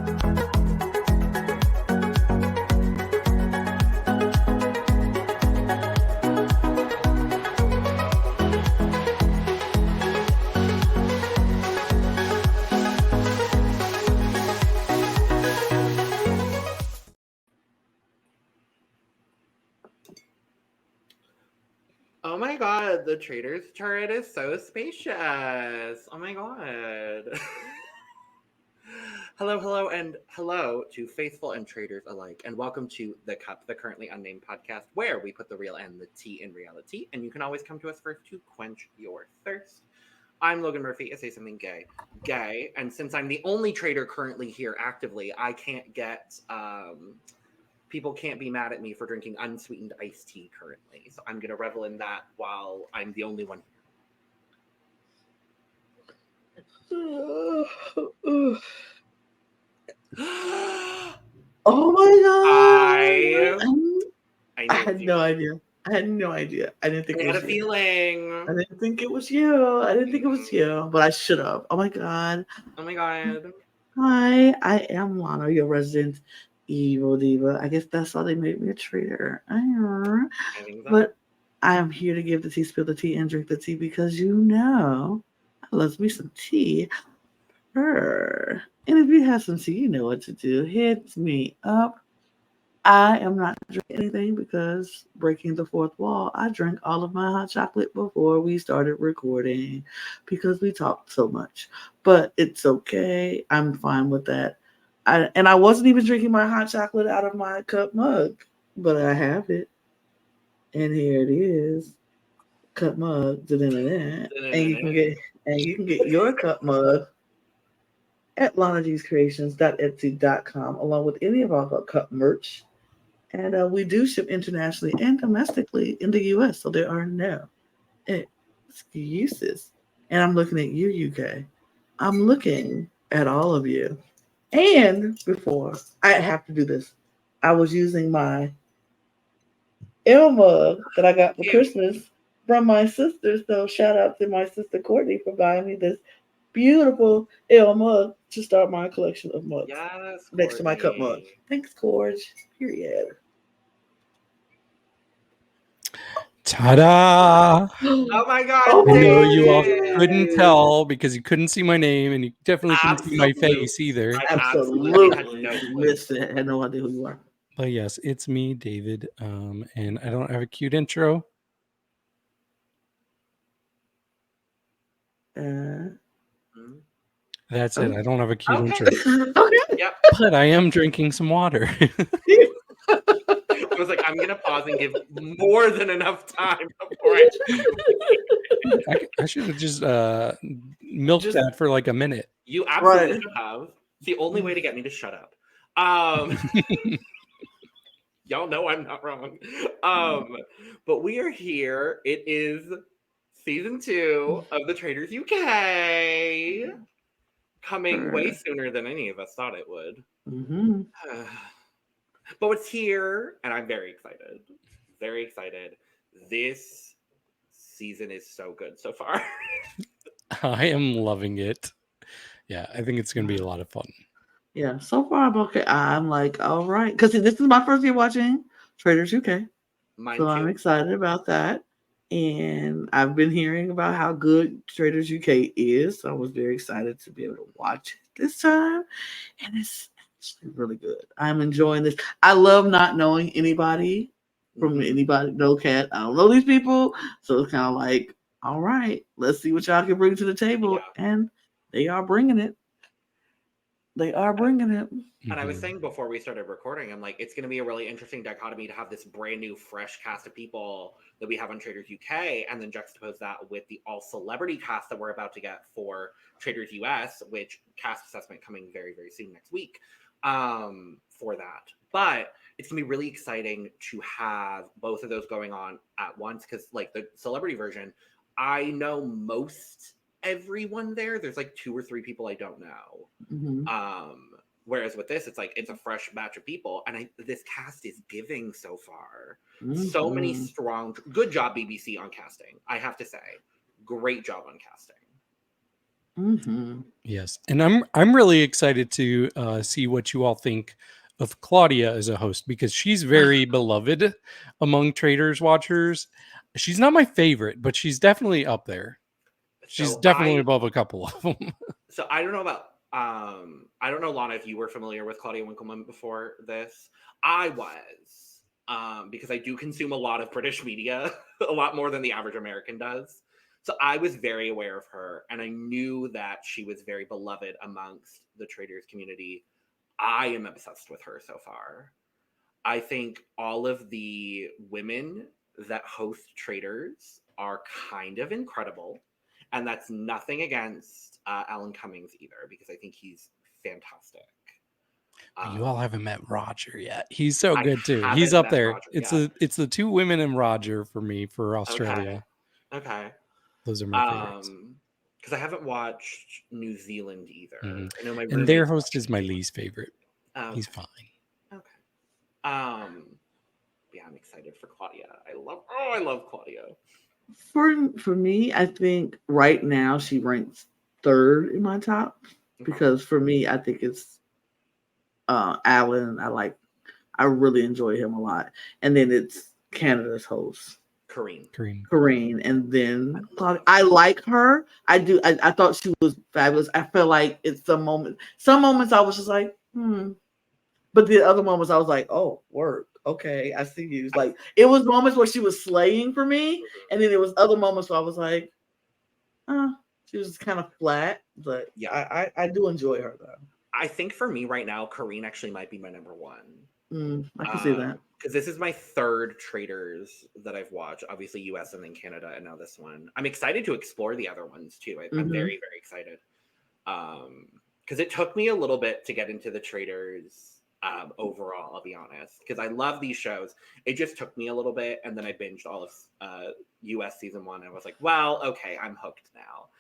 Oh my god, the Traitors turret is so spacious. Oh my god. Hello, and hello to faithful and traitors alike, and welcome to The Cup, the Currently Unnamed Podcast, where we put the real and the tea in reality, and you can always come to us first to quench your thirst. I'm Logan Murphy. I say something gay, and since I'm the only traitor currently here actively, I can't get people can't be mad at me for drinking unsweetened iced tea currently. So I'm going to revel in that while I'm the only one here. Oh my god! I had no idea. I didn't think it was you. I had a feeling. I didn't think it was you. But I should have. Oh my god. Hi, I am Lana, your resident evil diva. I guess that's why they made me a traitor. But I am here to give the tea, spill the tea, and drink the tea because I love me some tea. And if you have some tea, you know what to do. Hit me up. I am not drinking anything because breaking the fourth wall, I drank all of my hot chocolate before we started recording because we talked so much. But it's okay. I'm fine with that. I wasn't even drinking my hot chocolate out of my cup mug, but I have it. And here it is. Cup mug. And you can get your cup mug at lanagcreations.etsy.com along with any of our cup merch. And we do ship internationally and domestically in the US, so there are no excuses. And I'm looking at you, UK. I'm looking at all of you. And before, I have to do this. I was using my ale mug that I got for Christmas from my sister. So shout out to my sister Courtney for buying me this beautiful ale mug to start my collection of mugs. Yes, next to my cup mug. Thanks, Corge. Period. Ta-da! Oh my god! I know you all couldn't tell because you couldn't see my name, and you definitely couldn't see my face either. I absolutely missed it. I had no idea who you are. But yes, it's me, David, and I don't have a cute intro. That's it. I don't have a cute intro. Okay. Yep. But I am drinking some water. I was like, I'm gonna pause and give more than enough time before I should have just milked that for like a minute. You absolutely should have. It's the only way to get me to shut up. Y'all know I'm not wrong. But we are here. It is season 2 of the Traitors UK. Coming way sooner than any of us thought it would. Mm-hmm. But it's here, and I'm very excited. Very excited. This season is so good so far. I am loving it. Yeah, I think it's going to be a lot of fun. Yeah, so far I'm okay. I'm like, all right. Because this is my first year watching Traitors UK. Mine so too. I'm excited about that. And I've been hearing about how good Traitors UK is. So I was very excited to be able to watch it this time. And it's really good. I'm enjoying this. I love not knowing anybody from anybody. No cat. I don't know these people. So it's kind of like, all right, let's see what y'all can bring to the table. Yeah. And they are bringing it. And I was saying before we started recording, I'm like, it's going to be a really interesting dichotomy to have this brand new, fresh cast of people that we have on Traitors UK, and then juxtapose that with the all-celebrity cast that we're about to get for Traitors US, which cast assessment coming very, very soon next week for that. But it's going to be really exciting to have both of those going on at once, because like the celebrity version, I know most everyone there. There's like 2 or 3 people I don't know. Whereas with this, it's like it's a fresh batch of people, and this cast is giving so far. So many strong, good job BBC on casting. I have to say, great job on casting. Mm-hmm. Yes, and I'm really excited to see what you all think of Claudia as a host, because she's very beloved among Traitors watchers. She's not my favorite, but she's definitely up there. She's definitely above a couple of them. So I don't know about I don't know, Lana, if you were familiar with Claudia Winkleman before this. I was, because I do consume a lot of British media, a lot more than the average American does. So I was very aware of her, and I knew that she was very beloved amongst the Traitors community. I am obsessed with her so far. I think all of the women that host Traitors are kind of incredible. And that's nothing against Alan Cummings either, because I think he's fantastic. You all haven't met Roger yet. He's so good too. He's up there. It's the two women and Roger for me for Australia. Okay. Those are my favorites. Because I haven't watched New Zealand either. I know and their host is my least favorite. He's fine. Okay. Yeah, I'm excited for Claudia. I love Claudia. For me, I think right now she ranks 3rd in my top, because for me, I think it's Alan. I really enjoy him a lot, and then it's Canada's host, Karine, and then Claudia. I like her. I do. I thought she was fabulous. I felt like it's some moments I was just like, but the other moments I was like, oh, work. Okay, I see you. Like, it was moments where she was slaying for me, and then there was other moments where I was like, she was kind of flat. But yeah, I do enjoy her though. I think for me right now, Karine actually might be my number 1. I can see that, because this is my 3rd Traitors that I've watched. Obviously, US and then Canada, and now this one. I'm excited to explore the other ones too. I'm very, very excited. Because it took me a little bit to get into the Traitors. Overall, I'll be honest, because I love these shows. It just took me a little bit, and then I binged all of US season 1, and I was like, well, okay, I'm hooked now.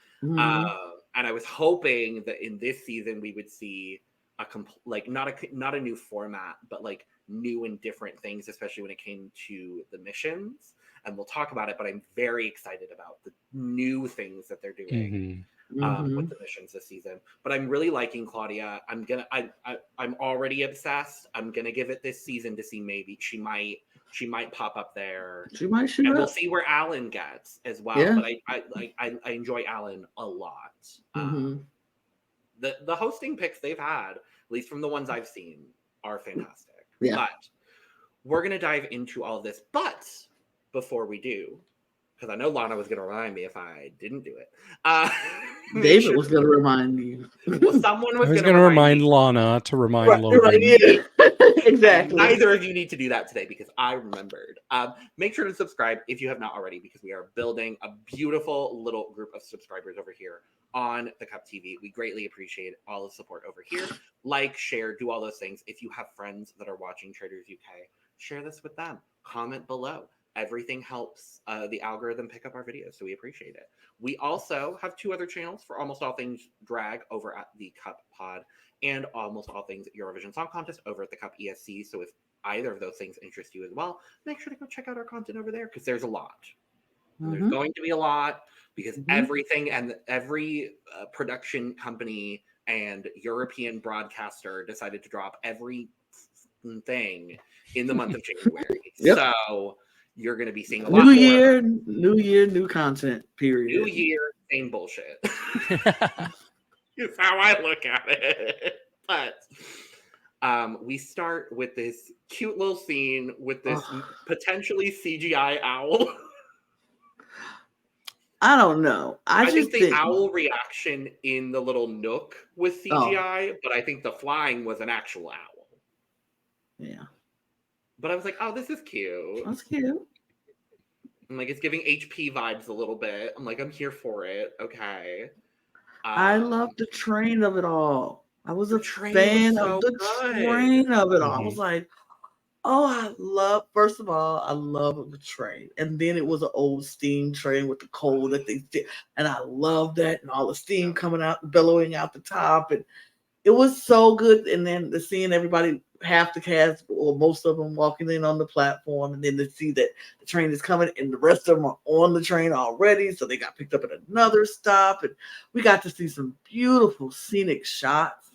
And I was hoping that in this season we would see not a new format, but like new and different things, especially when it came to the missions. And we'll talk about it, but I'm very excited about the new things that they're doing. With the missions this season. But I'm really liking Claudia. I'm already obsessed. I'm gonna give it this season to see, maybe she might pop up there. She might shoot and up. We'll see where Alan gets as well. Yeah. But I enjoy Alan a lot. The hosting picks they've had, at least from the ones I've seen, are fantastic. Yeah. But we're gonna dive into all of this. But before we do, because I know Lana was going to remind me if I didn't do it. David was going to remind you. Well, someone was going to remind Lana to remind Logan. Right, yeah. Exactly. Neither of you need to do that today, because I remembered. Make sure to subscribe if you have not already, because we are building a beautiful little group of subscribers over here on the Cup TV. We greatly appreciate all the support over here. Like, share, do all those things. If you have friends that are watching Traitors UK, share this with them. Comment below. Everything helps the algorithm pick up our videos, so we appreciate it. We also have 2 other channels for almost all things drag over at the Cup Pod, and almost all things Eurovision Song Contest over at the Cup ESC. So if either of those things interest you as well, make sure to go check out our content over there, because there's a lot. There's going to be a lot, because everything and every production company and European broadcaster decided to drop every thing in the month of January. So you're going to be seeing a lot more. New year, new content, period. New year, same bullshit. It's how I look at it. But we start with this cute little scene with this potentially CGI owl. I don't know. I think the owl reaction in the little nook was CGI, but I think the flying was an actual owl. Yeah. But I was like, oh, this is cute. That's cute. I'm like, it's giving HP vibes a little bit. I'm like, I'm here for it. Okay. I love the train of it all. I was a fan of the train of it all. I was like, first of all, I love the train. And then it was an old steam train with the coal that they did. And I love that. And all the steam coming out, billowing out the top. And it was so good. And then seeing everybody half the cast or most of them walking in on the platform, and then to see that the train is coming and the rest of them are on the train already, so they got picked up at another stop, and we got to see some beautiful scenic shots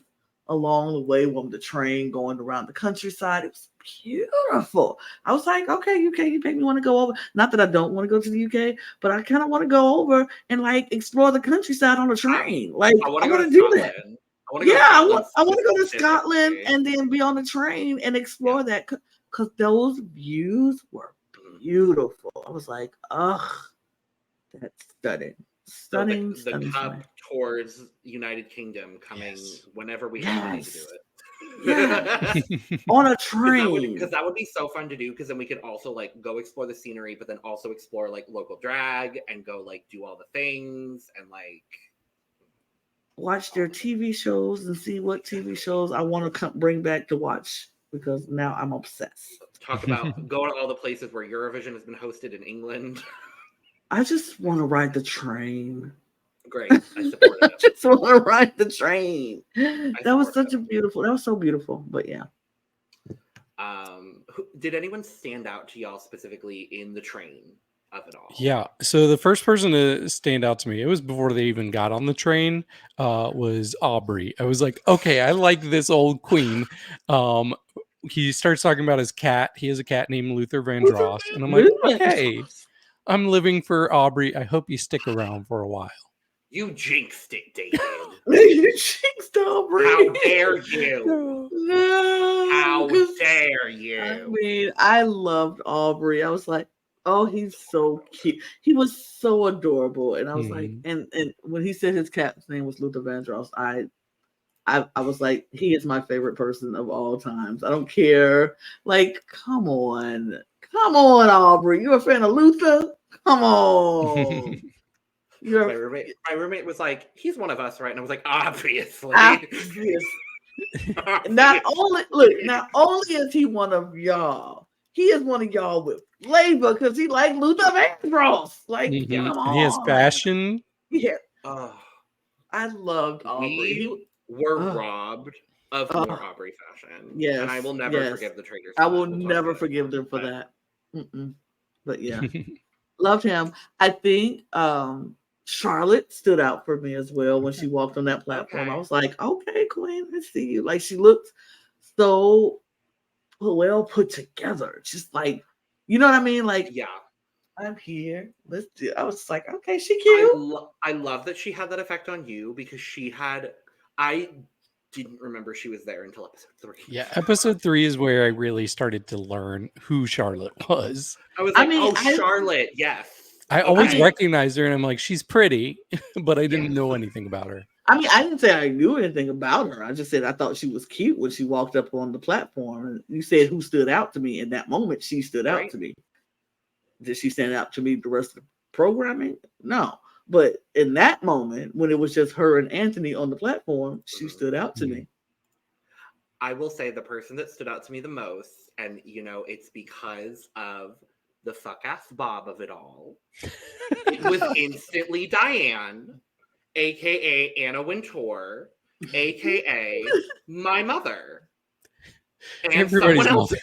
along the way on the train going around the countryside. It was beautiful. I was like, okay, UK, you make me want to go over. Not that I don't want to go to the UK, but I kind of want to go over and like explore the countryside on a train. Like I want to do that. I want to go to Scotland and then be on the train and explore that because those views were beautiful. I was like, ugh, that's stunning. Stunning. So the cup towards United Kingdom coming whenever we have money to do it. On a train. Because that would be so fun to do, because then we could also like go explore the scenery, but then also explore like local drag and go like do all the things and like watch their TV shows and see what TV shows I want to bring back to watch, because now I'm obsessed. Talk about go to all the places where Eurovision has been hosted in England. I just want to ride the train. Great. I support it. I just want to ride the train. That was so beautiful. But yeah. Did anyone stand out to y'all specifically in the train of it all? Yeah. So the first person to stand out to me, it was before they even got on the train, was Aubrey. I was like, okay, I like this old queen. He starts talking about his cat. He has a cat named Luther Vandross. And I'm like, okay, I'm living for Aubrey. I hope you stick around for a while. You jinxed it, David. You jinxed Aubrey. How dare you? No. How dare you? I mean, I loved Aubrey. I was like, oh, he's so cute. He was so adorable. And I was like, and when he said his cat's name was Luther Vandross, I was like, he is my favorite person of all times. I don't care. Like, come on, Aubrey. You a fan of Luther? Come on. My roommate was like, he's one of us, right? And I was like, obviously. Not only is he one of y'all, he is one of y'all with flavor because he like Luther Vandross. Like, come on. He has fashion. Yeah. I loved Aubrey. We were robbed of more Aubrey fashion. Yes. And I will never forgive the Traitors. I will never forgive them for that. But yeah. Loved him. I think Charlotte stood out for me as well when she walked on that platform. Okay. I was like, okay, Queen, I see you. Like, she looked so well put together. Just like, you know what I mean? Like, yeah, I'm here. Let's do. I was like, okay, she cute. I love that she had that effect on you, because I didn't remember she was there until episode 3. Yeah, episode 3 is where I really started to learn who Charlotte was. I was like, Charlotte, yes. I always recognized her, and I'm like, she's pretty, but I didn't know anything about her. I mean, I didn't say I knew anything about her. I just said I thought she was cute when she walked up on the platform. And you said who stood out to me in that moment. She stood out to me. Did she stand out to me the rest of the programming? No. But in that moment, when it was just her and Anthony on the platform, she stood out to me. I will say the person that stood out to me the most, and it's because of the fuck-ass Bob of it all, it was instantly Diane, aka Anna Wintour, aka my mother. And everybody's mother.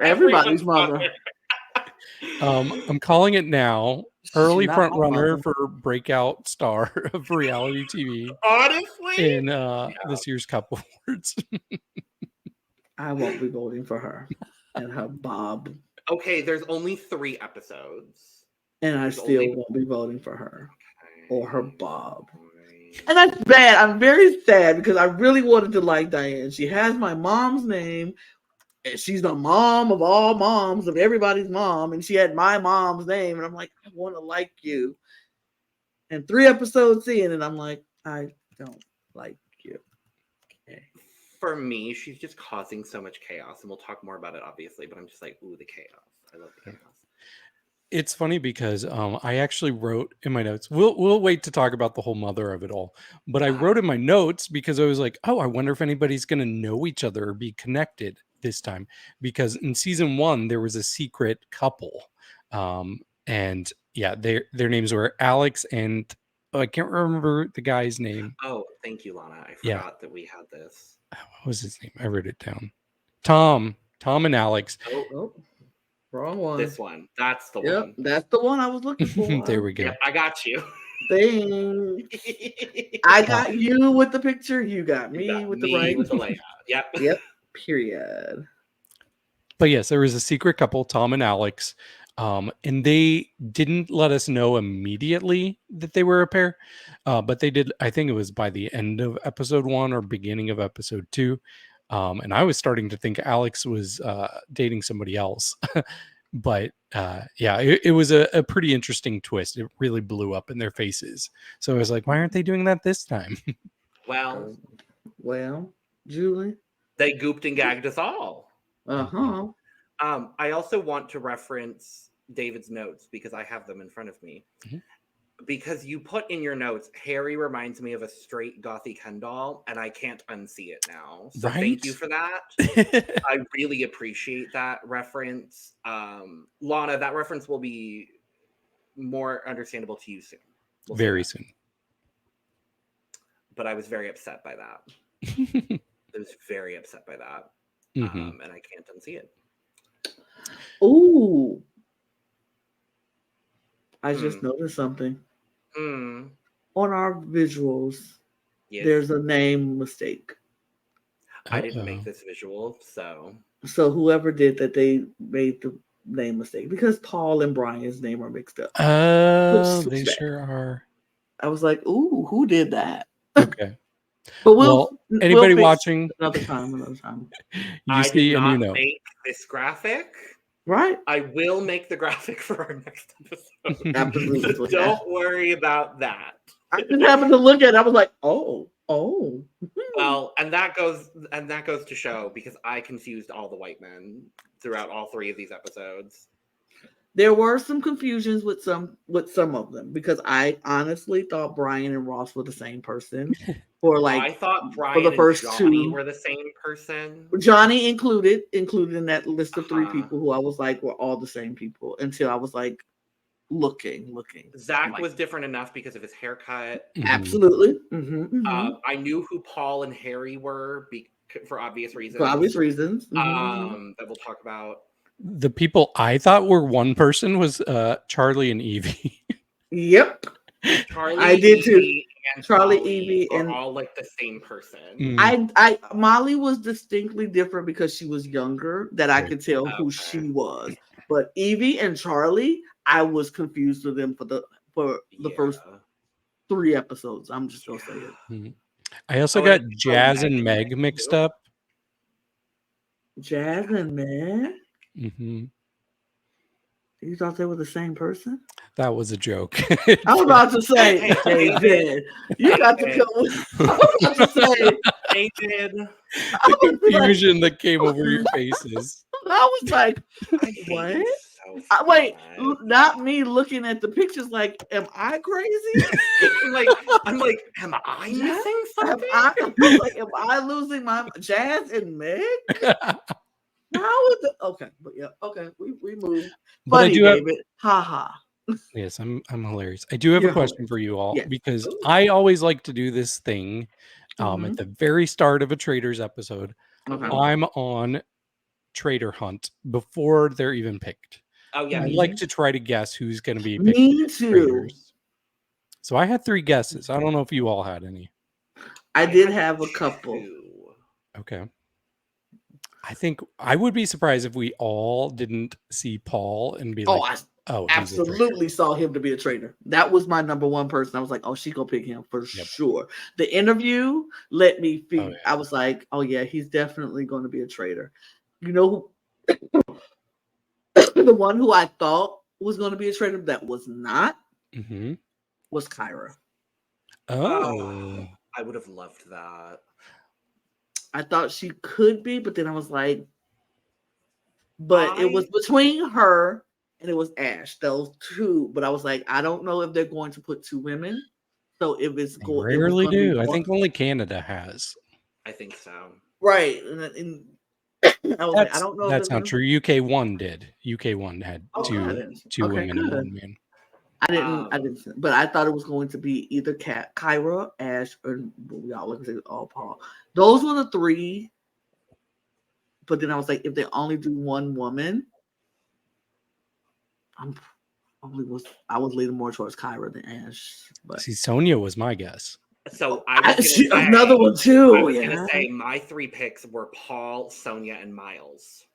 Everybody's mother. I'm calling it now. Early front runner for breakout star of reality TV. Honestly, in this year's Cup Awards. I won't be voting for her and her Bob. Okay, there's only 3 episodes, and I still won't be voting for her or her Bob. And that's bad. I'm very sad because I really wanted to like Diane. She has my mom's name. And she's the mom of all moms, of everybody's mom. And she had my mom's name. And I'm like, I want to like you. And 3 episodes in, and I'm like, I don't like you. Okay. For me, she's just causing so much chaos. And we'll talk more about it, obviously. But I'm just like, ooh, the chaos. I love the chaos. It's funny because I actually wrote in my notes, we'll wait to talk about the whole mother of it all. But I wrote in my notes because I was like, oh, I wonder if anybody's going to know each other or be connected this time. Because in season 1, there was a secret couple. And yeah, their names were Alex and I can't remember the guy's name. Oh, thank you, Lana. I forgot that we had this. What was his name? I wrote it down. Tom and Alex. Oh, wrong one. This one. That's the Yep, one. that's the one I was looking for. There we go. Yep, I got you. Thanks. I got you with the picture. You got me with the right. With the layout. Yep. Yep. Period. But yes, there was a secret couple, Tom and Alex, and they didn't let us know immediately that they were a pair, but they did. I think it was by the end of episode 1 or beginning of episode 2, and I was starting to think Alex was dating somebody else. But yeah, it was a pretty interesting twist. It really blew up in their faces. So I was like, why aren't they doing that this time? Well, Julie, they gooped and gagged us all. Uh-huh. I also want to reference David's notes because I have them in front of me. Mm-hmm. Because you put in your notes, Harry reminds me of a straight gothy Ken doll, and I can't unsee it now. So thank you for that. I really appreciate that reference. Lana, that reference will be more understandable to you soon. Very soon. But I was very upset by that. I was very upset by that. Mm-hmm. And I can't unsee it. Ooh. I just noticed something. On our visuals, there's a name mistake. I didn't make this visual, so whoever did that, they made the name mistake because Paul and Brian's name are mixed up. Oh, they sure are. I was like, ooh, who did that? Okay. But we'll anybody watching another time. You see and you know. Make this graphic. Right. I will make the graphic for our next episode. Absolutely. So don't worry about that. I just happened to look at it. I was like, oh. Well, and that goes to show because I confused all the white men throughout all 3 of these episodes. There were some confusions with some of them because I honestly thought Brian and Ross were the same person. I thought Brian for the first and Johnny 2 were the same person. Johnny included in that list of 3 people who I was like were all the same people until I was like looking. Zach was different enough because of his haircut. Mm-hmm. Absolutely. Mm-hmm. I knew who Paul and Harry were for obvious reasons. Mm-hmm. That we'll talk about. The people I thought were one person was Charlie and Evie. Yep. Charlie, I did too. And Charlie, Molly Evie, are and all like the same person. Molly was distinctly different because she was younger. That I could tell who she was. But Evie and Charlie, I was confused with them for the first 3 episodes. I'm just gonna say it. Mm-hmm. I also got Jazz and Meg mixed up. Jazz and Meg. Mm-hmm. You thought they were the same person? That was a joke. I was about to say, David, you got to come with. I was about to say, David, the confusion that came over your faces. I was like, what? Wait, not me looking at the pictures like, am I crazy? I'm like, am I missing something? Am I losing my Jazz and Meg? Okay, but yeah, okay, we move. But Funny, David. Ha ha. Yes, I'm hilarious. I do have a question for you all because I always like to do this thing at the very start of a Traitors episode. Okay. I'm on Traitor Hunt before they're even picked. Oh yeah, I like to try to guess who's going to be Me picked. too. Traitors. So I had 3 guesses. I don't know if you all had any. I did have a couple. Okay. I think I would be surprised if we all didn't see Paul and be like, I absolutely saw him to be a traitor. That was my number 1 person. I was like, oh, she gonna pick him for sure. The interview let me feel. I was like, oh yeah, he's definitely going to be a traitor. You know, the one who I thought was going to be a traitor that was not was Kyra. Oh, I would have loved that. I thought she could be, but then I was like, it was between her and it was Ash, those 2. But I was like, I don't know if they're going to put 2 women. So if it's going, rarely do. I think only Canada has. I think so. Right, and I was like, I don't know. That's not true. UK1 did. UK1 had 2 women and 1 man. I didn't, but I thought it was going to be either Kyra, Ash, or we all look at all Paul. Those were the 3 But then I was like, if they only do one woman, I was leaning more towards Kyra than Ash. But see, Sonia was my guess. So I was gonna say, another one too. I was gonna say my 3 picks were Paul, Sonia, and Miles.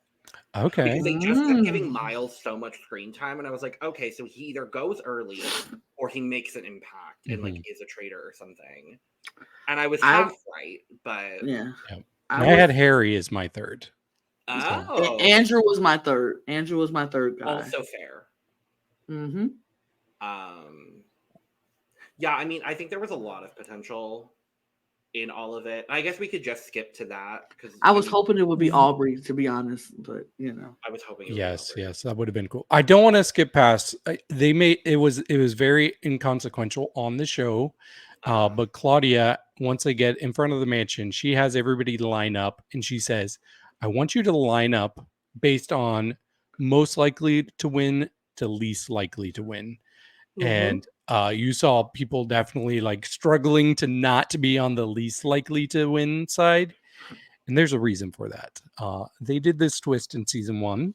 Okay. Because they just kept giving Miles so much screen time, and I was like, okay, so he either goes early or he makes an impact and like is a traitor or something. And I was half right, but yeah. I had Harry as my third. Oh, Andrew was my third. Andrew was my third guy. Also fair. Mm-hmm. Yeah, I mean, I think there was a lot of potential in all of it. I guess we could just skip to that because I was hoping it would be Aubrey, to be honest, but you know, I was hoping. Yes, that would have been cool. I don't want to skip past. They made it was very inconsequential on the show, but Claudia, once they get in front of the mansion, she has everybody line up, and she says, "I want you to line up based on most likely to win to least likely to win." And you saw people definitely like struggling to not to be on the least likely to win side. And there's a reason for that. They did this twist in season 1.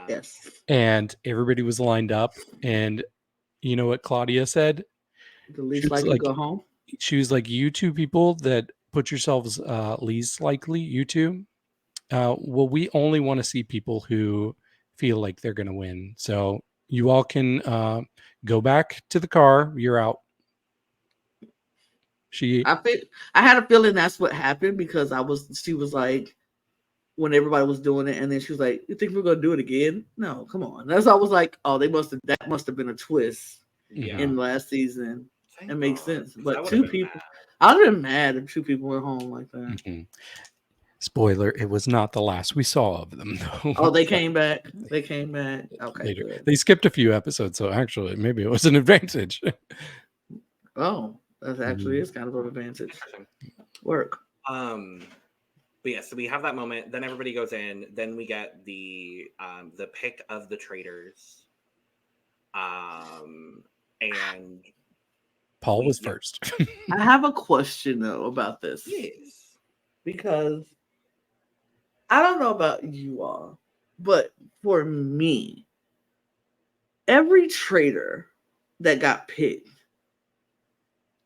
Yes. And everybody was lined up. And you know what Claudia said? The least likely go home. She was like, you two people that put yourselves least likely, you two. Well, we only want to see people who feel like they're going to win. So you all can go back to the car. You're out. I had a feeling that's what happened because she was like, when everybody was doing it, and then she was like, "You think we're gonna do it again?" No, come on. That's I was like, "Oh, that must have been a twist in last season." It makes sense. But 2 people, I'd have been mad if 2 people went home like that. Mm-hmm. Spoiler: it was not the last we saw of them, though. Oh, they came back. They came back. Okay, later. good. They skipped a few episodes, so actually, maybe it was an advantage. Oh, that actually is kind of an advantage. Work. But yeah, so we have that moment. Then everybody goes in. Then we get the pick of the traitors. And Paul was first. I have a question though about this. Yes. Because I don't know about you all, but for me, every traitor that got picked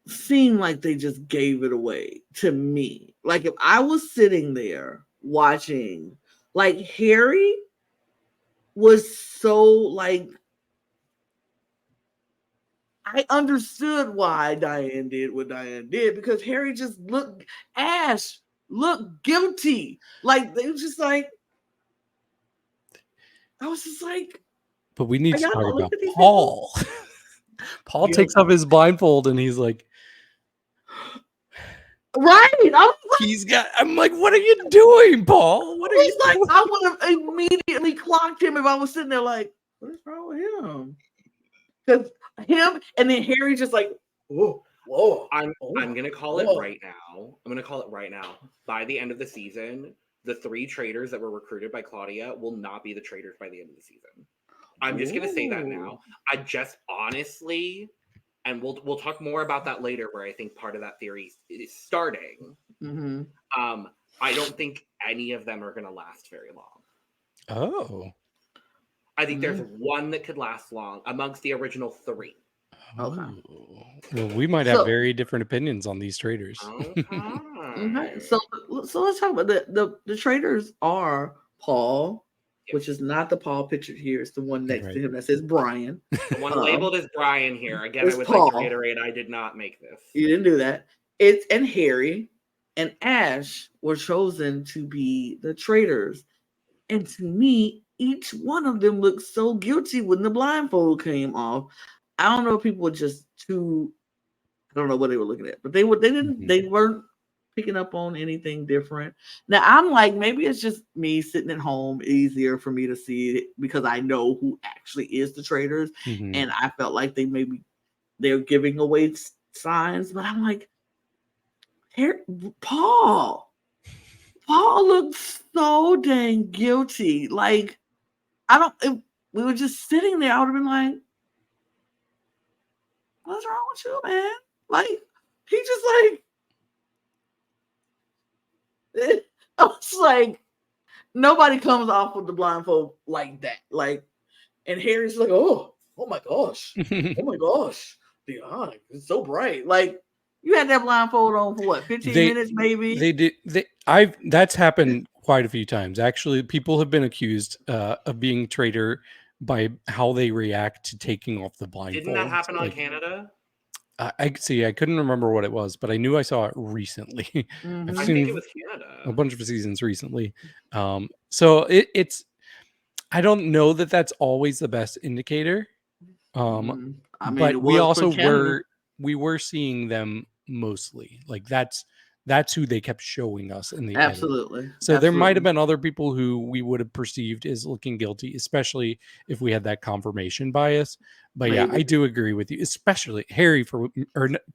seemed like they just gave it away to me. Like if I was sitting there watching, like Harry was so like, I understood why Diane did what Diane did because Harry just looked guilty. Like they was just like, I was just like, but we need to talk about Paul. Paul takes off his blindfold and he's like, right. I'm like, what are you doing, Paul? What are you like, doing? I would have immediately clocked him if I was sitting there like, what is wrong with him? Because him and then Harry just like, whoa. I'm gonna call it right now. I'm gonna call it right now. By the end of the season, the 3 traitors that were recruited by Claudia will not be the traitors by the end of the season. I'm just gonna say that now. I just honestly, and we'll talk more about that later, where I think part of that theory is starting. Mm-hmm. I don't think any of them are gonna last very long. Oh. I think there's one that could last long amongst the original 3. Okay. Well, we might have very different opinions on these traitors. Okay. So let's talk about the traitors are Paul, which is not the Paul pictured here. It's the one next to him that says Brian. The one labeled as Brian here. Again, I would like to reiterate, I did not make this. You didn't do that. And Harry and Ash were chosen to be the traitors. And to me, each one of them looked so guilty when the blindfold came off. I don't know if people were just too, I don't know what they were looking at, but they weren't picking up on anything different. Now I'm like, maybe it's just me sitting at home, easier for me to see it because I know who actually is the traitors. And I felt like they're giving away signs, but I'm like, here, Paul looked so dang guilty. Like, if we were just sitting there, I would have been like, what's wrong with you, man? Like, he just like, I was like, nobody comes off with the blindfold like that. Like, and Harry's like, oh my gosh, the eye is so bright. Like, you had that blindfold on for what, 15 minutes maybe? They did. That's happened quite a few times. Actually, people have been accused of being traitor by how they react to taking off the blindfold. Didn't that happen on Canada? I see. I couldn't remember what it was, but I knew I saw it recently. I think it was Canada. A bunch of seasons recently. So it's. I don't know that that's always the best indicator. I mean, but we also were seeing them mostly. Like that's who they kept showing us in the absolutely edit. So there might have been other people who we would have perceived as looking guilty, especially if we had that confirmation bias. But yeah, I do agree with you, especially Harry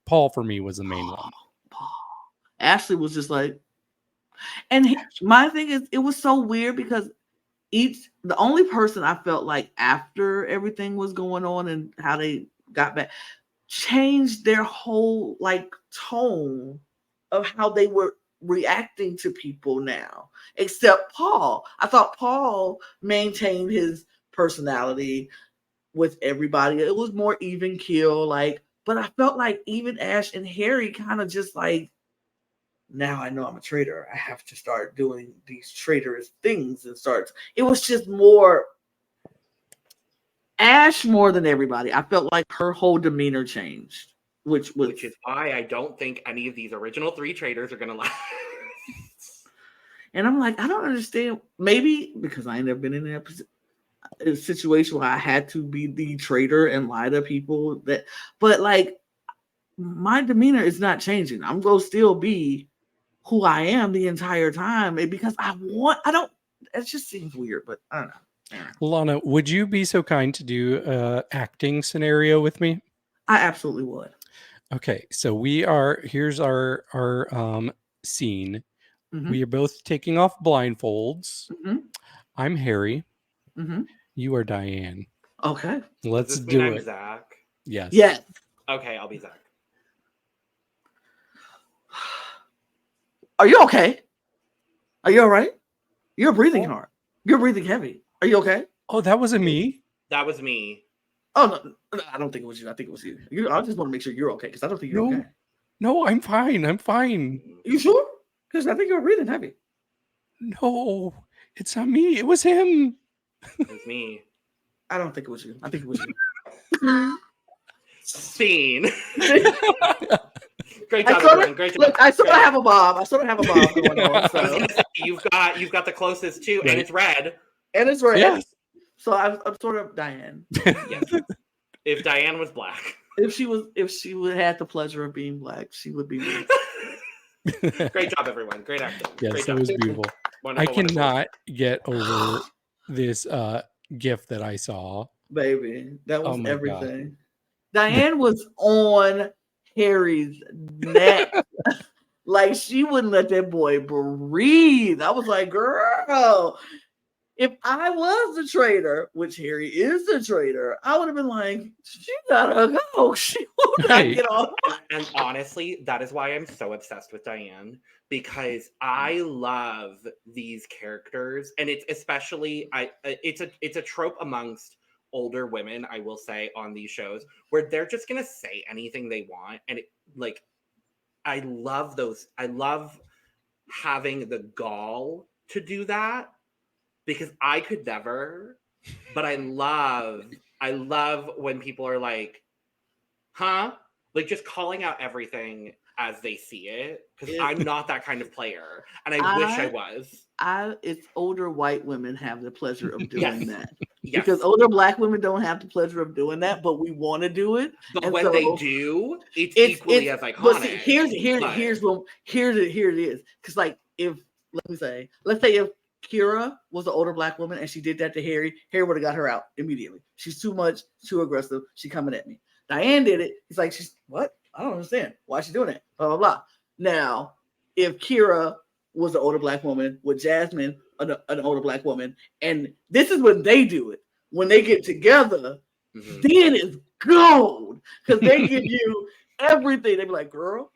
Paul for me was the main one. Ashley was just like, and my thing is, it was so weird because the only person I felt like after everything was going on and how they got back changed their whole like tone of how they were reacting to people now, except Paul. I thought Paul maintained his personality with everybody. It was more even keel, like, but I felt like even Ash and Harry kind of just like, now I know I'm a traitor. I have to start doing these traitorous things and it was just more Ash more than everybody. I felt like her whole demeanor changed, which is why I don't think any of these original 3 traitors are going to last. And I'm like, I don't understand. Maybe because I ain't never been in a situation where I had to be the traitor and lie to people but like my demeanor is not changing. I'm going to still be who I am the entire time because it just seems weird, but I don't know. Lana, would you be so kind to do an acting scenario with me? I absolutely would. Okay, so here's our scene. Mm-hmm. We are both taking off blindfolds. Mm-hmm. I'm Harry. Mm-hmm. You are Diane. Okay. Let's do it. I'm Zach. Yes. Yes. Okay, I'll be Zach. Are you okay? Are you all right? You're breathing hard. You're breathing heavy. Are you okay? Oh, that wasn't me. That was me. Oh, no, I don't think it was you. I think it was you. I just want to make sure you're okay because I don't think you're okay. No, I'm fine. I'm fine. You sure? Because I think you're breathing heavy. No, it's not me. It was him. It was me. I don't think it was you. I think it was you. Scene. Great job, everyone. Great job. Look, I sort of have a bob. Going on. So. You've got the closest too, and it's red. And it's red. Yes. So I'm sort of Diane. Yes. If Diane was black. If she would had the pleasure of being black, she would be me. Great job, everyone. Great acting. Yes, Great that was beautiful. Wonderful, I cannot get over this GIF that I saw. Baby, that was everything. God. Diane was on Harry's neck. Like she wouldn't let that boy breathe. I was like, girl, if I was the traitor, which Harry is the traitor, I would have been like, she gotta go. She will not get off. And honestly, that is why I'm so obsessed with Diane, because I love these characters, and it's especially it's a trope amongst older women, I will say, on these shows where they're just gonna say anything they want, and I love those. I love having the gall to do that. Because I could never, but I love when people are like, huh? Like just calling out everything as they see it. Because I'm not that kind of player. And I wish I was. It's older white women have the pleasure of doing that. Yes. Because older black women don't have the pleasure of doing that, but we want to do it. But when they do, it's equally as iconic. But see, here it is. Because like let's say if Kira was an older black woman and she did that to Harry would have got her out immediately. She's too much, too aggressive. She coming at me. Diane did it. It's like, she's what? I don't understand. Why is she doing that? Blah, blah, blah. Now, if Kira was an older black woman with Jasmine, an older black woman, and this is when they do it. When they get together, then it's gold. Because they give you everything. They be like, girl,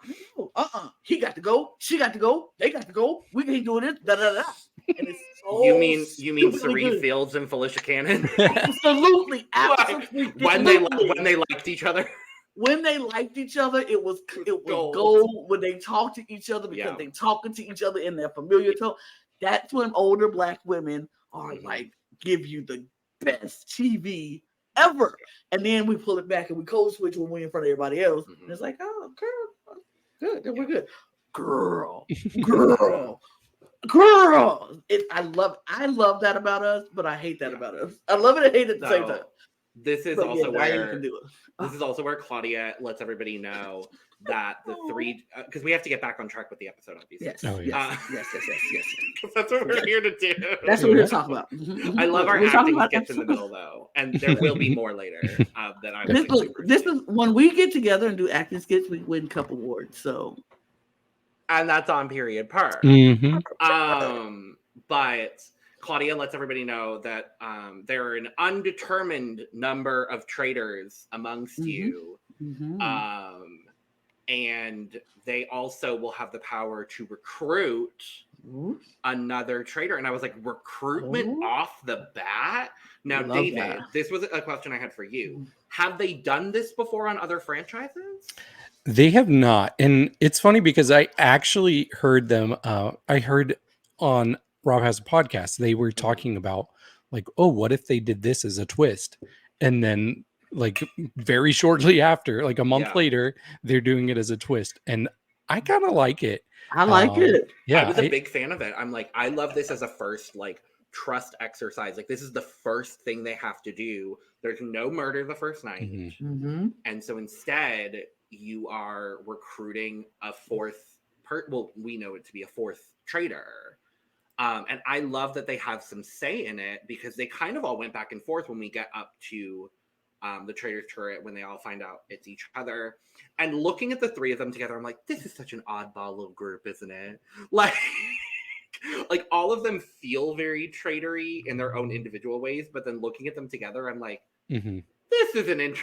he got to go. She got to go. They got to go. We can't do this. Da, da, da. And it's You mean Serene Fields and Felicia Cannon? Absolutely. When they liked each other. When they liked each other, it was gold. When they talked to each other because they talking to each other in their familiar tone. That's when older Black women are like, give you the best TV ever. And then we pull it back and we code switch when we're in front of everybody else. And it's like, oh, girl, good. Then we're good. Girl. I love that about us, but I hate that about us. I love it and hate it at the same time. This is also where Claudia lets everybody know that the three, because we have to get back on track with the episode, obviously. Yes. That's what we're here to do. That's what we're here to talk about. I love our acting skits in the middle, though, and there will be more later. This is when we get together and do acting skits, we win Cup Awards. So, and that's on period per. But Claudia lets everybody know that there are an undetermined number of traitors amongst you. And they also will have the power to recruit another traitor. And I was like, recruitment off the bat? Now, David, this was a question I had for you. Have they done this before on other franchises? They have not. And it's funny because I actually heard them. I heard on Rob Has a Podcast, they were talking about like, oh, what if they did this as a twist? And then like very shortly after, like a month later, they're doing it as a twist. And I kind of like it. I like it. Yeah. I was a big fan of it. I'm like, I love this as a first like trust exercise. Like this is the first thing they have to do. There's no murder the first night. And so instead you are recruiting a fourth we know it to be a fourth traitor. And I love that they have some say in it because they kind of all went back and forth when we get up to the traitor's turret, when they all find out it's each other. And looking at the three of them together, I'm like, this is such an oddball little group, isn't it? Like all of them feel very traitory in their own individual ways, but then looking at them together, I'm like, this is an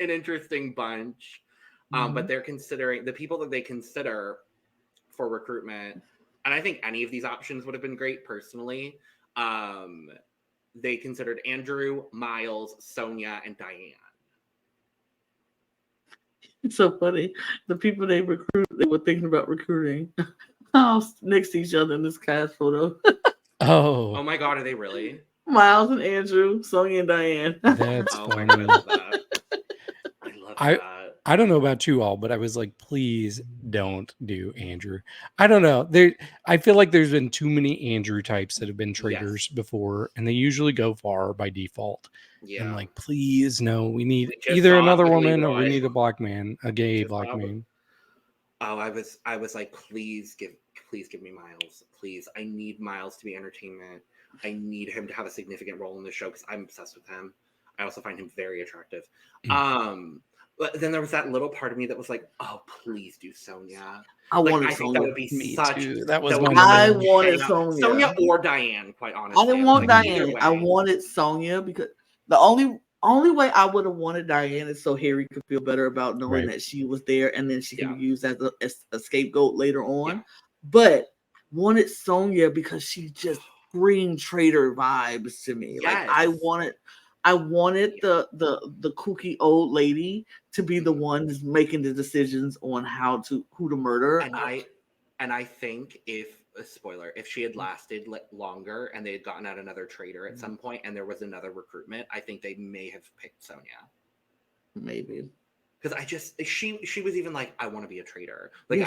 interesting bunch. But they're considering the people that they consider for recruitment. And I think any of these options would have been great personally. They considered Andrew, Miles, Sonia, and Diane. It's so funny. The people they were thinking about recruiting next to each other in this cast photo. Oh my God, are they really? Miles and Andrew, Sonia and Diane. That's funny. I love that. I don't know about you all, but I was like, please don't do Andrew. I don't know. I feel like there's been too many Andrew types that have been traitors before, and they usually go far by default. Yeah. I'm like, please, no, we need either another woman or we need a black man, a gay black man. Oh, I was like, please give me Miles. Please. I need Miles to be entertainment. I need him to have a significant role in the show because I'm obsessed with him. I also find him very attractive. But then there was that little part of me that was like, "Oh, please do Sonia." I wanted Sonia. Sonia. That would be me such. Too. That was I wanted Sonia. Sonia or Diane, quite honestly. I didn't want Diane. I wanted Sonia because the only way I would have wanted Diane is so Harry could feel better about knowing that she was there, and then she can be used as a scapegoat later on. Yeah. But wanted Sonia because she just brings traitor vibes to me. Yes. Like I wanted the kooky old lady to be the one that's making the decisions on who to murder. And I think if she had lasted longer and they had gotten out another traitor at some point and there was another recruitment, I think they may have picked Sonia. Maybe. Because she was even like, I want to be a traitor. Like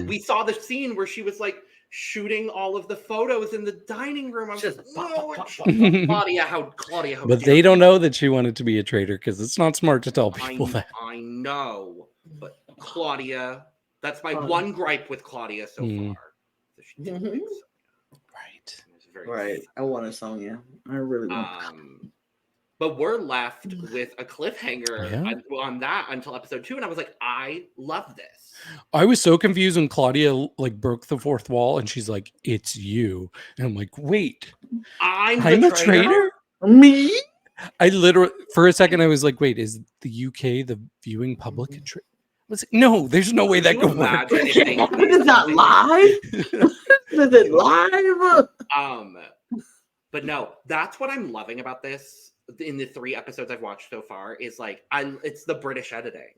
we saw the scene where she was like shooting all of the photos in the dining room. I'm just Claudia. But they don't know that she wanted to be a traitor because it's not smart to tell people that. I know, but Claudia, that's my one gripe with Claudia so far. So she didn't pick Sonia. Right. I wanted Sonia. I really want. But we're left with a cliffhanger on that until episode 2. And I was like, I love this. I was so confused when Claudia broke the fourth wall and she's like, it's you. And I'm like, wait, I'm a traitor? Me? I literally, for a second, I was like, wait, is the UK the viewing public? No, there's no way that could work. Is that live? Is it live? But no, that's what I'm loving about this in the 3 episodes I've watched so far is like it's the British editing.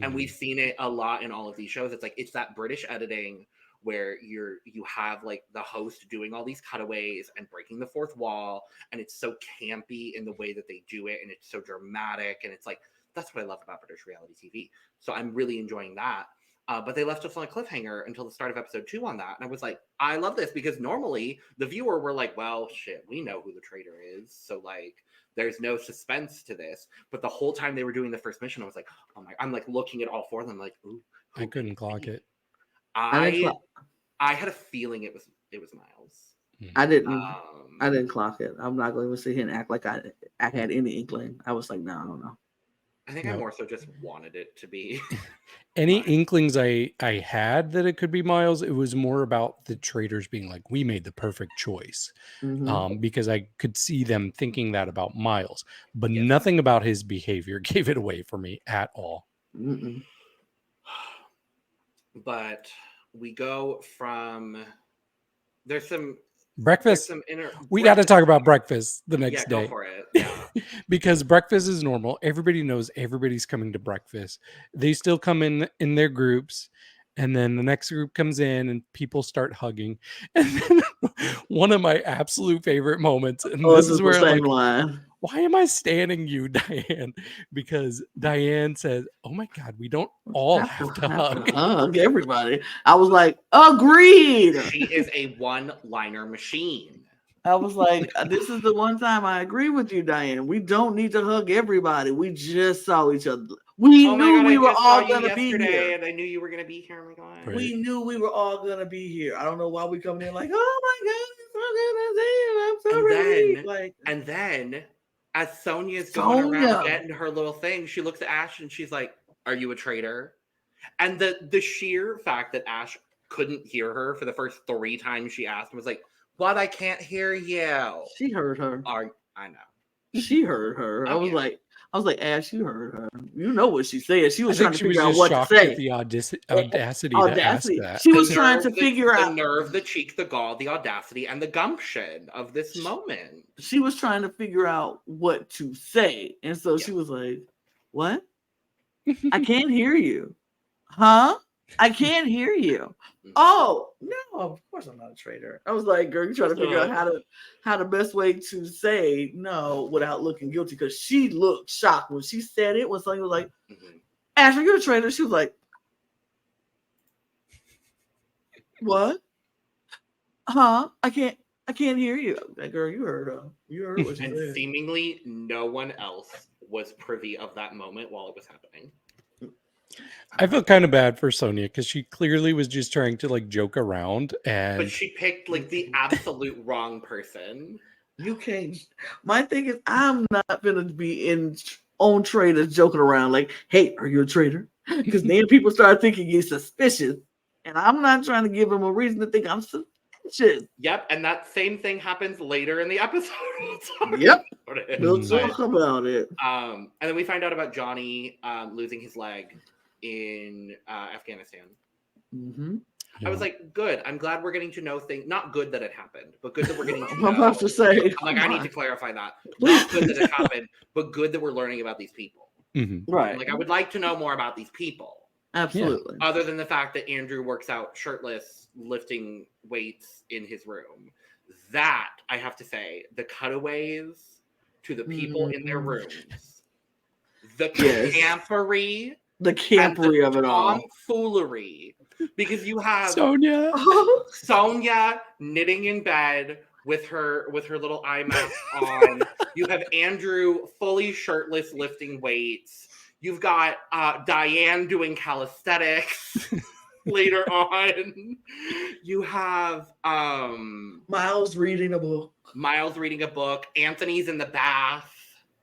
And we've seen it a lot in all of these shows. It's like it's that British editing where you have like the host doing all these cutaways and breaking the fourth wall, and it's so campy in the way that they do it, and it's so dramatic, and it's like that's what I love about British reality TV. So I'm really enjoying that. But they left us on a cliffhanger until the start of episode 2 on that. And I was like, I love this because normally the viewer were like, well, shit, we know who the traitor is. So like, there's no suspense to this. But the whole time they were doing the first mission, I was like, oh my, I'm like looking at all 4 of them like, ooh. I couldn't clock it. I had a feeling it was Miles. I didn't clock it. I'm not going to sit here and act like I had any inkling. I was like, no, I don't know. I think I more so just wanted it to be. Any inklings I had that it could be Miles, it was more about the traitors being like, we made the perfect choice. Because I could see them thinking that about Miles. But nothing about his behavior gave it away for me at all. But we go from... There's some... Breakfast. We got to talk about breakfast the next day. Go for it. Yeah. Because breakfast is normal. Everybody knows everybody's coming to breakfast. They still come in their groups, and then the next group comes in and people start hugging. And then one of my absolute favorite moments, and this is where I'm like, why am I standing you, Diane? Because Diane says, oh my God, we don't all have to hug everybody. I was like, agreed. She is a one-liner machine. I was like, this is the one time I agree with you, Diane. We don't need to hug everybody. We just saw each other. We knew we were all going to be here. And I knew you were going to be here. Oh my God. Right. We knew we were all going to be here. I don't know why we coming in like, oh my God, I'm so ready. And then as Sonia's going around getting her little thing, she looks at Ash and she's like, are you a traitor? And the sheer fact that Ash couldn't hear her for the first 3 times she asked him was like, but I can't hear you. She heard her. I know. She heard her. I was like, Ash, you heard her. You know what she said. She was trying to figure out what to say. The audacity to ask that. She was trying to figure out the nerve, the cheek, the gall, the audacity, and the gumption of this moment. She was trying to figure out what to say. And so she was like, what? I can't hear you. Huh? I can't hear you. Oh, no, of course I'm not a traitor. I was like, girl, you're trying to figure out how the best way to say no without looking guilty, because she looked shocked when she said it. When somebody was like, Ash, are you a traitor? She was like, what? Huh? I can't hear you. Like, girl, you heard her. You heard what she said. Seemingly no one else was privy of that moment while it was happening. I feel kind of bad for Sonia because she clearly was just trying to like joke around, but she picked like the absolute wrong person. You can't. My thing is, I'm not gonna be on traitors joking around like, "Hey, are you a traitor?" Because then people start thinking you're suspicious, and I'm not trying to give them a reason to think I'm suspicious. Yep, and that same thing happens later in the episode. Yep, we'll talk about it. And then we find out about Johnny losing his leg in Afghanistan. I was like, good. I'm glad we're getting to know things. Not good that it happened, but good that we're getting to know. I'm about to say. I need to clarify that. Not good that it happened, but good that we're learning about these people. Right. Like, I would like to know more about these people. Absolutely. Other than the fact that Andrew works out shirtless, lifting weights in his room. That, I have to say, the cutaways to the people in their rooms. The campery. The campery of it all. Tomfoolery. Because you have Sonia knitting in bed with her little eye mask on. You have Andrew fully shirtless lifting weights. You've got Diane doing calisthenics later on. You have Miles reading a book. Anthony's in the bath.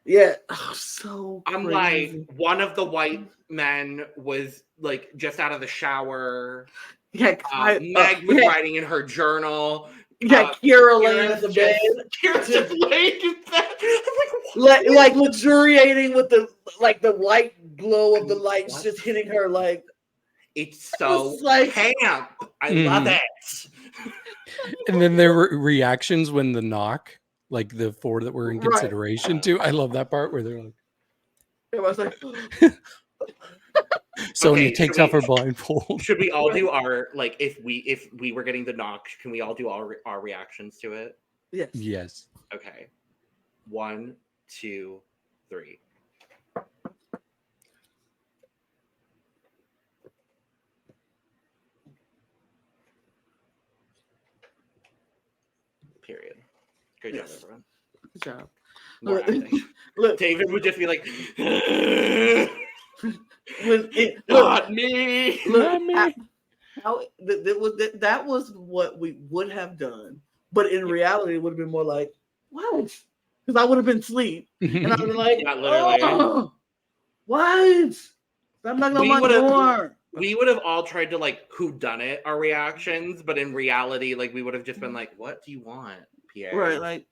Yeah, so I'm crazy. like, one of the white men was like just out of the shower. Yeah, Meg was writing in her journal. Kira laying in the bed. Kira's just laying in bed. Like luxuriating with the white glow of the lights just hitting her. Like, it's so like camp. I love it. And then there were reactions when the knock, like the 4 that were in consideration too. I love that part where they're like, everyone's like, Sonia takes off her blindfold. Should we all do our, like, if we were getting the knock, can we all do our reactions to it? Yes. Yes. Okay. 1, 2, 3. Period. Great job, everyone. Good job. Look, David would just be like, not me. Not me. That was what we would have done, but in reality, it would have been more like, what? Because I would have been asleep, and I'd been like, what? I'm not gonna my door. We would have all tried to like whodunit our reactions, but in reality, like we would have just been like, "What do you want, Pierre?" Right? Like,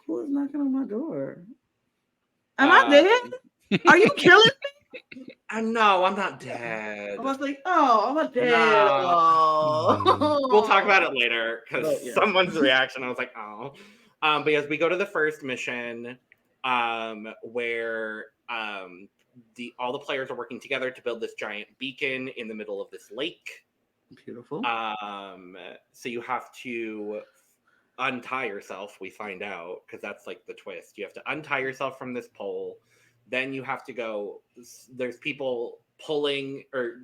who is knocking on my door? Am I dead? Are you killing me? I'm not dead. I was like, I'm not dead. No. Oh. We'll talk about it later because someone's reaction. I was like, oh. But yes, we go to the first mission, where all the players are working together to build this giant beacon in the middle of this lake. Beautiful. So you have to untie yourself. We find out because that's like the twist. You have to untie yourself from this pole. Then you have to go. There's people pulling, or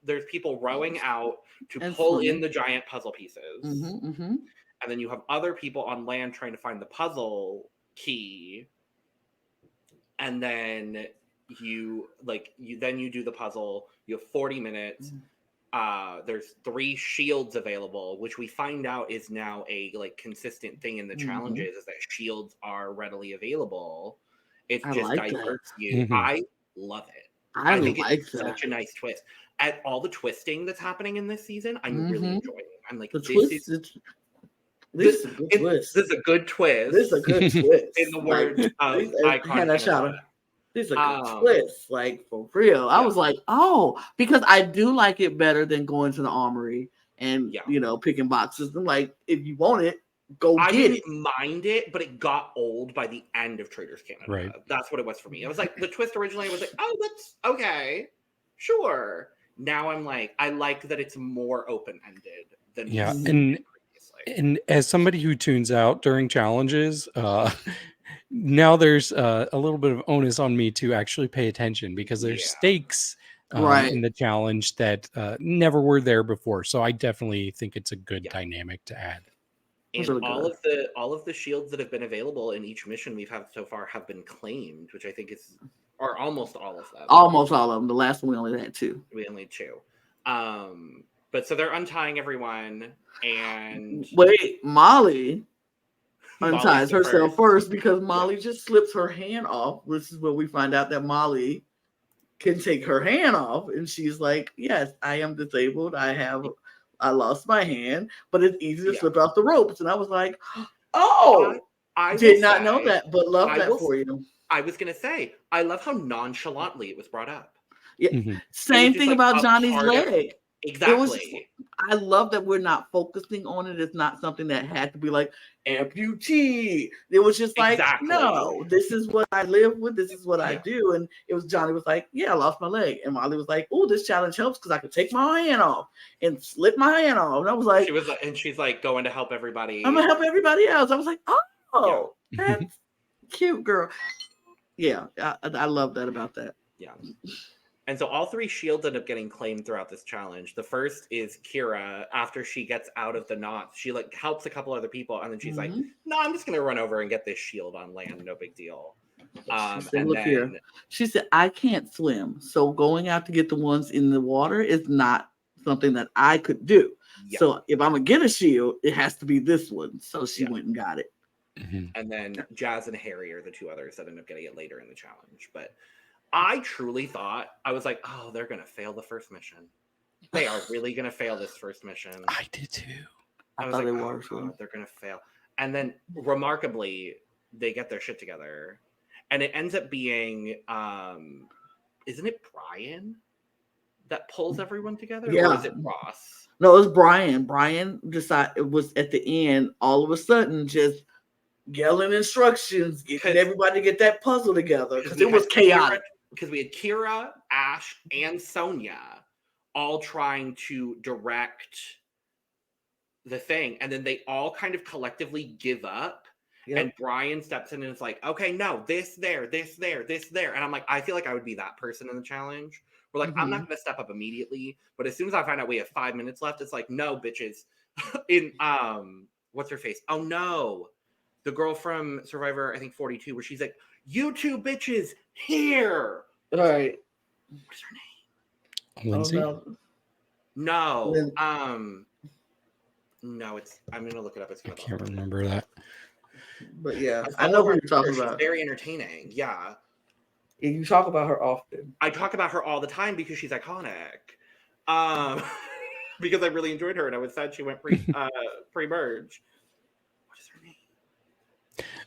there's people rowing out to pull in the giant puzzle pieces. And then you have other people on land trying to find the puzzle key. And then you do the puzzle. You have 40 minutes. There's 3 shields available, which we find out is now a like consistent thing in the challenges, is that shields are readily available. It just diverts you. I love it. I think it's such a nice twist. At all the twisting that's happening in this season, I'm really enjoying it. I'm like, this is a good twist. This is a good twist. In the words of Icon. This is a good twist, like for real. I was like, because I do like it better than going to the armory and picking boxes. I'm like, if you want it, I didn't mind it, but it got old by the end of Traitors Canada. Right. That's what it was for me. I was like, the twist originally was like, that's okay, sure. Now I'm like, I like that it's more open-ended than previously. And as somebody who tunes out during challenges, now there's a little bit of onus on me to actually pay attention because there's stakes in the challenge that never were there before. So I definitely think it's a good dynamic to add. And all of the shields that have been available in each mission we've had so far have been claimed, which I think are almost all of them. Almost all of them. The last one we only had 2. We only had 2. But so they're untying everyone, and wait, Molly unties herself first because Molly just slips her hand off. This is where we find out that Molly can take her hand off, and she's like, "Yes, I am disabled. I lost my hand, but it's easy to slip off the ropes." And I was like, I did not know that, but love that for you. I was going to say, I love how nonchalantly it was brought up. Yeah. Same thing about Johnny's leg. Exactly. I love that we're not focusing on it. It's not something that had to be like amputee. It was just like, no, this is what I live with. This is what I do. And it was Johnny was like, I lost my leg. And Molly was like, oh, this challenge helps because I could take my hand off and slip my hand off. And I was like, she's like going to help everybody. I'm gonna help everybody else. I was like, that's cute, girl. Yeah, I love that about that. Yeah. And so all 3 shields end up getting claimed throughout this challenge. The first is Kira. After she gets out of the knot, she like helps a couple other people, and then she's like, "No, I'm just gonna run over and get this shield on land. No big deal." She said, "I can't swim, so going out to get the ones in the water is not something that I could do. Yep. So if I'm gonna get a shield, it has to be this one." So she went and got it. And then Jazz and Harry are the 2 others that end up getting it later in the challenge, but. I truly thought, I was like, they're going to fail the first mission. They are really going to fail this first mission. I did too. I was like, they're going to fail. And then, remarkably, they get their shit together. And it ends up being, isn't it Brian that pulls everyone together? Yeah. Or is it Ross? No, it was Brian. Brian decided it was at the end, all of a sudden, just yelling instructions, getting everybody to get that puzzle together because it was chaotic. Because we had Kira, Ash, and Sonia all trying to direct the thing, and then they all kind of collectively give up. Yep. And Brian steps in and is like, okay, no, this there, this there, this there. And I'm like, I feel like I would be that person in the challenge. We're like, I'm not going to step up immediately. But as soon as I find out we have 5 minutes left, it's like, no, bitches. In, what's her face? Oh, no. The girl from Survivor, I think 42, where she's like, you two bitches here. All right. What's her name? Lindsay? Oh, no. No, it's, I'm going to look it up. I can't remember that. But yeah, I know who you're talking about. She's very entertaining. Yeah. You talk about her often. I talk about her all the time because she's iconic. Because I really enjoyed her and I was sad she went pre-merge. What is her name?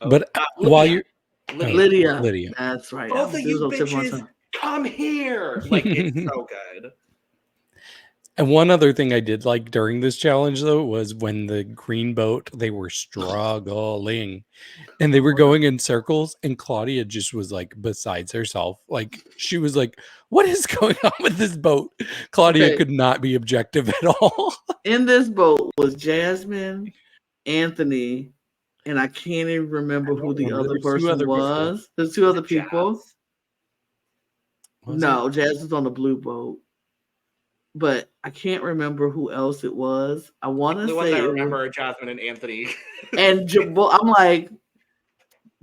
But while you're Lydia. That's right. Both of you bitches, come here. Like, it's so good. And one other thing I did like during this challenge, though, was when the green boat, they were struggling and they were going in circles. And Claudia just was like besides herself. Like, she was like, what is going on with this boat? Claudia could not be objective at all. In this boat was Jasmine, Anthony, and I can't even remember who the other person was. There's two other people. No, Jazz was on the blue boat. But I can't remember who else it was. I want to say. The ones I remember are Jasmine and Anthony. And I'm like,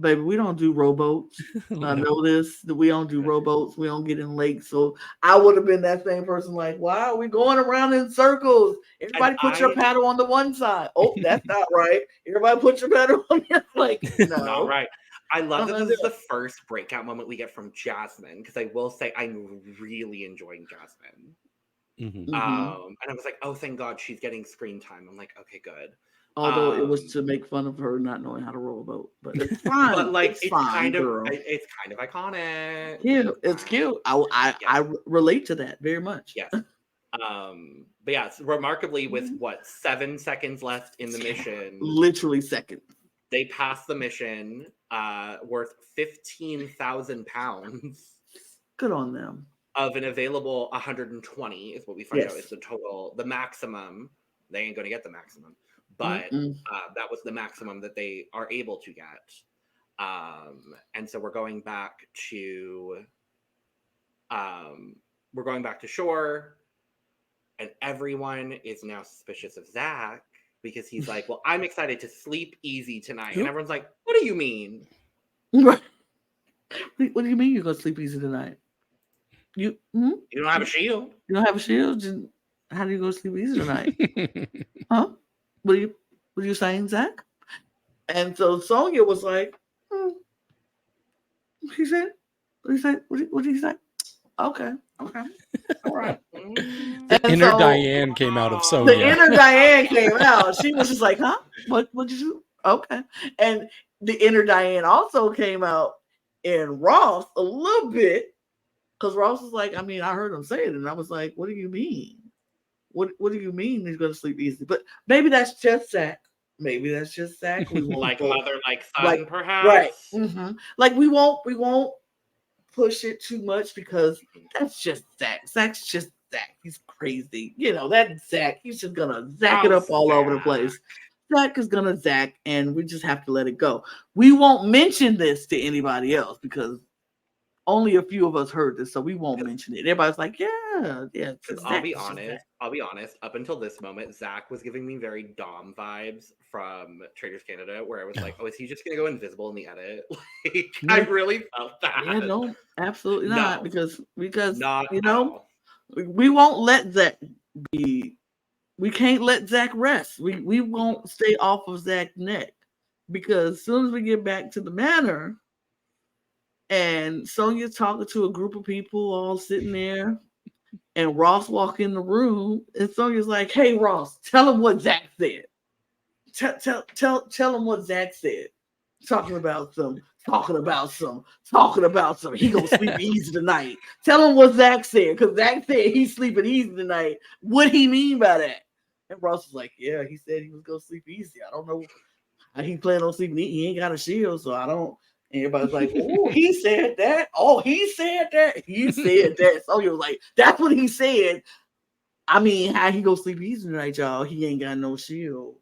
baby, we don't do rowboats. I know this. That we don't do rowboats. We don't get in lakes. So I would have been that same person. Like, why are we going around in circles? Everybody put your paddle on the one side. Oh, that's not right. Everybody put your paddle on the other. Like, no, not right. I love that this is the first breakout moment we get from Jasmine because I will say I'm really enjoying Jasmine. And I was like, oh, thank God she's getting screen time. I'm like, okay, good. Although it was to make fun of her not knowing how to row a boat, but it's fine. But like, it's fine, kind girl. It's kind of iconic. Yeah, it's cute. I relate to that very much. Yes. But yeah, remarkably, with 7 seconds left in the mission, literally seconds, they passed the mission, worth £15,000. Good on them. Of an available 120 is what we find out is the total, the maximum. They ain't going to get the maximum, but that was the maximum that they are able to get. And so we're going back to shore, and everyone is now suspicious of Zach because he's like, well, I'm excited to sleep easy tonight. And everyone's like, what do you mean? What do you mean you're going to sleep easy tonight? You don't have a shield. You don't have a shield. How do you go sleep easy tonight? Huh? What are you saying, Zach? And so Sonia was like, She said, what did he say? What did he say? Okay. All right. The inner Diane came out of Sonia. The inner Diane came out. She was just like, huh? What did you do? Okay. And the inner Diane also came out in Ross a little bit. Because Ross was like, I mean, I heard him say it, and I was like, what do you mean? What do you mean he's going to sleep easy? But maybe that's just Zach. We like mother, like son, perhaps. Right. Like we won't push it too much because that's just Zach. Zach's just Zach. He's crazy. You know, that's Zach. He's just going to Zach it up all over the place. Zach is going to Zach, and we just have to let it go. We won't mention this to anybody else because only a few of us heard this, so we won't mention it. Everybody's like, yeah. I'll be honest. Up until this moment, Zach was giving me very Dom vibes from Traitors Canada, where I was like, oh, is he just going to go invisible in the edit? Like, I really felt that. Yeah, no, absolutely not. Because not you know, we won't let Zach be. We can't let Zach rest. We won't stay off of Zach's neck because as soon as we get back to the manor. And Sonia's talking to a group of people all sitting there. And Ross walk in the room. And Sonia's like, hey, Ross, tell him what Zach said. Tell him what Zach said. Talking about some. He gonna sleep easy tonight. Tell him what Zach said. Because Zach said he's sleeping easy tonight. What he mean by that? And Ross was like, yeah, he said he was gonna sleep easy. I don't know how he planned on sleeping. He ain't got a shield, so I don't. And everybody's like, oh, he said that. Oh, he said that. He said that. So he was like, that's what he said. I mean, how he go sleep easy tonight, y'all? He ain't got no shield.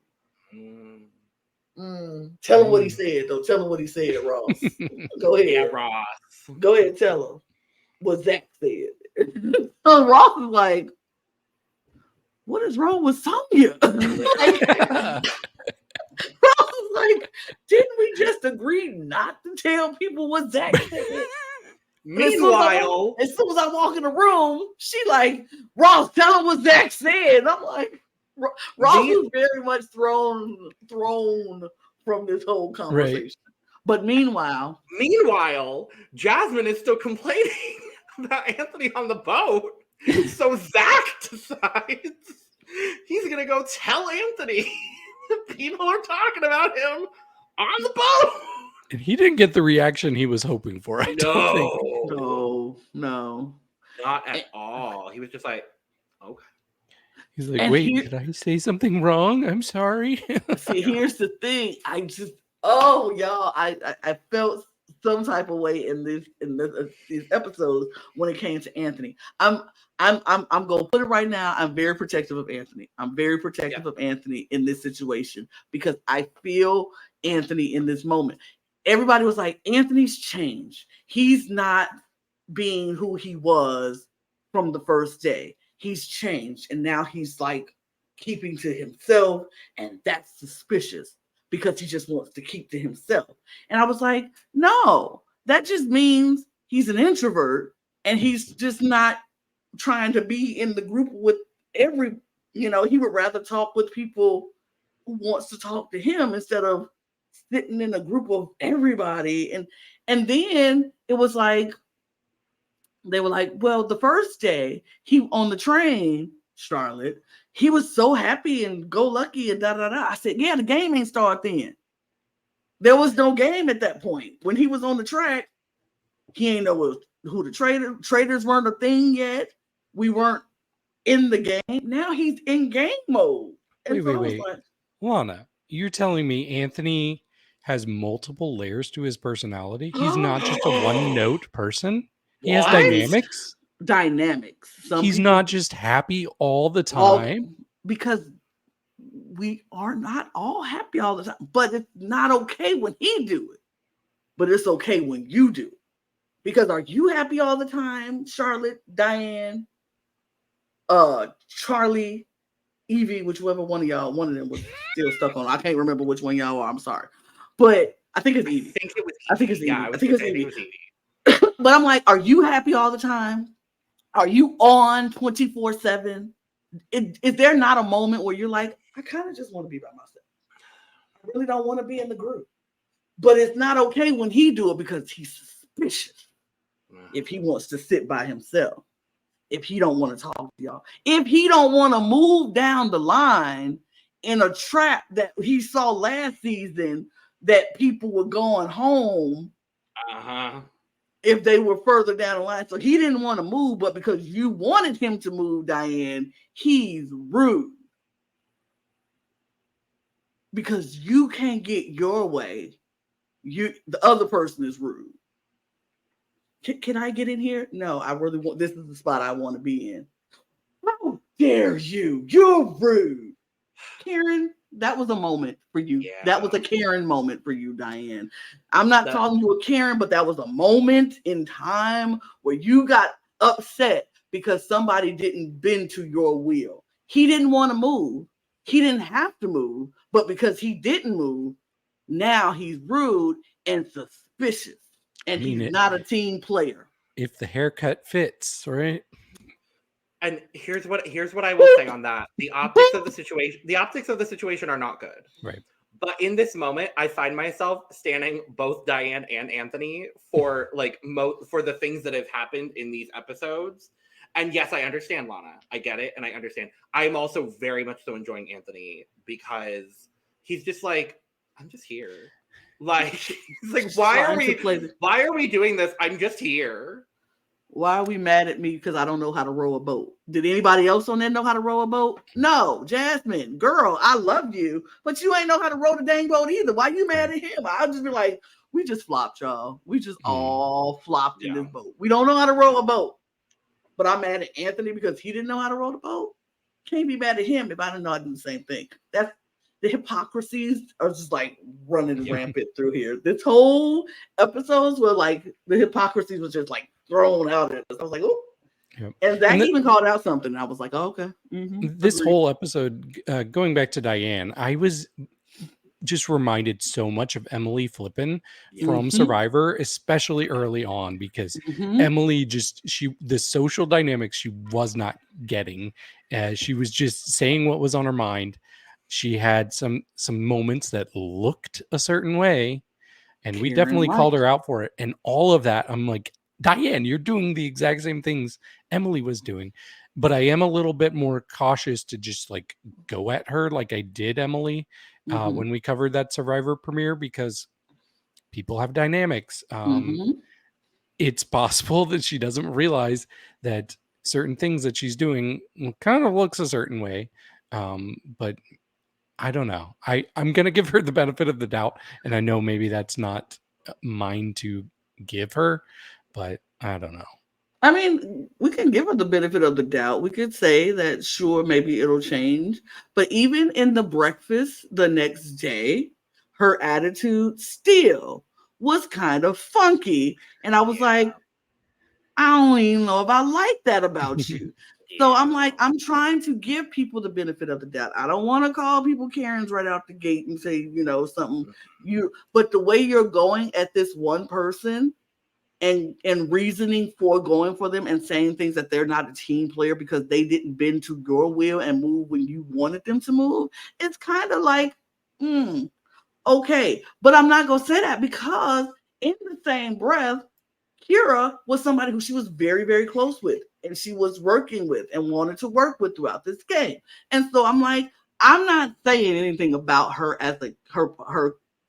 Tell him what he said, though. Tell him what he said, Ross. Go ahead. Yeah, Ross. Go ahead and tell him what Zach said. So Ross is like, what is wrong with Sonya? Ross is like, didn't we just agree not to tell people what Zach said? Meanwhile, as soon as I walk in the room, she like, Ross, tell him what Zach said. And I'm like, Ross was very much thrown from this whole conversation. Right. But meanwhile, Jasmine is still complaining about Anthony on the boat. So Zach decides he's gonna go tell Anthony people are talking about him on the boat. And he didn't get the reaction he was hoping for. I don't think. No. Not at all. He was just like, okay. He's like, wait, did I say something wrong? I'm sorry. See, here's the thing. I felt some type of way in these episodes when it came to Anthony. I'm gonna put it right now. I'm very protective of Anthony. I'm very protective of Anthony in this situation because I feel Anthony in this moment. Everybody was like, Anthony's changed. He's not being who he was from the first day. He's changed, and now he's like keeping to himself, and that's suspicious because he just wants to keep to himself. And I was like, no, that just means he's an introvert, and he's just not trying to be in the group with he would rather talk with people who wants to talk to him instead of sitting in a group of everybody. And then it was like, they were like, well, the first day he on the train, Charlotte, he was so happy and go lucky and da-da-da. I said, yeah, the game ain't started then. There was no game at that point. When he was on the track, he ain't know who the traders weren't a thing yet. We weren't in the game. Now he's in game mode. And wait. Like, Lana, you're telling me Anthony has multiple layers to his personality? He's not just a one-note person? He has dynamics? He's not just happy all the time? Because we are not all happy all the time. But it's not okay when he do it. But it's okay when you do it. Because are you happy all the time, Charlotte, Diane, Charlie, Evie, whichever one of them was still stuck on. I can't remember which one y'all are. I'm sorry. But I think it's Evie. I think it's Evie. But I'm like, are you happy all the time? Are you on 24/7? Is there not a moment where you're like, I kind of just want to be by myself? I really don't want to be in the group. But it's not okay when he do it because he's suspicious. If he wants to sit by himself. If he don't want to talk to y'all. If he don't want to move down the line in a trap that he saw last season that people were going home. If they were further down the line. So he didn't want to move, but because you wanted him to move, Diane, he's rude. Because you can't get your way. The other person is rude. Can I get in here? No, I really want, this is the spot I want to be in. How dare you? You're rude. Karen, that was a moment for you. Yeah. That was a Karen moment for you, Diane. I'm not calling you a Karen, but that was a moment in time where you got upset because somebody didn't bend to your will. He didn't want to move. He didn't have to move, but because he didn't move, now he's rude and suspicious. And he's not a team player. If the haircut fits, right? And here's what I will say on that. The optics of the situation are not good. Right. But in this moment, I find myself standing both Diane and Anthony for for the things that have happened in these episodes. And yes, I understand, Lana. I get it, and I understand. I'm also very much so enjoying Anthony because he's just like, I'm just here. Like, he's like, why are we doing this? I'm just here. Why are we mad at me because I don't know how to row a boat? Did anybody else on there know how to row a boat? No, Jasmine, girl, I love you, but you ain't know how to row the dang boat either. Why you mad at him? I'll just be like, we just flopped, y'all. We just all flopped in this boat. We don't know how to row a boat. But I'm mad at Anthony because he didn't know how to row the boat. Can't be mad at him if I didn't know how to do the same thing. That's the hypocrisies are just like running rampant through here. This whole episodes were like the hypocrisy was just like thrown out at us. I was like, oh. Yep. And Zach even called out something. And I was like, oh, okay. Mm-hmm. This whole episode, going back to Diane, I was just reminded so much of Emily Flippin from Survivor, especially early on, because Emily the social dynamics she was not getting. She was just saying what was on her mind. She had some moments that looked a certain way, and we definitely called her out for it. And all of that, I'm like, Diane, you're doing the exact same things Emily was doing. But I am a little bit more cautious to just like go at her like I did Emily when we covered that Survivor premiere, because people have dynamics. It's possible that she doesn't realize that certain things that she's doing kind of looks a certain way. But I don't know. I'm going to give her the benefit of the doubt. And I know maybe that's not mine to give her, but I don't know. I mean, we can give her the benefit of the doubt. We could say that, sure, maybe it'll change. But even in the breakfast the next day, her attitude still was kind of funky. And I was like, I don't even know if I like that about you. So I'm like, I'm trying to give people the benefit of the doubt. I don't want to call people Karens right out the gate and say, something but the way you're going at this one person and reasoning for going for them and saying things that they're not a team player because they didn't bend to your will and move when you wanted them to move, it's kind of like, okay. But I'm not going to say that because in the same breath, Kira was somebody who she was very, very close with and she was working with and wanted to work with throughout this game. And so I'm like, I'm not saying anything about her as her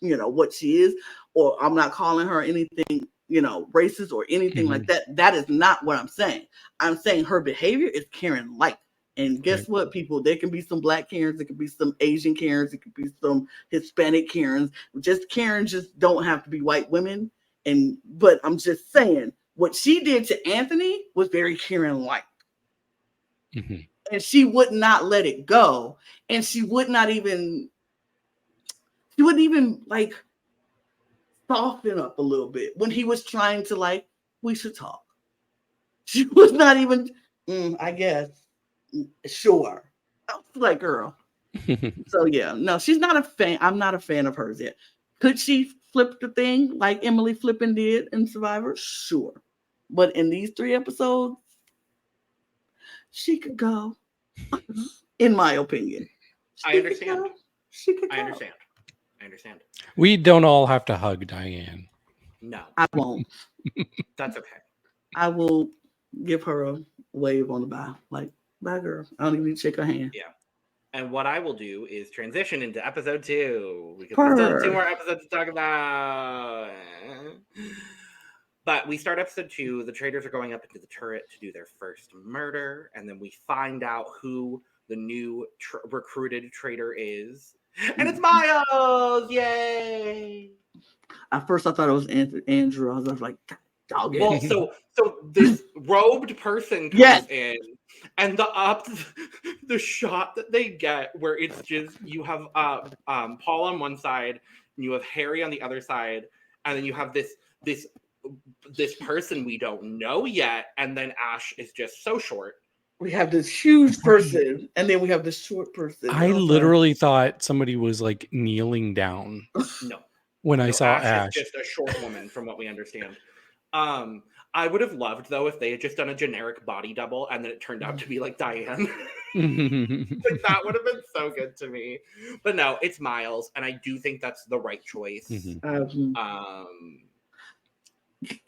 what she is, or I'm not calling her anything, racist or anything like that. That is not what I'm saying. I'm saying her behavior is Karen-like. And guess what, people? There can be some Black Karens, there can be some Asian Karens, there could be some Hispanic Karens. Karens just don't have to be white women. But I'm just saying, what she did to Anthony was very Karen-like. And she would not let it go. And she wouldn't even like soften up a little bit when he was trying to like, we should talk. She was not even, I guess, sure. I was like, girl. So yeah, no, she's not a fan. I'm not a fan of hers yet. Could she flip the thing like Emily Flippin did in Survivor? Sure. But in these 3 episodes, she could go, in my opinion. I understand. She could go. I understand. We don't all have to hug Diane. No. I won't. That's okay. I will give her a wave on the bye. Like, bye, girl. I don't even need to shake her hand. Yeah. And what I will do is transition into episode 2 because we still have 2 more episodes to talk about. But we start episode 2. The traitors are going up into the turret to do their first murder, and then we find out who the new recruited traitor is, and it's Miles! Yay! At first, I thought it was Andrew. I was like, dog. Well, so this robed person comes in. And the shot that they get where it's just you have Paul on one side and you have Harry on the other side, and then you have this person we don't know yet, and then Ash is just so short. We have this huge person, and then we have this short person. I literally thought somebody was like kneeling down. No. When I saw Ash. Is just a short woman, from what we understand. I would have loved, though, if they had just done a generic body double and then it turned out to be like Diane. Like, that would have been so good to me. But no, it's Miles, and I do think that's the right choice.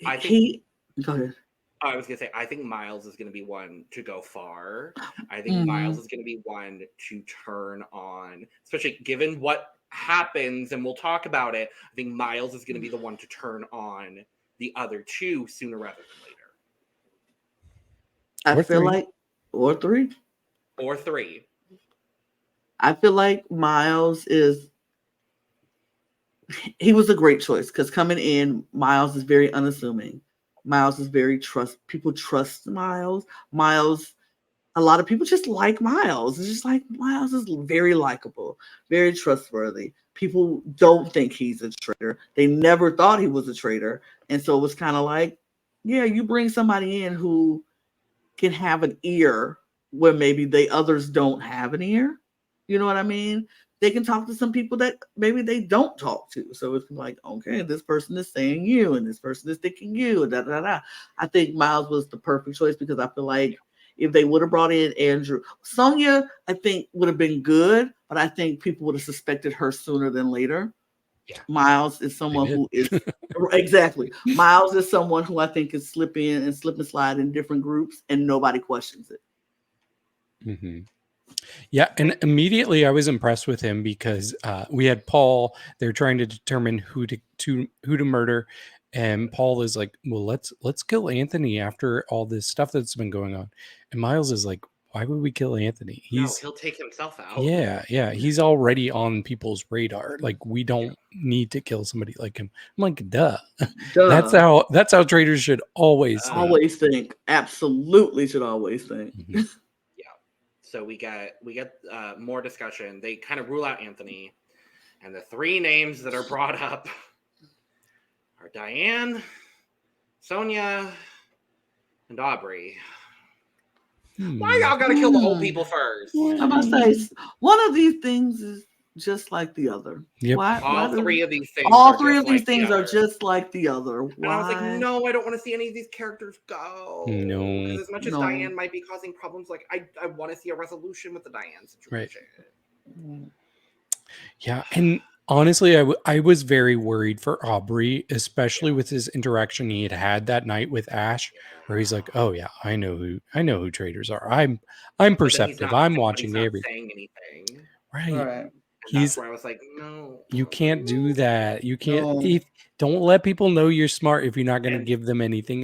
I think. Go ahead. I was going to say, I think Miles is going to be one to go far. I think Miles is going to be one to turn on, especially given what happens, and we'll talk about it. I think Miles is going to be the one to turn on the other 2 sooner rather than later. I feel like, or three. I feel like Miles he was a great choice because coming in, Miles is very unassuming. Miles is very people trust Miles. Miles, a lot of people just like Miles. It's just like Miles is very likable, very trustworthy. People don't think he's a traitor. They never thought he was a traitor. And so it was kind of like, yeah, you bring somebody in who can have an ear where maybe others don't have an ear. You know what I mean? They can talk to some people that maybe they don't talk to. So it's like, okay, this person is saying you and this person is thinking you. Da, da, da. I think Miles was the perfect choice because I feel like if they would have brought in Andrew, Sonia, I think would have been good, but I think people would have suspected her sooner than later. Yeah. Miles is someone who is exactly. Miles is someone who I think can slip and slide in different groups and nobody questions it. Mm-hmm. Yeah, and immediately I was impressed with him because we had Paul. They're trying to determine who to murder, and Paul is like, "Well, let's kill Anthony after all this stuff that's been going on." And Miles is like, "Why would we kill Anthony? He'll take himself out." Yeah, he's already on people's radar. Like we don't need to kill somebody like him. I'm like, duh. That's how traitors should always think. Absolutely should always think. Mm-hmm. So we get more discussion. They kind of rule out Anthony, and the three names that are brought up are Diane, Sonia, and Aubrey. Why y'all gotta kill the old people first? I'm about to say one of these things is just like the other. Yep. All three of these things. All three of these things are just like the other. Why? And I was like, no, I don't want to see any of these characters go. No. Because as much as Diane might be causing problems, like I want to see a resolution with the Diane situation. Right. Yeah, and honestly, I was very worried for Aubrey, especially with his interaction he had that night with Ash, where he's like, "Oh yeah, I know who traitors are. I'm perceptive. I'm watching everything." Anything. Right. That's where I was like, no, you can't do that. You can't. Don't let people know you're smart if you're not going to give them anything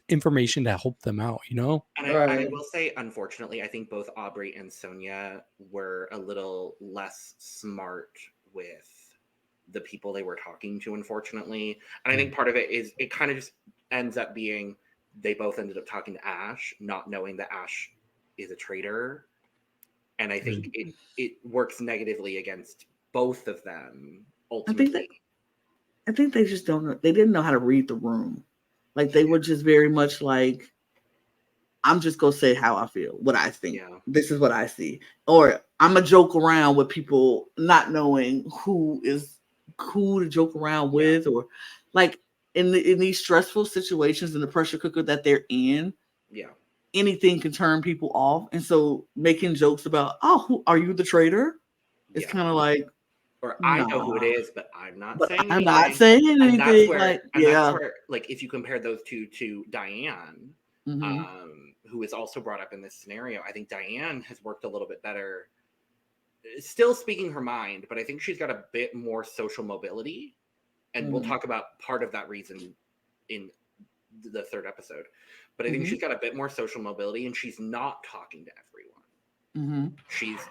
information to help them out. You know. And I will say, unfortunately, I think both Aubrey and Sonia were a little less smart with the people they were talking to, unfortunately. And I think part of it is it kind of just ends up being they both ended up talking to Ash, not knowing that Ash is a traitor. And I think it works negatively against both of them, ultimately. I think they just don't know. They didn't know how to read the room. Like, they were just very much like, I'm just going to say how I feel, what I think. Yeah. This is what I see. Or I'm going to joke around with people not knowing who to joke around with. Or, like, in these stressful situations in the pressure cooker that they're in. Yeah. Anything can turn people off. And so making jokes about, who are you, the traitor? It's kind of like, or I know who it is, but I'm not saying anything. I'm not saying anything. That's where, like, if you compare those two to Diane, who is also brought up in this scenario, I think Diane has worked a little bit better, still speaking her mind, but I think she's got a bit more social mobility. And we'll talk about part of that reason in the third episode. But I think she's got a bit more social mobility, and she's not talking to everyone.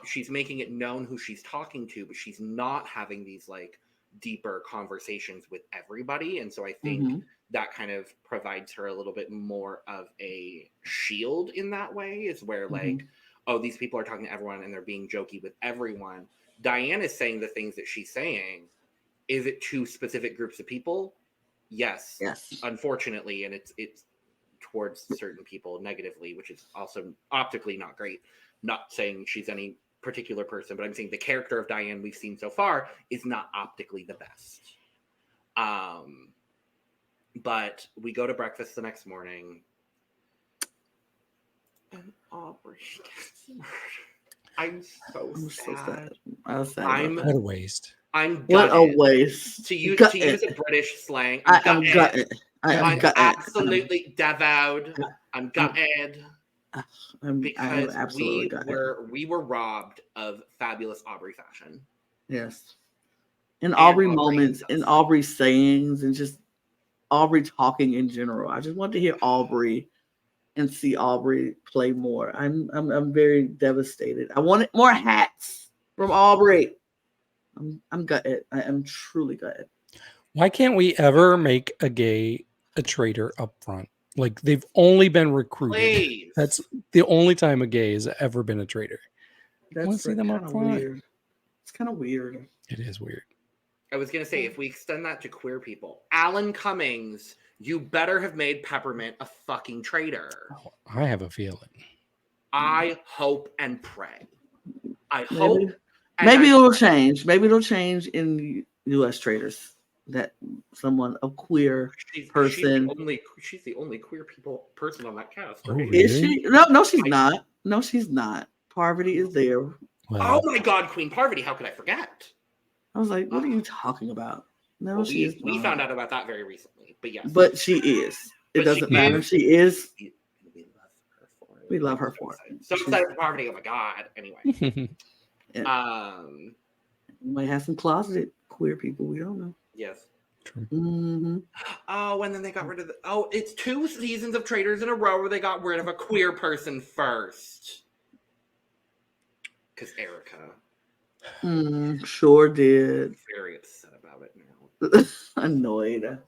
She's making it known who she's talking to, but she's not having these like deeper conversations with everybody. And so I think that kind of provides her a little bit more of a shield in that way. Is where like, oh, these people are talking to everyone and they're being jokey with everyone. Diane is saying the things that she's saying. Is it to specific groups of people? Yes. Unfortunately, and it's towards certain people negatively, which is also optically not great. Not saying she's any particular person, but I'm saying the character of Diane we've seen so far is not optically the best. But we go to breakfast the next morning, and Aubrey gets murdered. I'm so sad. What a waste. I'm gutted. What a waste. To use a British slang, I'm gutted. I'm absolutely devoured. I'm gutted. Because we were robbed of fabulous Aubrey fashion. Yes. And Aubrey moments, and Aubrey sayings, and just Aubrey talking in general. I just want to hear Aubrey and see Aubrey play more. I'm very devastated. I wanted more hats from Aubrey. I'm gutted. I am truly gutted. Why can't we ever make a traitor up front? Like, they've only been recruited. Please. That's the only time a gay has ever been a traitor. That's want to see them up front. Weird. It's kind of weird. It is weird. I was going to say, if we extend that to queer people, Alan Cummings, you better have made Peppermint a fucking traitor. Oh, I have a feeling. I hope and pray. I Maybe. hope. Maybe it'll change. Maybe it'll change in the U.S. Traitors. That someone, a queer person. She's the only queer person on that cast. Oh, Right? really? Is she? No, she's not. No, she's not. Parvati is there. Well, oh my God, Queen Parvati! How could I forget? I was like, what are you talking about? No, well, she is. We found out about that very recently, but yes. But she is. It doesn't matter. She is. We love her for it. So excited for Parvati! Oh my God! Anyway, we might have some closeted queer people. We don't know. Yes. True. Mm-hmm. Oh, and then they got rid of it's 2 seasons of Traitors in a row where they got rid of a queer person first. Because Erica. Sure did. Very upset about it now. Annoyed.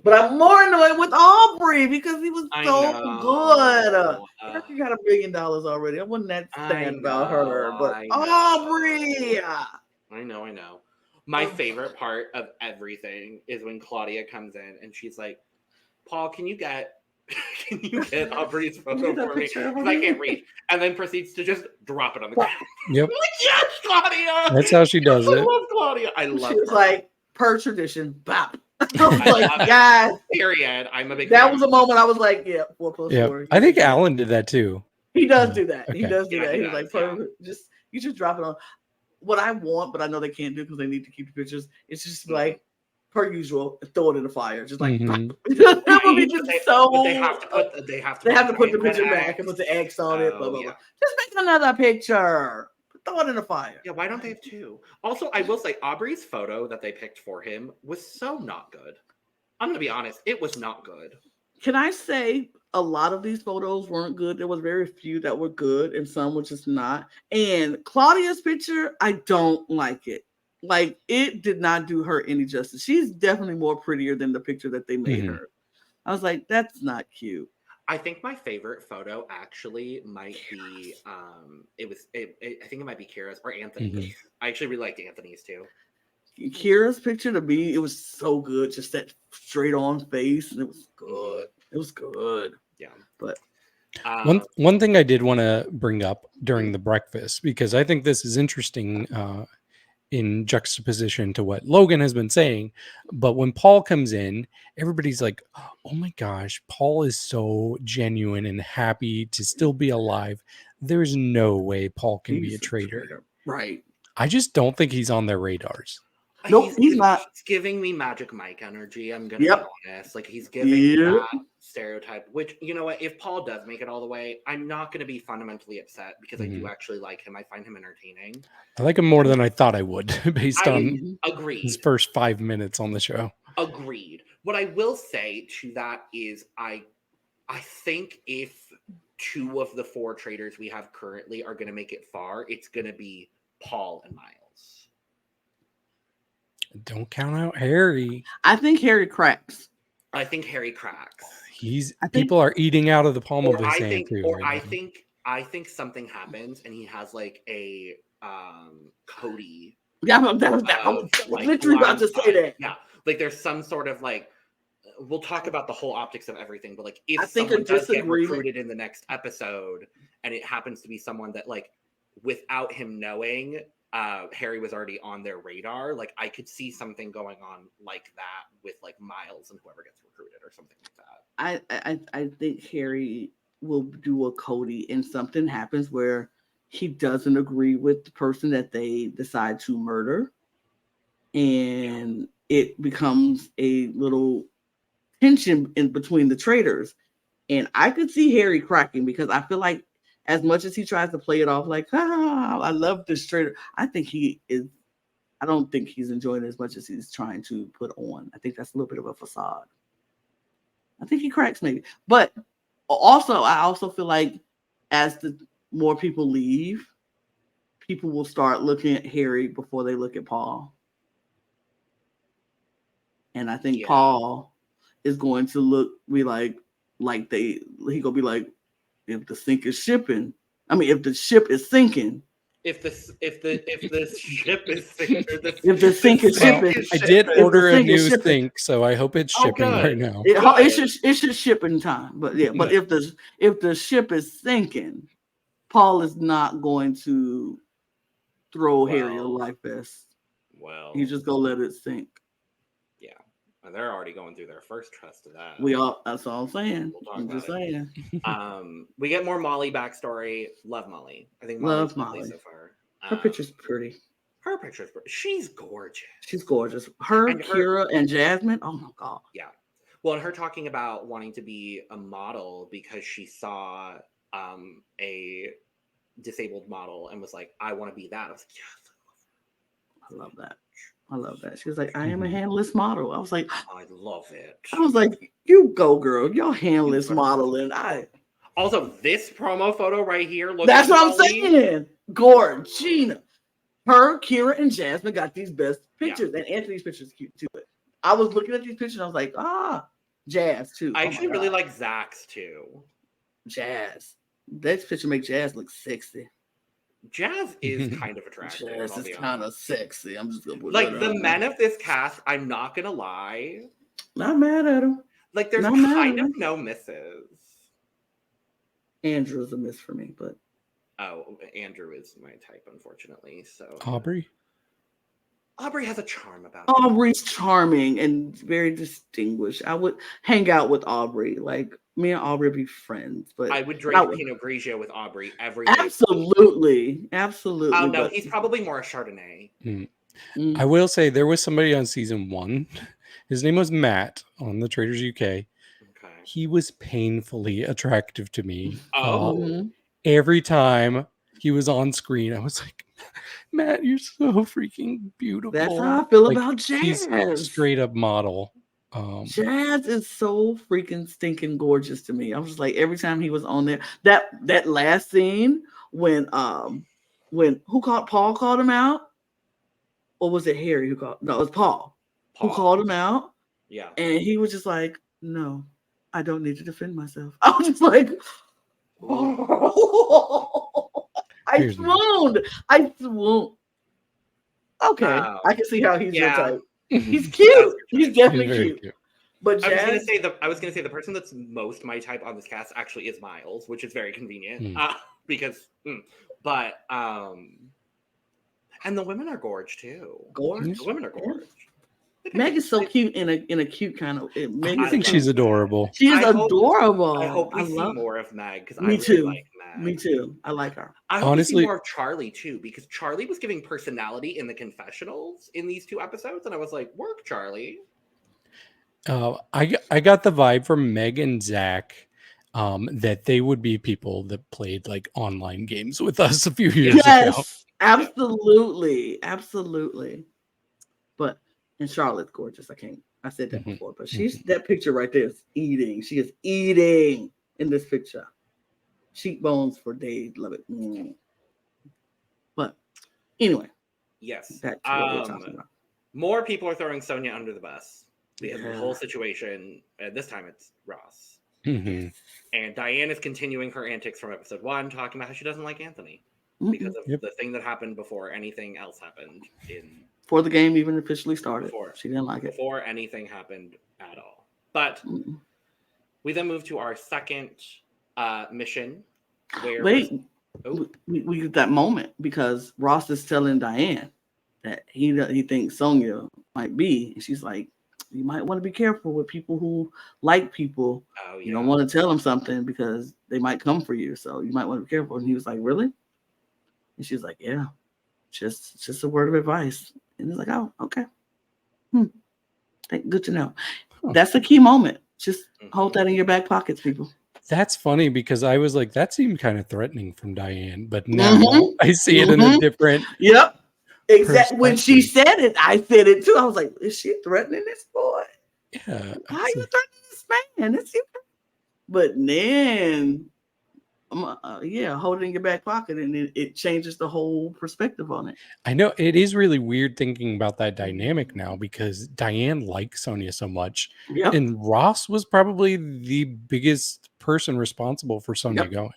But I'm more annoyed with Aubrey because he was so good. Erica got $1 billion already. I wasn't that sad about her. But Aubrey! I know. My favorite part of everything is when Claudia comes in and she's like, Paul, can you get Aubrey's photo for me? Because I can't read. And then proceeds to just drop it on the ground. Yep. I'm like, yes, Claudia! That's how she does it. I love Claudia. I love her. She was like, per tradition, bop. I was like, guys. Period. I'm a big That fan. was a moment I was like, yeah, 4 + 4. I think Alan did that too. He does do that. Okay. He does do that. He He's like, you just drop it on. What I want, but I know they can't do because they need to keep the pictures. It's just like, per usual, throw it in the fire. Just like, that would be just so. But they have to put the picture back and put the X on it. Blah, blah, yeah. blah. Just make another picture. Throw it in the fire. Yeah, why don't they have 2? Also, I will say Aubrey's photo that they picked for him was so not good. I'm going to be honest. It was not good. Can I say a lot of these photos weren't good? There was very few that were good and some were just not. And Claudia's picture, I don't like it. Like, it did not do her any justice. She's definitely more prettier than the picture that they made her. I was like, that's not cute. I think my favorite photo actually might be I think it might be Kira's or Anthony's. I actually really liked Anthony's too. Kira's picture, to me, it was so good. Just that straight on face, and it was good. It was good. Yeah. But one thing I did want to bring up during the breakfast, because I think this is interesting in juxtaposition to what Logan has been saying, but when Paul comes in, everybody's like, oh my gosh, Paul is so genuine and happy to still be alive. There's no way Paul can be a traitor. Right. I just don't think he's on their radars. Nope, he's not. He's giving me Magic Mike energy. I'm gonna be honest. Like, he's giving that stereotype. Which, you know what? If Paul does make it all the way, I'm not gonna be fundamentally upset because I do actually like him. I find him entertaining. I like him more than I thought I would, based on his first 5 minutes on the show. Agreed. What I will say to that is, I think if 2 of the 4 traitors we have currently are gonna make it far, it's gonna be Paul and Miles. Don't count out Harry. I think Harry cracks. People are eating out of the palm of his hand too. I think something happens and he has like a Cody. Yeah, I was literally about to say that. Yeah, like there's some sort of like, we'll talk about the whole optics of everything, but like if someone does get recruited in the next episode and it happens to be someone that like without him knowing, Harry was already on their radar. Like, I could see something going on like that with like Miles and whoever gets recruited or something like that. I think Harry will do a Cody and something happens where he doesn't agree with the person that they decide to murder, and it becomes a little tension in between the traitors. And I could see Harry cracking because I feel like, as much as he tries to play it off like, I love this traitor, I don't think he's enjoying it as much as he's trying to put on. I think that's a little bit of a facade. I think he cracks maybe. But Also, I also feel like as the more people leave, people will start looking at Harry before they look at Paul. And I think Paul is going to be like he gonna be like, if the sink is shipping. I mean, if the ship is sinking. If the ship is sinking. If the sink is shipping. I did order a new sink, so I hope it's shipping right now. It should ship in time. But but if the ship is sinking, Paul is not going to throw Harry a life vest. Well, he's just gonna let it sink. Yeah, and they're already going through their first trust of that. That's all I'm saying. I'm just saying. We get more Molly backstory. Love Molly. I think love Molly so far. Her picture's pretty. Her picture's pretty. She's gorgeous. She's gorgeous. Kira, and Jasmine. Oh my god. Yeah. Well, and her talking about wanting to be a model because she saw a disabled model and was like, I want to be that. I was like, yes, I love that. I love that. She was like, I am a handless model. I was like, I love it. I was like, you go, girl. You're handless modeling. Also, this promo photo right here. That's what I'm saying. Gorgina. Her, Kira, and Jasmine got these best pictures. Yeah. And Anthony's picture is cute too. But I was looking at these pictures and I was like, Jazz too. I actually really like Zach's too. Jazz. This picture makes Jazz look sexy. Jazz is kind of attractive. Jazz is kind of sexy. I'm just gonna put like the men of this cast. I'm not gonna lie. Not mad at him. Like there's kind of no misses. Andrew's a miss for me, but Andrew is my type, unfortunately. So Aubrey has a charm about her. Aubrey's charming and very distinguished. I would hang out with Aubrey. Like me and Aubrey would be friends, but I would drink Pinot Grigio with Aubrey every day. Absolutely. Oh no, he's probably more a Chardonnay. I will say there was somebody on season 1. His name was Matt on the Traitors UK. Okay. He was painfully attractive to me. Oh. Every time he was on screen, I was like, Matt, you're so freaking beautiful. That's how I feel about Jazz. He's a straight up model. Jazz is so freaking stinking gorgeous to me. I was just like, every time he was on there, that last scene when Paul called him out, or was it Harry who called? No, it was Paul who called him out. Yeah, and he was just like, no, I don't need to defend myself. I was just like, I swooned. Okay, I can see how he's your type. He's cute. He's definitely cute. But Jazz, I was gonna say the person that's most my type on this cast actually is Miles, which is very convenient because. But and the women are gorge too. Gorge. The women are gorge. Meg is so cute in a cute kind of. I think she's adorable. She is adorable. I hope we see more of Meg because I really like Meg. Me too. I like her. I hope we see more of Charlie too because Charlie was giving personality in the confessionals in these 2 episodes, and I was like, "Work, Charlie." I got the vibe from Meg and Zach that they would be people that played like online games with us a few years ago. Absolutely. But and Charlotte's gorgeous. I said that before, but that picture right there is eating. She is eating in this picture. Cheekbones for days. Love it. But anyway. Yes. Back to what we're talking about. More people are throwing Sonia under the bus because of the whole situation. This time it's Ross. Mm-hmm. And Diane is continuing her antics from episode 1, talking about how she doesn't like Anthony because of the thing that happened before anything else happened before the game even officially started. She didn't like it. Before anything happened at all. But we then move to our second mission. Where we get that moment because Ross is telling Diane that he thinks Sonia might be. And she's like, you might want to be careful with people who like people. Oh, yeah. You don't want to tell them something because they might come for you. So you might want to be careful. And he was like, really? And she's like, yeah, just a word of advice. And he's like, oh, okay. Good to know. That's the key moment. Just hold that in your back pockets, people. That's funny because I was like, that seemed kind of threatening from Diane. But now I see it in a different. Yep. Exactly. When she said it, I said it too. I was like, is she threatening this boy? Yeah. Why are you threatening this man? But then, hold it in your back pocket, and it changes the whole perspective on it. I know it is really weird thinking about that dynamic now because Diane likes Sonia so much. Yep. And Ross was probably the biggest person responsible for Sonia going.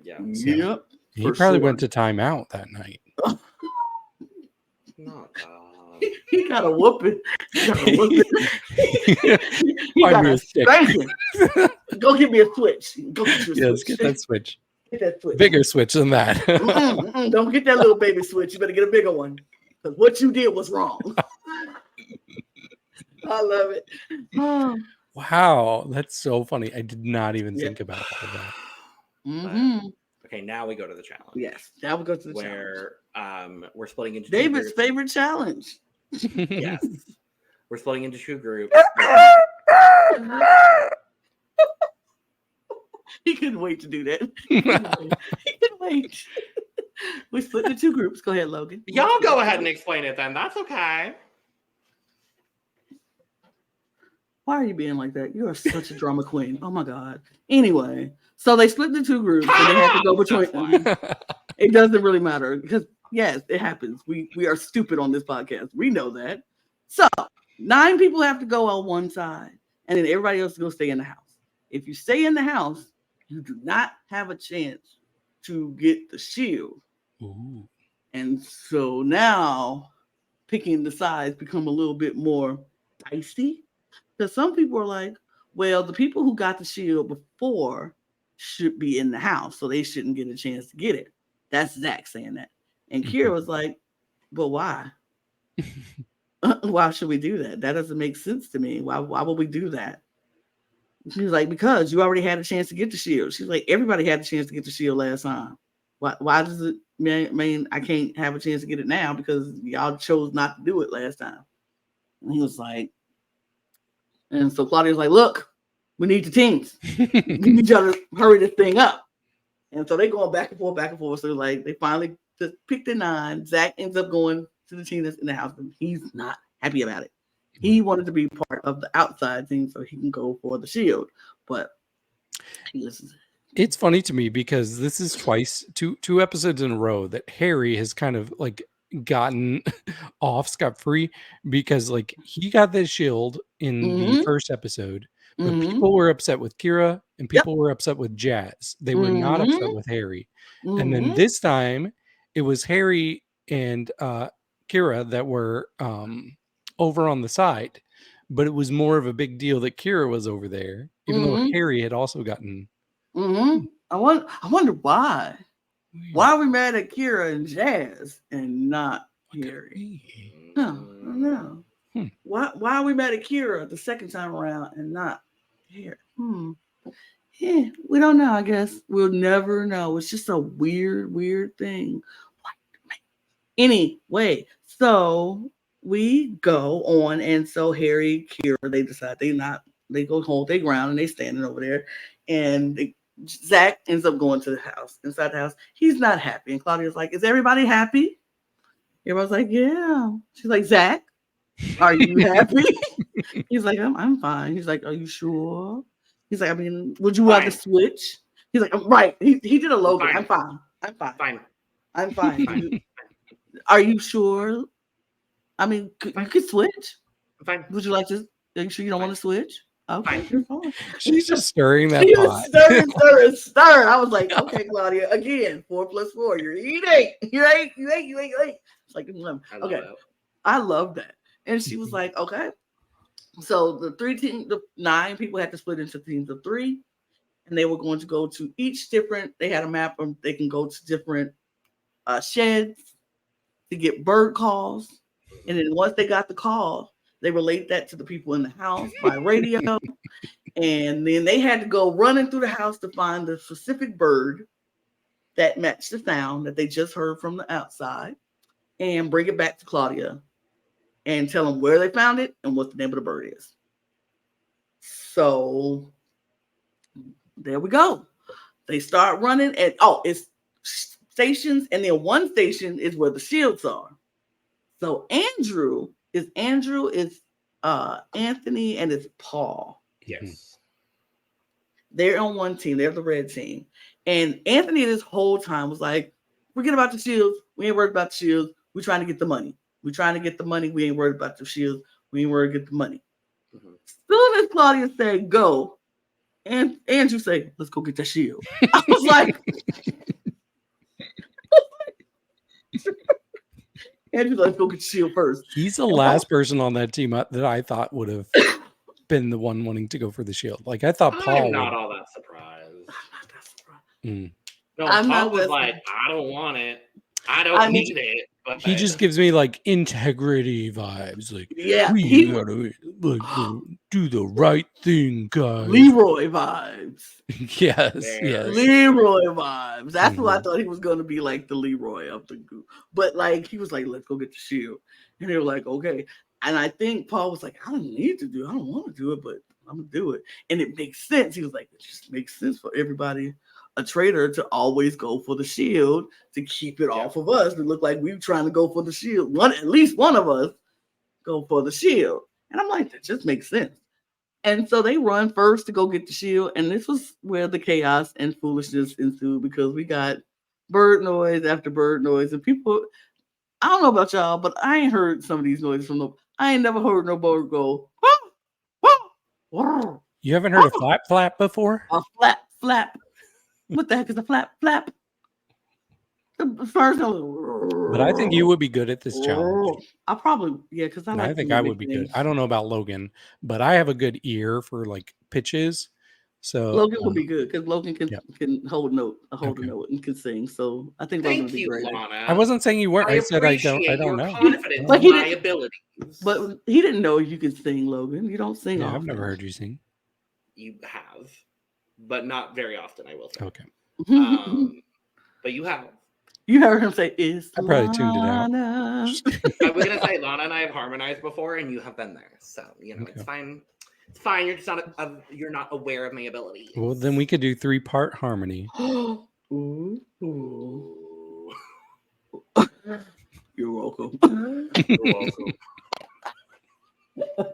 Yeah. So yep. He probably went to timeout that night. Not God. He got a whooping. He got a spanking. Go get me a switch. Go get you a switch. Let's get that switch. Get that switch. Bigger switch than that. Don't get that little baby switch. You better get a bigger one. Because what you did was wrong. I love it. Oh. Wow, that's so funny. I did not even think about all of that. Mm-hmm. Okay, now we go to the challenge. Yes, now we go to the challenge. Where we're splitting into David's favorite challenge. Yes. We're splitting into 2 groups. He couldn't wait to do that. He couldn't wait. We split into 2 groups. Go ahead, Logan. Y'all go ahead and explain it then. That's okay. Why are you being like that? You are such a drama queen. Oh my God. Anyway, so they split into 2 groups and they have to go between them. It doesn't really matter because yes, it happens. We are stupid on this podcast. We know that. So 9 people have to go on one side, and then everybody else is going to stay in the house. If you stay in the house, you do not have a chance to get the shield. Ooh. And so now picking the sides become a little bit more dicey. Because some people are like, well, the people who got the shield before should be in the house, so they shouldn't get a chance to get it. That's Zach saying that. And Kira was like, but why? Why should we do that? That doesn't make sense to me. Why would we do that? She was like, because you already had a chance to get the shield. She's like, everybody had a chance to get the shield last time. Why does it mean I can't have a chance to get it now because y'all chose not to do it last time? And he was like, and so Claudia was like, look, we need the teams. We need y'all to hurry this thing up. And so they going back and forth. So like they finally just picked the 9. Zach ends up going to the team that's in the house, and he's not happy about it. He wanted to be part of the outside team so he can go for the shield. But he listens. It's funny to me because this is twice, two episodes in a row that Harry has kind of like gotten off scot-free because like he got the shield in the first episode, but people were upset with Kira and people were upset with Jazz. They were not upset with Harry. And then this time it was Harry and Kira that were over on the side, but it was more of a big deal that Kira was over there, even though Harry had also gotten. I wonder why. Why are we mad at Kira and Jazz and not Harry? I don't know. Why are we mad at Kira the second time around and not Harry? Yeah, we don't know. I guess we'll never know. It's just a weird thing. Anyway, so we go on, and so Harry, Kira, they decide they go hold their ground, and they standing over there, and Zach ends up going to the house, inside the house. He's not happy, and Claudia's like, "Is everybody happy?" Everybody's like, "Yeah." She's like, "Zach, are you happy?" He's like, "I'm fine." He's like, "Are you sure?" He's like, "I mean, would you rather switch?" He's like, "I'm right." He did a Logan. I'm fine. I'm fine. Are you sure? I mean, you could switch. Fine. Would you like to? Are you sure you don't want to switch? Okay, you're fine. She's just stirring that pot. Stirring. I was like, okay, Claudia, again, 4 + 4. You're eating. You ate. It's like 11. Okay, I love that. And she was like, okay. So the 9 people had to split into teams of 3, and they were going to go to each different. They had a map, and they can go to different sheds to get bird calls, and then once they got the call, they relate that to the people in the house by radio, and then they had to go running through the house to find the specific bird that matched the sound that they just heard from the outside, and bring it back to Claudia, and tell them where they found it and what the name of the bird is. So there we go. They start running, and it's stations, and then one station is where the shields are. So Andrew is Anthony, and it's Paul. Yes. They're on one team. They're the red team. And Anthony this whole time was like, forget about the shields. We ain't worried about the shields. We're trying to get the money. We're trying to get the money. We ain't worried about the shields. We ain't worried to get the money. Mm-hmm. Soon as Claudia said go, and Andrew say, let's go get that shield. I was like, Andrew, let's go get the shield first. He's the last person on that team that I thought would have been the one wanting to go for the shield. Like I thought Paul. I'm not all that surprised. I'm not that surprised. Mm. No, Paul was like, I don't want it. I don't need it. But he just gives me like integrity vibes. Like, yeah, we gotta like do the right thing, guys. Leroy vibes. yes. Leroy vibes. That's what I thought he was gonna be, like the Leroy of the group. But like he was like, let's go get the shield. And they were like, okay. And I think Paul was like, I don't need to do it. I don't want to do it, but I'm gonna do it. And it makes sense. He was like, it just makes sense for everybody, a traitor, to always go for the shield to keep it off of us. To look like we're trying to go for the shield. At least one of us go for the shield. And I'm like, that just makes sense. And so they run first to go get the shield. And this was where the chaos and foolishness ensued, because we got bird noise after bird noise. And people, I don't know about y'all, but I ain't heard some of these noises from I ain't never heard no bird go, whoa, whoa, whoa. You haven't heard a flap flap before? A flap. What the heck is a flap flap? The first one. But I think you would be good at this challenge. I probably, because I think I would be good. I don't know about Logan, but I have a good ear for like pitches. So Logan would be good because Logan can hold a note and can sing. So I think Logan would be great. Lana. I wasn't saying you weren't. I said I don't know. Confidence but in my abilities. But he didn't know you could sing, Logan. You don't sing often. I've never heard you sing. You have, but not very often, I will say. Okay. But you have. You heard him say, "Is I probably tuned it out." I was gonna say Lana and I have harmonized before, and you have been there, so it's fine. It's fine. You're just you're not aware of my ability. Well, then we could do 3-part harmony. Ooh. You're welcome. You're welcome.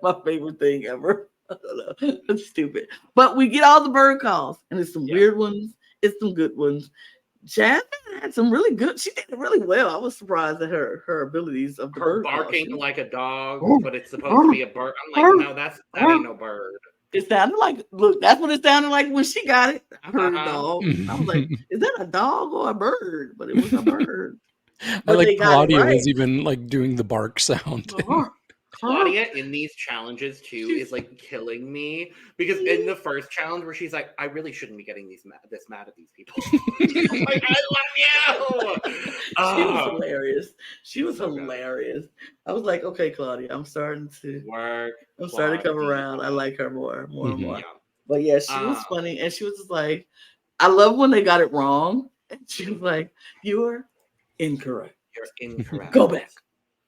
My favorite thing ever. I don't know. That's stupid. But we get all the bird calls, and it's some weird ones. It's some good ones. Jasmine had some really good. She did it really well. I was surprised at her abilities of the bird barking call. Like a dog, but it's supposed to be a bird. I'm like, no, that ain't no bird. It sounded like, look, that's what it sounded like when she got it. I heard a dog. I was like, is that a dog or a bird? But it was a bird. I like Claudia was even like doing the bark sound. Claudia in these challenges too is like killing me, because in the first challenge where she's like, I really shouldn't be getting this mad at these people. Like, I love you. She was hilarious. She was hilarious. I was like, okay, Claudia, I'm starting to work. I'm starting to come around. I like her more and more. Yeah. But yeah, she was funny, and she was just like, I love when they got it wrong. And she was like, "You're incorrect. You're incorrect. Go back."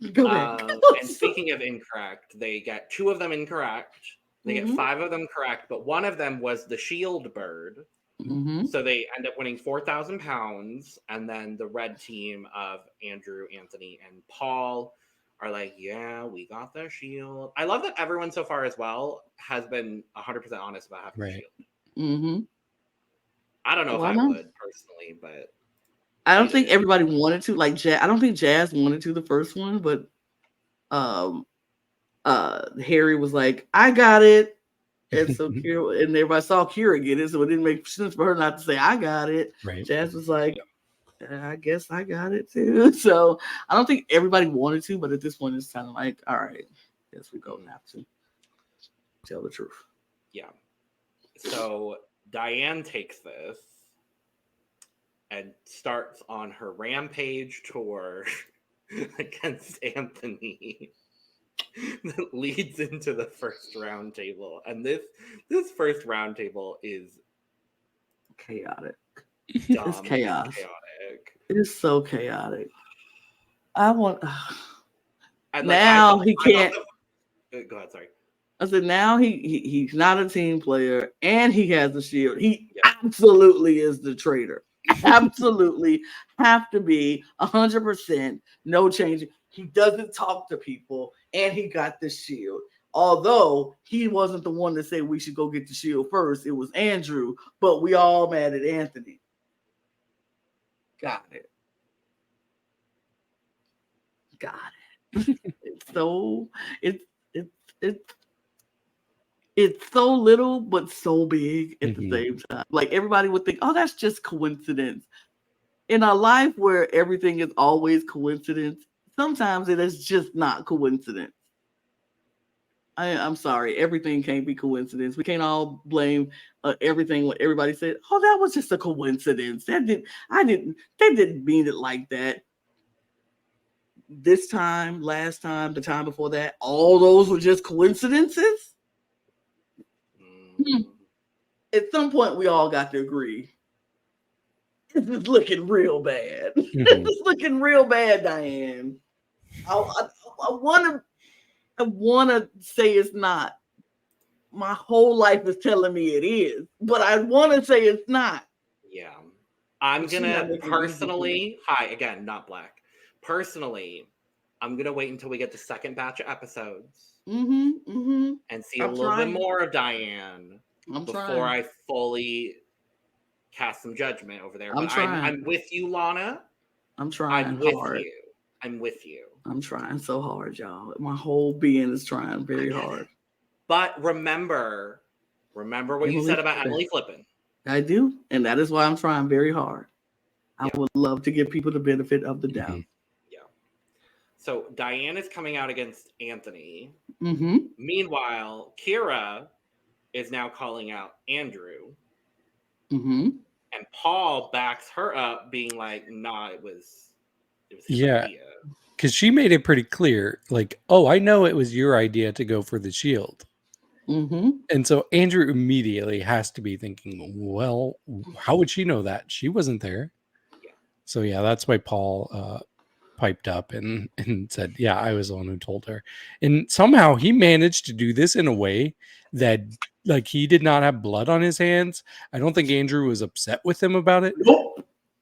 And speaking of incorrect, they get 2 of them incorrect. They get 5 of them correct, but one of them was the shield bird. So they end up winning 4,000 pounds. And then the red team of Andrew, Anthony, and Paul are like, yeah, we got the shield. I love that everyone so far as well has been 100% honest about having the shield. I don't know if I would personally, but I don't think everybody wanted to. Like, I don't think Jazz wanted to the first one, but Harry was like, I got it. And so Kira, and everybody saw Kira get it, so it didn't make sense for her not to say, I got it. Right. Jazz was like, I guess I got it too. So I don't think everybody wanted to, but at this point, it's kind of like, all right, guess we don't have to tell the truth. Yeah. So Diane takes this and starts on her rampage tour against Anthony that leads into the first round table. And this first round table is chaotic. It's chaos. It is so chaotic. I want now he can't. Go ahead, sorry. I said now he's not a team player and he has a shield. He absolutely is the traitor. Absolutely have to be 100%, no change. He doesn't talk to people and he got the shield. Although he wasn't the one to say we should go get the shield first. It was Andrew, but we all mad at Anthony. Got it. It's so it's so little but so big at the same time. Like everybody would think, oh, that's just coincidence. In a life where everything is always coincidence, sometimes it is just not coincidence. I'm sorry, everything can't be coincidence. We can't all blame everything when everybody said, "Oh, that was just a coincidence." They didn't mean it like that. This time, last time, the time before that, all those were just coincidences. At some point, we all got to agree. This is looking real bad. It's looking real bad, Diane. I want to say it's not. My whole life is telling me it is, but I want to say it's not. Yeah. I'm going to personally, hi, again, not Black. Personally, I'm going to wait until we get the second batch of episodes and see a little bit more of Diane before I fully cast some judgment over there. I'm with you, Lana. I'm trying I'm with hard. you. I'm with you. I'm trying so hard, y'all. My whole being is trying very hard. But remember what you said about Emily flipping. I do, and that is why I'm trying very hard. I would love to give people the benefit of the doubt. Yeah. So Diane is coming out against Anthony. Meanwhile, Kira is now calling out Andrew. And Paul backs her up, being like, "Nah, it was his idea." Because she made it pretty clear, like, "Oh, I know it was your idea to go for the shield." And so Andrew immediately has to be thinking, well, how would she know that? She wasn't there. So yeah, that's why Paul piped up and said, yeah, I was the one who told her. And somehow he managed to do this in a way that, like, he did not have blood on his hands. I don't think Andrew was upset with him about it.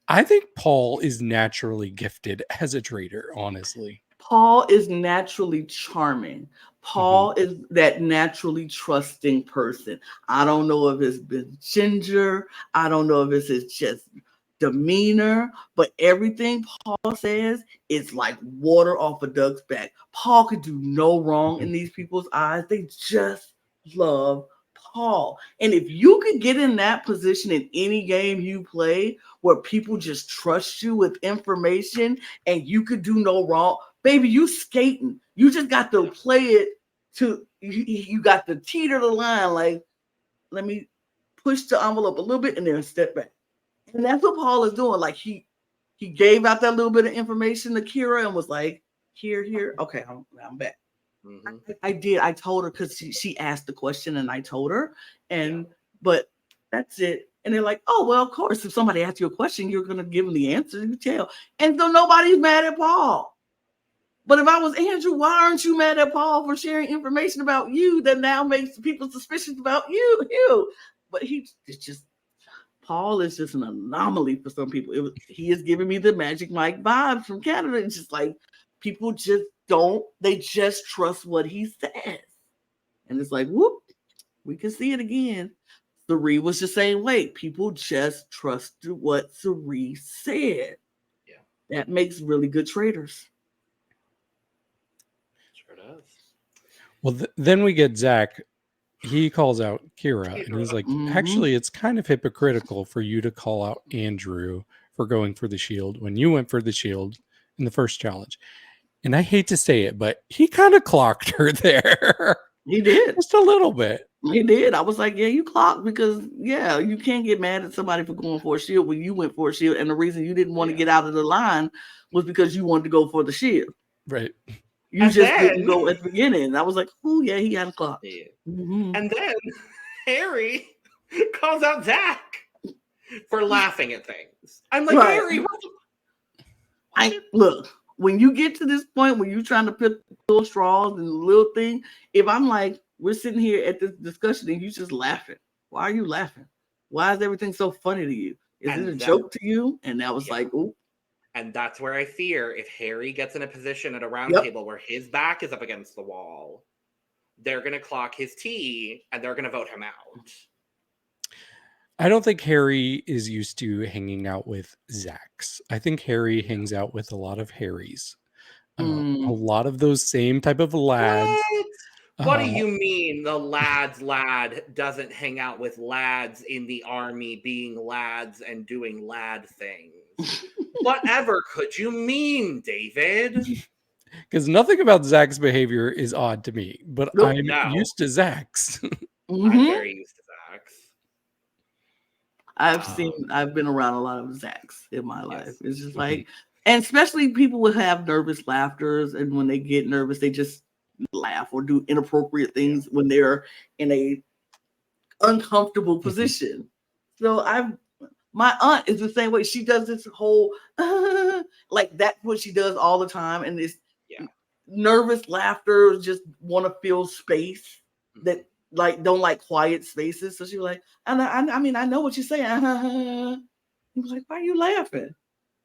I think Paul is naturally gifted as a traitor, honestly. Paul is naturally charming. Paul is that naturally trusting person. I don't know if it's been ginger. I don't know if it's just demeanor, but everything Paul says is like water off a duck's back. Paul could do no wrong in these people's eyes. They just love Paul. And if you could get in that position in any game you play where people just trust you with information and you could do no wrong, baby, you skating. You just got to play it to, you got to teeter the line, like, let me push the envelope a little bit and then step back. And that's what Paul is doing. Like, he gave out that little bit of information to Kira and was like, here. Okay, I'm back. I did. I told her because she asked the question and I told her. But that's it. And they're like, oh, well, of course, if somebody asks you a question, you're going to give them the answer. You tell. And so nobody's mad at Paul. But if I was Andrew, why aren't you mad at Paul for sharing information about you that now makes people suspicious about you? But Paul is just an anomaly for some people. He is giving me the Magic Mike vibes from Canada. It's just like people just they just trust what he says. And it's like, whoop, we can see it again. Sari was the same way. People just trusted what Sari said. Yeah. That makes really good traders. Sure does. Well, then we get Zach. He calls out Kira and he's like, actually, it's kind of hypocritical for you to call out Andrew for going for the shield when you went for the shield in the first challenge. And I hate to say it, but he kind of clocked her there. He did. Just a little bit. He did. I was like, yeah, you clocked because, yeah, you can't get mad at somebody for going for a shield when you went for a shield. And the reason you didn't want to get out of the line was because you wanted to go for the shield. Right. You didn't go at the beginning. I was like, oh, yeah, he had a clock. Yeah. And then Harry calls out Zach for laughing at things. I'm like, Harry, look, when you get to this point where you're trying to put little straws and little thing, if I'm like, we're sitting here at this discussion and you just laughing. Why are you laughing? Why is everything so funny to you? Is it a joke to you? And that was like, ooh. And that's where I fear if Harry gets in a position at a round table where his back is up against the wall, they're going to clock his tea and they're going to vote him out. I don't think Harry is used to hanging out with Zax. I think Harry hangs out with a lot of Harrys. A lot of those same type of lads. What do you mean the lad's lad doesn't hang out with lads in the army being lads and doing lad things? Whatever could you mean, David? Because nothing about Zach's behavior is odd to me, but I'm used to Zach's. I'm very used to Zach's. I've been around a lot of Zach's in my life. It's just like, and especially people would have nervous laughters, and when they get nervous, they just laugh or do inappropriate things when they're in a uncomfortable position. So my aunt is the same way. She does this whole like that's what she does all the time, and this nervous laughter, just want to fill space that like don't like quiet spaces. So she was like, I mean, I know what you're saying. He was like, why are you laughing?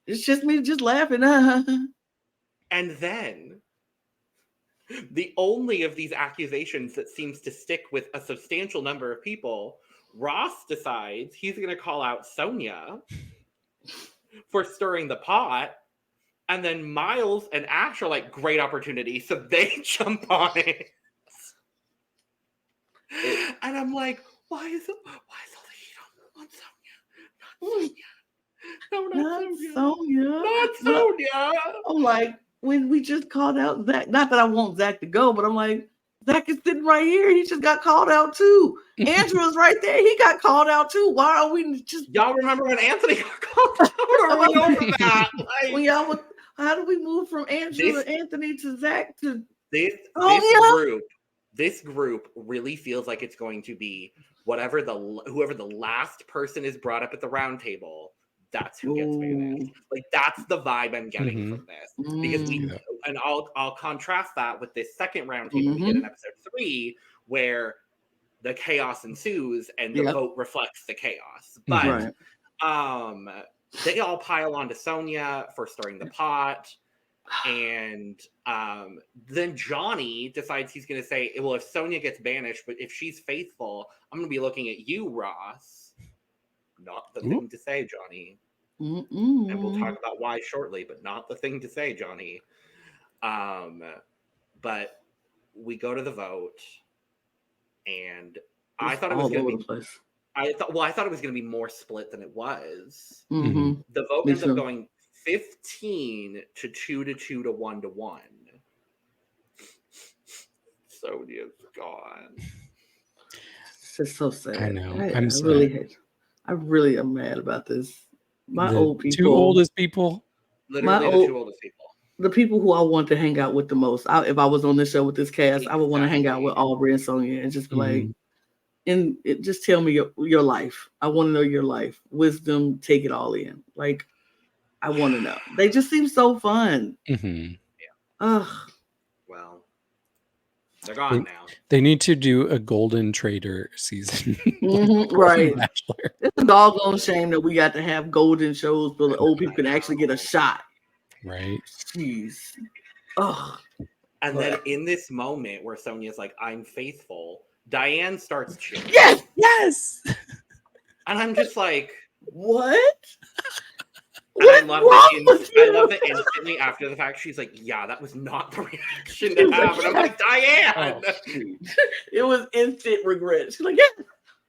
It's just me just laughing. And then the only of these accusations that seems to stick with a substantial number of people, Ross decides he's going to call out Sonia for stirring the pot. And then Miles and Ash are like, great opportunity. So they jump on it. And I'm like, why is all the heat on Sonia? Not Sonia. Not Sonia. I'm like, when we just called out Zach, not that I want Zach to go, but I'm like, Zach is sitting right here. He just got called out too. Andrew's right there. He got called out too. Why are we just... Y'all remember when Anthony got called out? Or we over that? Like, when y'all how do we move from Andrew and Anthony to Zach to... This group really feels like it's going to be whoever the last person is brought up at the round table. That's who gets banished. Like that's the vibe I'm getting from this, because and I'll contrast that with this second round table we get in episode 3, where the chaos ensues and the vote reflects the chaos. But they all pile onto Sonia for stirring the pot, and then Johnny decides he's going to say, well, if Sonia gets banished, but if she's faithful, I'm going to be looking at you, Ross. Not the thing to say, Johnny. And we'll talk about why shortly, but not the thing to say, Johnny. But we go to the vote, and I thought it was going to be... I thought it was going to be more split than it was. The vote ends up going 15 to 2 to 2 to 1 to 1. Sonia's gone. It's just so sad. I know. I really am mad about this. My old people. Two oldest people. Literally the two oldest people. The people who I want to hang out with the most. If I was on this show with this cast, I would want to hang out with Aubrey and Sonia and just be like, and just tell me your life. I want to know your life. Wisdom, take it all in. Like, I want to know. They just seem so fun. Ugh. Well, they're gone now. They need to do a golden traitor season. Right. It's a doggone shame that we got to have golden shows so the old people can actually get a shot. Right. Jeez. Ugh. And then in this moment where Sonia's like, I'm faithful, Diane starts cheering. Yes. And I'm just like, what? I love that instantly after the fact, she's like, yeah, that was not the reaction to have. And I'm like, Diane! It was instant regret. She's like, yeah.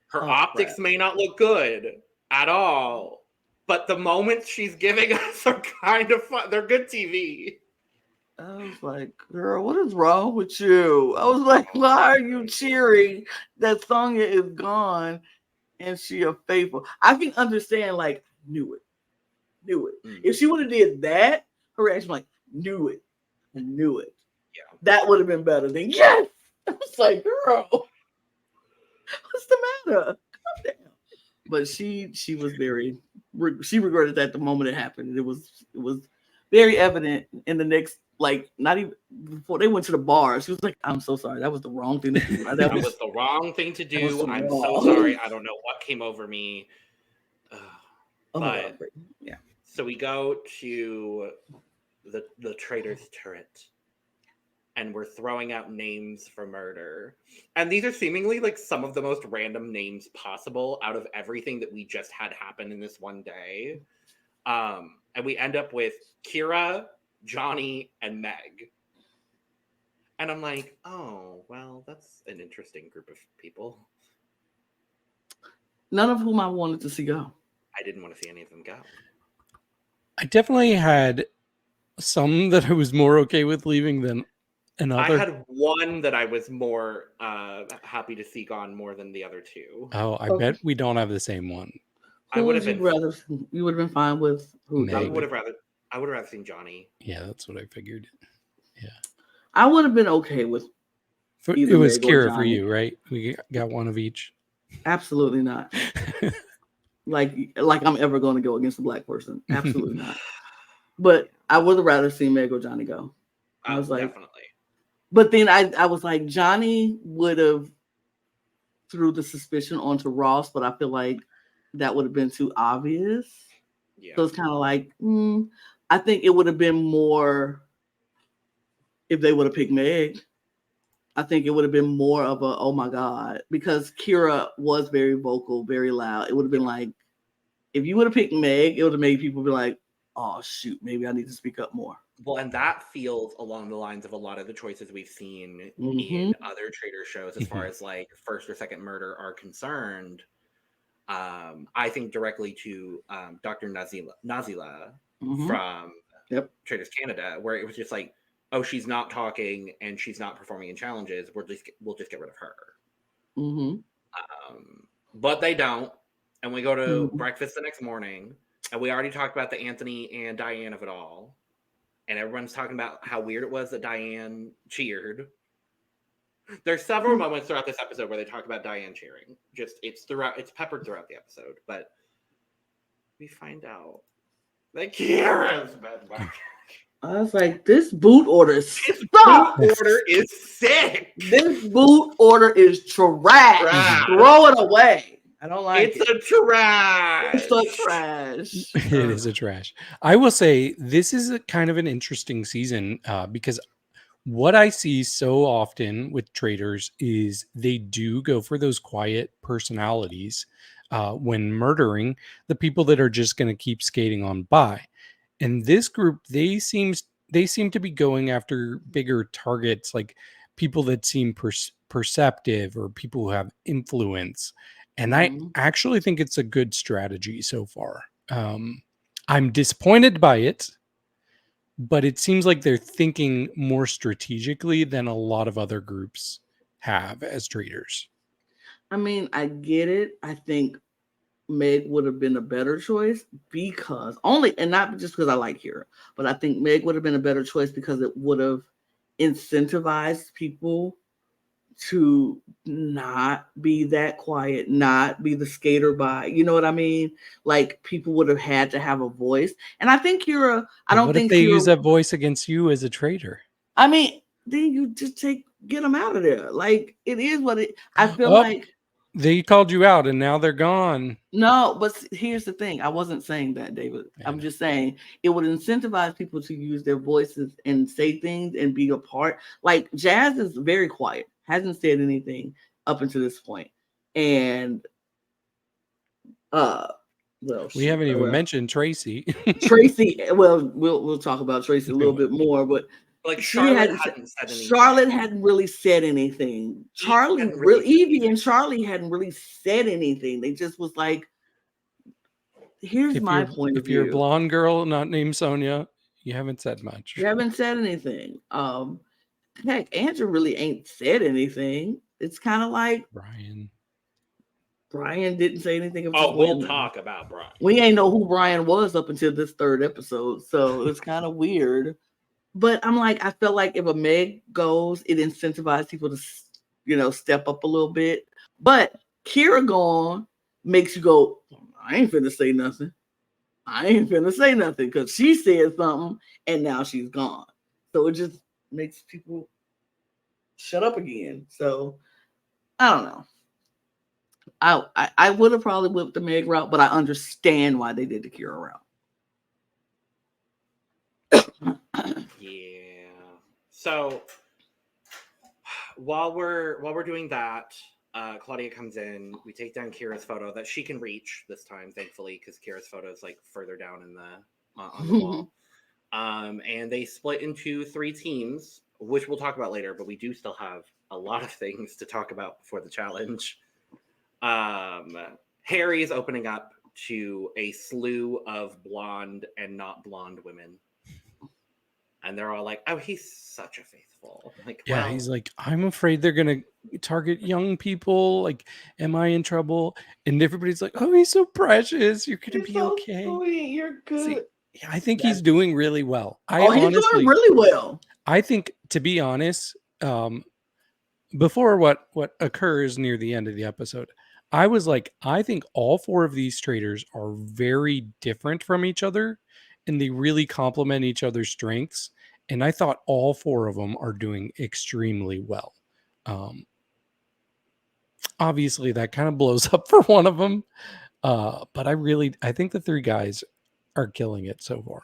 Her optics may not look good at all, but the moments she's giving us are kind of fun. They're good TV. I was like, girl, what is wrong with you? I was like, why are you cheering that Sonia is gone and she is faithful? I can understand, like, knew it. If she would have did that, her reaction like, knew it. Yeah. That would have been better than yes. I was like, girl, what's the matter? Calm down. But she was she regretted that the moment it happened. It was very evident in the next, like, not even before they went to the bar. She was like, I'm so sorry. That was the wrong thing to do. That was the wrong thing to do. I'm so sorry. I don't know what came over me. But yeah. So we go to the Traitors turret. and we're throwing out names for murder. And these are seemingly like some of the most random names possible out of everything that we just had happen in this one day. And we end up with Kira, Johnny, and Meg. And I'm like, oh, well, that's an interesting group of people. None of whom I wanted to see go. I didn't want to see any of them go. I definitely had some that I was more okay with leaving than another. I had one that I was more happy to see gone more than the other two. Oh, I bet we don't have the same one. You would have been fine with who? I would have rather seen Johnny. Yeah, that's what I figured. Yeah. I would have been okay with it was Kira for you, right? We got one of each. Absolutely not. like I'm ever going to go against a black person. Absolutely not. But I would have rather seen Meg or Johnny go. I was like, definitely. But then I was like, Johnny would have threw the suspicion onto Ross, but I feel like that would have been too obvious. Yeah. So it's kind of like, I think it would have been more if they would have picked Meg. I think it would have been more of a, oh my God, because Kira was very vocal, very loud. It would have been like, if you would have picked Meg, it would have made people be like, oh shoot, maybe I need to speak up more. Well, and that feels along the lines of a lot of the choices we've seen in other Traitor shows as far as like first or second murder are concerned. I think directly to Dr. Nazila from Traitors Canada, where it was just like, oh, she's not talking and she's not performing in challenges. We'll just get rid of her. But they don't, and we go to breakfast the next morning, and we already talked about the Anthony and Diane of it all, and everyone's talking about how weird it was that Diane cheered. There's several moments throughout this episode where they talk about Diane cheering. It's peppered throughout the episode, but we find out that Kira's been back. I was like, this boot order is sick. This boot order is trash. Throw it away. I don't like it. It's a trash. It's a trash. It is a trash. I will say this is a kind of an interesting season because what I see so often with Traitors is they do go for those quiet personalities when murdering the people that are just going to keep skating on by. And this group, they seem to be going after bigger targets, like people that seem perceptive or people who have influence. And I actually think it's a good strategy so far. I'm disappointed by it, but it seems like they're thinking more strategically than a lot of other groups have as Traitors. I mean, I get it. I think Meg would have been a better choice because and not just because I like Kira, but I think Meg would have been a better choice because it would have incentivized people to not be that quiet, not be the skater by, you know what I mean? Like people would have had to have a voice. And I think Kira, what if they use that voice against you as a traitor? I mean, then you just get them out of there. Like it is what it, I feel like. They called you out and now they're gone. No, but here's the thing. I wasn't saying that, David. I'm just saying it would incentivize people to use their voices and say things and be a part. Like Jazz is very quiet, hasn't said anything up until this point. And we haven't even mentioned Tracy. Tracy, well, we'll talk about Tracy a little bit more, but like Charlotte hadn't said anything. Charlotte hadn't really said anything. Evie and Charlie hadn't really said anything. They just was like, here's my point of view. If you're a blonde girl not named Sonia, you haven't said much. You haven't said anything. Heck, Andrew really ain't said anything. It's kind of like Brian didn't say anything. We'll talk about Brian. We ain't know who Brian was up until this third episode, so it's kind of weird. But I'm like, I feel like if a Meg goes, it incentivizes people to, step up a little bit. But Kira gone makes you go, I ain't finna say nothing. Because she said something and now she's gone. So it just makes people shut up again. So I don't know. I would have probably whipped the Meg route, but I understand why they did the Kira route. Yeah. So while we're doing that, Claudia comes in. We take down Kira's photo that she can reach this time, thankfully, because Kira's photo is like further down in the on the wall. And they split into 3 teams, which we'll talk about later. But we do still have a lot of things to talk about before the challenge. Harry is opening up to a slew of blonde and not blonde women. And they're all like, oh, he's such a faithful. Like, yeah, well, he's like, I'm afraid they're going to target young people. Like, am I in trouble? And everybody's like, oh, he's so precious. You're going to be so okay. Sweet. You're good. See, yeah, I think he's doing really well. He's doing really well. I think, to be honest, before what occurs near the end of the episode, I was like, I think all 4 of these traitors are very different from each other, and they really complement each other's strengths. And I thought all 4 of them are doing extremely well. Obviously, that kind of blows up for one of them. But I think the 3 guys are killing it so far.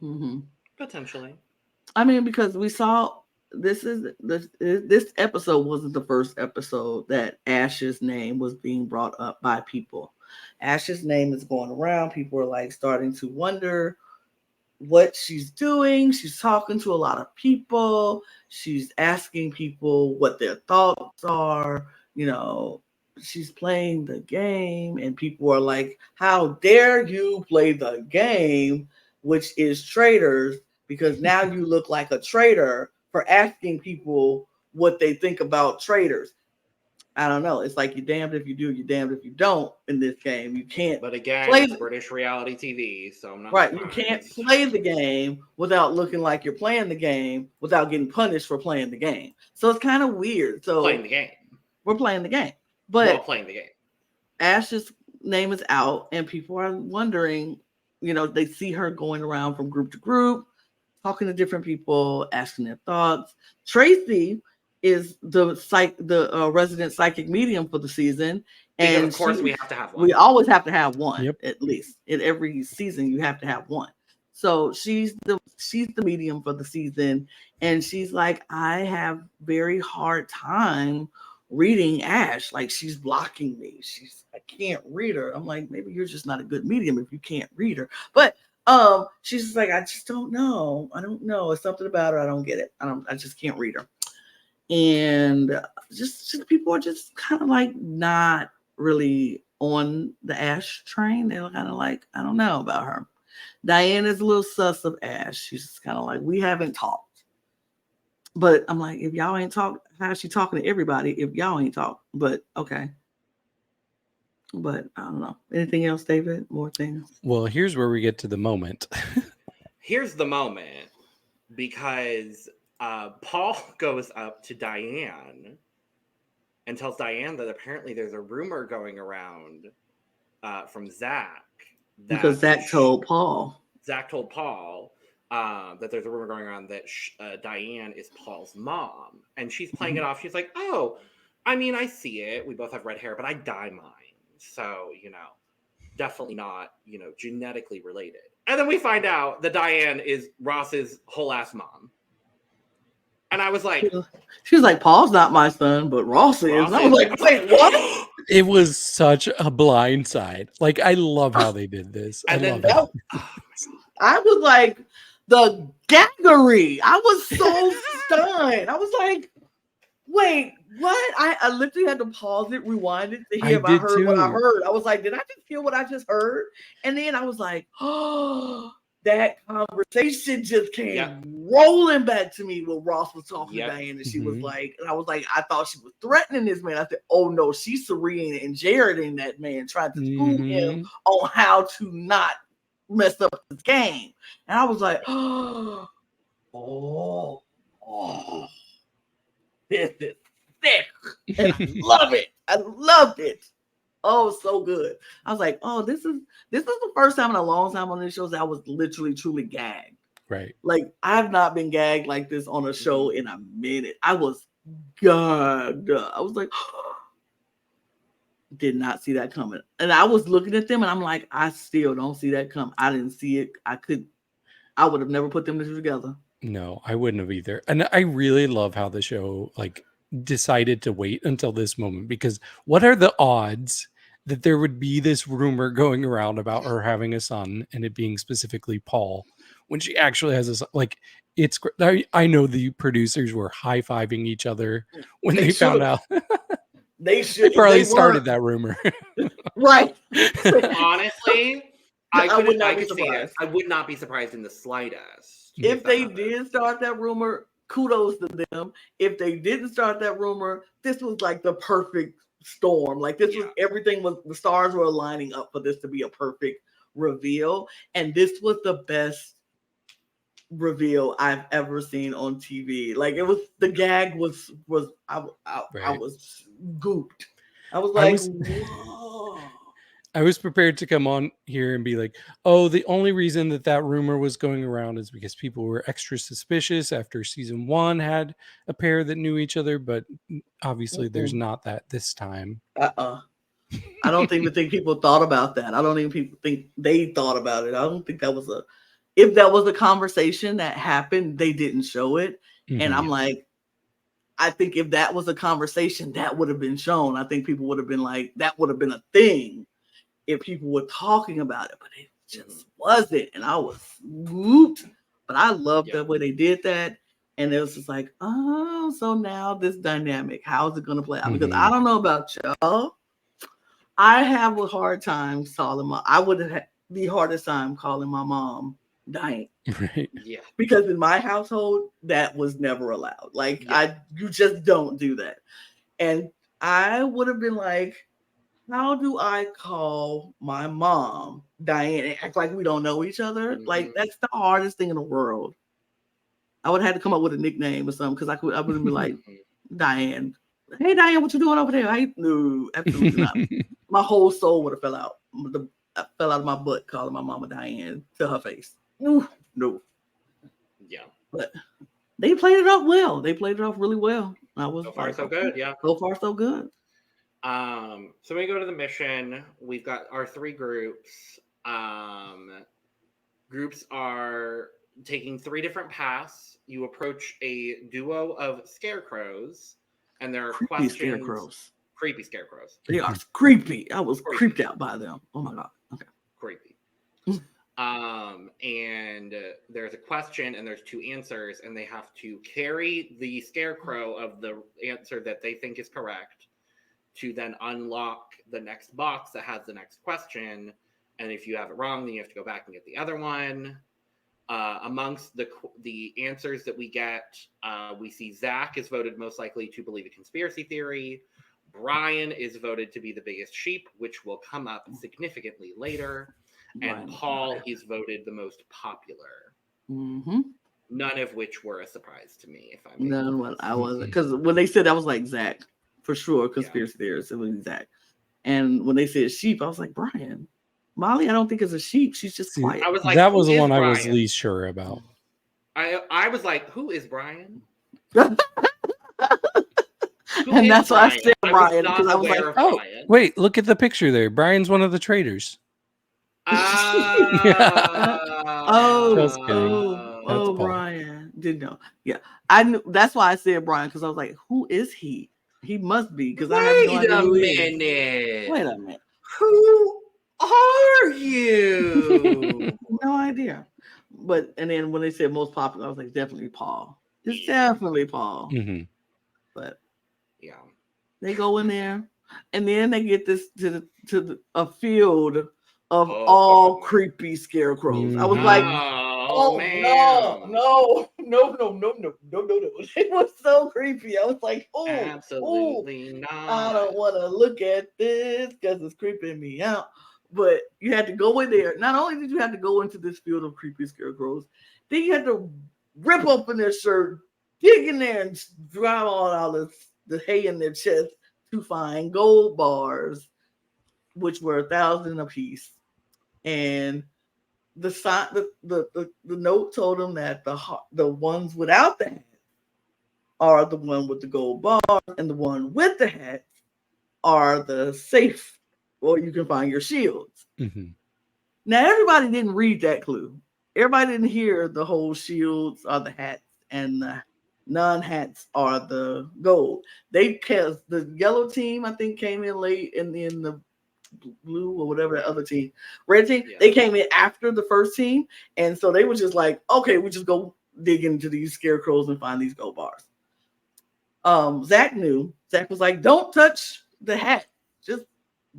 Mm-hmm. Potentially. I mean, because we saw this episode wasn't the first episode that Ash's name was being brought up by people. Ash's name is going around. People are like starting to wonder what she's doing. She's talking to a lot of people. She's asking people what their thoughts are. You know, she's playing the game, and people are like, how dare you play the game, which is traitors, because now you look like a traitor for asking people what they think about traitors. I don't know. It's like you're damned if you do, you're damned if you don't in this game. You can't. But again, it's British reality TV, so I'm not right. surprised. You can't play the game without looking like you're playing the game without getting punished for playing the game. So it's kind of weird. So playing the game. We're playing the game. But playing the game. Ash's name is out, and people are wondering, you know, they see her going around from group to group, talking to different people, asking their thoughts. Tracy is the resident psychic medium for the season, and of course we have to have one. We always have to have one, at least in every season. You have to have one. So she's the medium for the season, and she's like, I have very hard time reading Ash. Like, she's blocking me. I can't read her. I'm like, maybe you're just not a good medium if you can't read her. But she's just like, I just don't know. I don't know. It's something about her. I don't get it. I just can't read her. And just people are just kind of like not really on the Ash train. They're kind of like, I don't know about her. Diane is a little sus of Ash. She's just kind of like, we haven't talked. But I'm like, if y'all ain't talked, how is she talking to everybody if y'all ain't talked? But okay. But I don't know. Anything else, David? More things? Well, here's where we get to the moment. Here's the moment, because Paul goes up to Diane and tells Diane that apparently there's a rumor going around from Zach. Because Zach told Paul. Zach told Paul that there's a rumor going around that Diane is Paul's mom. And she's playing it off. She's like, oh, I mean, I see it. We both have red hair, but I dye mine. So, you know, definitely not, you know, genetically related. And then we find out that Diane is Ross's whole ass mom. And I was like, she was like, Paul's not my son, but Ross is. And I was like, wait, what? It was such a blindside. Like, I love how they did this. And I was like, the gaggery. I was so stunned. I was like, wait, what? I literally had to pause it, rewind it to hear if I heard what I heard. I was like, did I just hear what I just heard? And then I was like, oh, that conversation just came rolling back to me when Ross was talking to Diane, and she was like, and I was like, I thought she was threatening this man. I said, oh no, she's Serena and Jared in that man, trying to school him on how to not mess up his game. And I was like, oh, this is thick. And I love it. I loved it. Oh, so good. I was like, oh, this is the first time in a long time on this show that I was literally truly gagged. Right. Like, I've not been gagged like this on a show in a minute. I was gagged. I was like, did not see that coming. And I was looking at them and I'm like, I still don't see that coming. I didn't see it. I would have never put them together. No, I wouldn't have either. And I really love how the show decided to wait until this moment, because what are the odds that there would be this rumor going around about her having a son and it being specifically Paul when she actually has a son? It's I know the producers were high-fiving each other when they found out. They should. They probably started that rumor. Right. Honestly, I would not be surprised in the slightest. If they did start that rumor, kudos to them. If they didn't start that rumor, this was like the perfect storm. Like this was everything was the stars were aligning up for this to be a perfect reveal. And this was the best reveal I've ever seen on TV. Like it was the gag was I was gooped. I was like, whoa. I was prepared to come on here and be like, oh, the only reason that rumor was going around is because people were extra suspicious after season 1 had a pair that knew each other. But obviously there's not that this time. I don't even think people thought about that. I don't even think they thought about it. I don't think that was if that was a conversation that happened, they didn't show it. Mm-hmm. And I'm like, I think if that was a conversation, that would have been shown. I think people would have been like, that would have been a thing if people were talking about it, but it just wasn't. And I was whooped. But I loved the way they did that. And it was just like, oh, so now this dynamic, how's it going to play out? Because I don't know about y'all. I have a hard time I would have had the hardest time calling my mom Diane. Right. Yeah. Because in my household, that was never allowed. Like you just don't do that. And I would have been like, how do I call my mom Diane and act like we don't know each other? Mm-hmm. Like that's the hardest thing in the world. I would have had to come up with a nickname or something because I wouldn't be like Diane. Hey Diane, what you doing over there? No, absolutely not. My whole soul would have fell out. I fell out of my butt calling my mama Diane to her face. No. Yeah. But they played it off well. They played it off really well. So far, so good. Yeah. So far, so good. So we go to the mission. We've got our 3 groups. Groups are taking 3 different paths. You approach a duo of scarecrows, and there are questions. Creepy scarecrows. They are creepy. I was creeped out by them. Oh my god. Okay. Creepy. And there's a question and there's 2 answers, and they have to carry the scarecrow of the answer that they think is correct to then unlock the next box that has the next question. And if you have it wrong, then you have to go back and get the other one. Amongst the answers that we get, we see Zach is voted most likely to believe a conspiracy theory. Brian is voted to be the biggest sheep, which will come up significantly later. And Paul is voted the most popular. Mm-hmm. None of which were a surprise to me. If I'm none, I wasn't, because when they said that, I was like, Zach, for sure, conspiracy theorist. It was Zach. And when they said sheep, I was like, Brian. Molly, I don't think is a sheep. She's just quiet. I was like, that was the one Brian? I was least sure about. I was like, who is Brian? And that's why I said Brian, because I was like, oh, Brian. Wait, look at the picture there. Brian's one of the traitors. Brian. Didn't know. Yeah, I knew. That's why I said Brian, because I was like, who is he? He must be, because I have no idea who he is. Wait a minute. Who are you? No idea. But and then when they said most popular, I was like, definitely Paul. It's definitely Paul. Mm-hmm. But yeah, they go in there, and then they get this to a field of all creepy scarecrows. I was like, man. no. It was so creepy. I was like, absolutely not. I don't want to look at this because it's creeping me out. But you had to go in there. Not only did you have to go into this field of creepy scarecrows, then you had to rip open their shirt, dig in there, and drive all the hay in their chest to find gold bars, which were 1,000 apiece. And the note told them that the ones without the hat are the one with the gold bar, and the one with the hat are the safe, or you can find your shields. Mm-hmm. Now everybody didn't read that clue. everybody didn't hear the whole shields are the hats and the non-hats are the gold. They cast the yellow team, I think, came in late, and then the blue or whatever the other team, red team, they came in after the first team, and so they were just like, okay, we just go dig into these scarecrows and find these gold bars. Zach knew. Zach was like, don't touch the hat, just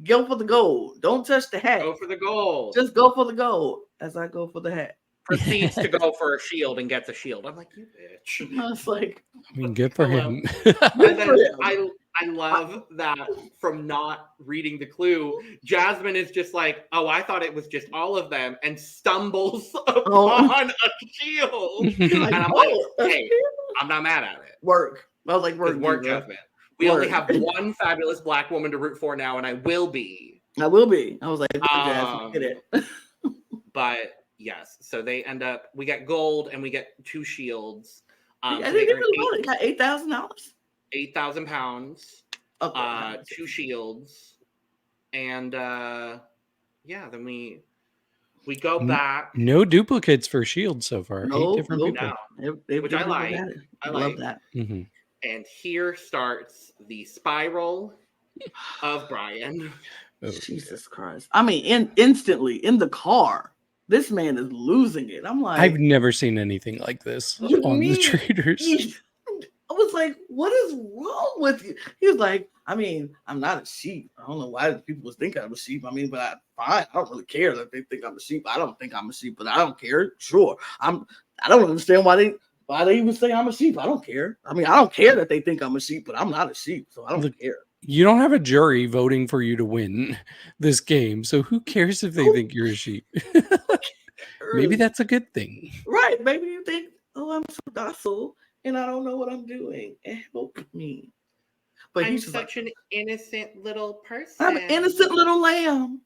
go for the gold. Don't touch the hat. Go for the gold. Just go for the gold. As I go for the hat. Proceeds to go for a shield and gets a shield. I'm like, you bitch. I was like, I mean, good for him. And then I love that from not reading the clue, Jasmine is just like, oh, I thought it was just all of them, and stumbles upon a shield. And I'm like, hey, I'm not mad at it. Work. I was like, work, Jasmine. We only have one fabulous black woman to root for now, and I will be. I was like, Jasmine, get it. But yes, so they end up, we get gold and we get 2 shields. I didn't really got $8,000. 8,000 pounds, 2 shields, and then we go back. No duplicates for shields so far. 8 different people. Which I like. I love that. Mm-hmm. And here starts the spiral of Brian. Oh, Jesus Christ! I mean, instantly in the car, this man is losing it. I'm like, I've never seen anything like this on the Traitors. I was like, what is wrong with you? He was like, I mean, I'm not a sheep. I don't know why people think I'm a sheep. I mean, but I don't really care that they think I'm a sheep. I don't think I'm a sheep, but I don't care. Sure. I don't understand why they even say I'm a sheep. I don't care. I mean, I don't care that they think I'm a sheep, but I'm not a sheep, so I don't care. You don't have a jury voting for you to win this game, so who cares if they think you're a sheep? Maybe that's a good thing. Right. Maybe you think, oh, I'm so docile and I don't know what I'm doing. Help me. But I'm such an innocent little person. I'm an innocent little lamb.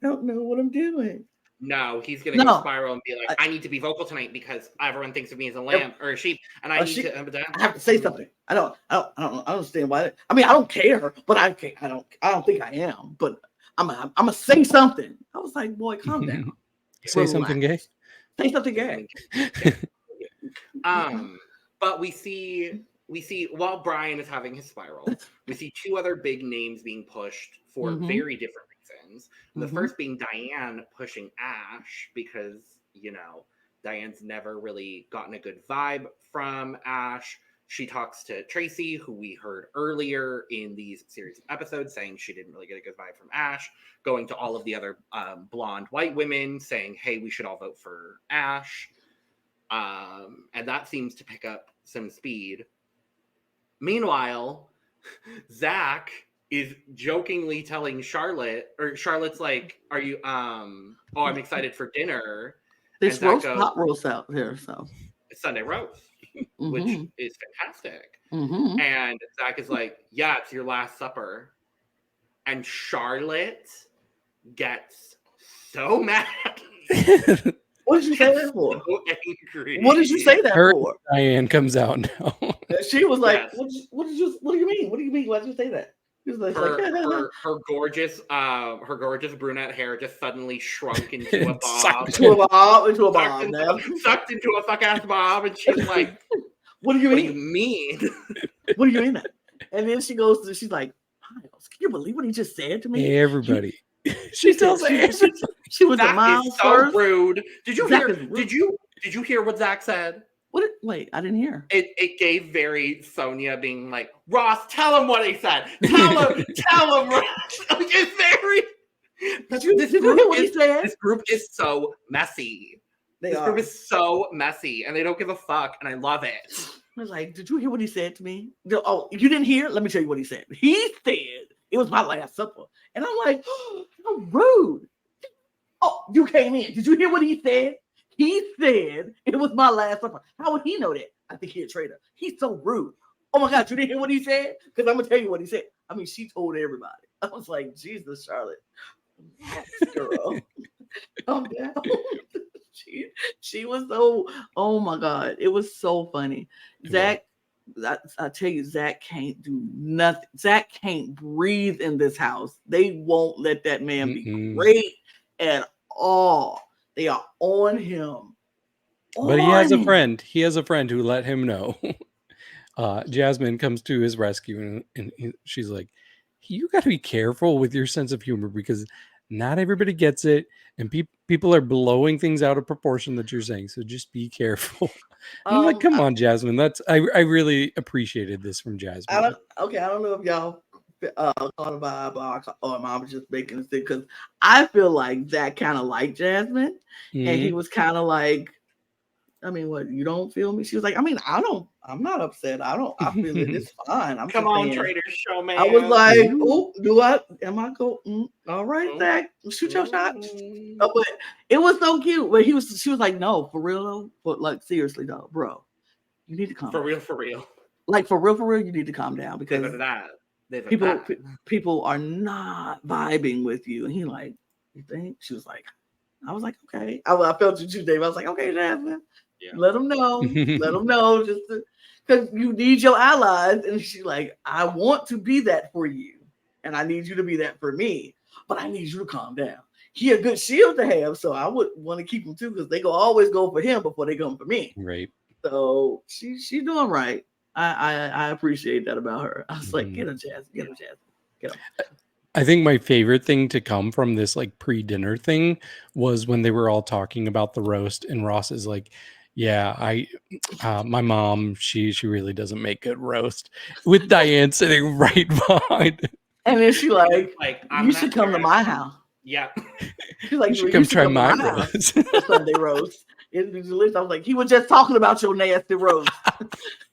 I don't know what I'm doing. No, he's going to go spiral and be like, I need to be vocal tonight because everyone thinks of me as a lamb or a sheep, and I need to. I have to say something. I don't understand why. I mean, I don't care, but I don't think I am. But I'm gonna say something. I was like, boy, calm down. Say something gay. Say something gay. But we see while Brian is having his spiral, we see 2 other big names being pushed for very different reasons. The first being Diane pushing Ash because, Diane's never really gotten a good vibe from Ash. She talks to Tracy, who we heard earlier in these series of episodes, saying she didn't really get a good vibe from Ash, going to all of the other blonde white women saying, hey, we should all vote for Ash. And that seems to pick up some speed. Meanwhile, Zach is jokingly telling Charlotte, or Charlotte's like, are you, I'm excited for dinner. There's hot roast out here, so. Sunday roast, which is fantastic. And Zach is like, yeah, it's your last supper. And Charlotte gets so mad. What did you say that for? So angry. What did you say that for? Diane comes out now. She was like, what do you mean? What do you mean? Why did you say that? Like, her gorgeous brunette hair just suddenly shrunk into a bob. Sucked into a Sucked into a fuck ass bob, and she's like, What do you mean? What do you mean? And then she's like, Miles, can you believe what he just said to me? Hey, everybody. She tells her she was a Miles first. Rude. Did you hear what Zach said? Wait, I didn't hear. It gave very Sonia being like, Ross, tell him what he said. Tell him, Ross. Like, it's very. Did you hear what he said? This group is so messy. This group is so messy, and they don't give a fuck, and I love it. I was like, did you hear what he said to me? Oh, you didn't hear? Let me tell you what he said. He said it was my last supper, and I'm like, oh, how rude. Oh, you came in. Did you hear what he said? He said it was my last supper. How would he know that? I think he's a traitor. He's so rude. Oh my God, you didn't hear what he said? Because I'm going to tell you what he said. I mean, she told everybody. I was like, Jesus, Charlotte. Girl. Calm down. She was so, oh my God. It was so funny. Zach, I tell you, Zach can't do nothing. Zach can't breathe in this house. They won't let that man be great at all. They are on him. But he has a friend. He has a friend who let him know. Jasmine comes to his rescue, and she's like, you got to be careful with your sense of humor because not everybody gets it, and people are blowing things out of proportion that you're saying, so just be careful. I'm like, come on, Jasmine. I really appreciated this from Jasmine. I don't know if y'all caught a vibe or I was just making it because I feel like Zach kind of liked Jasmine, and he was kind of like, I mean, what, you don't feel me? She was like, I mean, I'm not upset. I feel it. It's fine. Come on, Traitors show, man. I was like, oh, am I go? All right, Zach, shoot your shot. But it was so cute. But she was like, no, for real though. But like, seriously though, bro, you need to calm down. For real. Like for real, you need to calm down because people are not vibing with you. And he like, you think? She was like, I was like, okay. I felt you too, Dave. I was like, okay, Jasmine. Yeah. Let them know. Let them know. Just because you need your allies. And she's like, I want to be that for you. And I need you to be that for me. But I need you to calm down. He a good shield to have. So I would want to keep him too because they always go for him before they go for me. Right. So she's doing right. I appreciate that about her. I was like, get him, Jasmine. Get him, Jasmine. Get him. I think my favorite thing to come from this like pre-dinner thing was when they were all talking about the roast and Ross is like, yeah, my mom, she really doesn't make good roast, with Diane sitting right behind. And then she like you should come to my house. Yeah. She's like, you should come try my roast. Sunday roast. It was delicious. I was like, he was just talking about your nasty roast.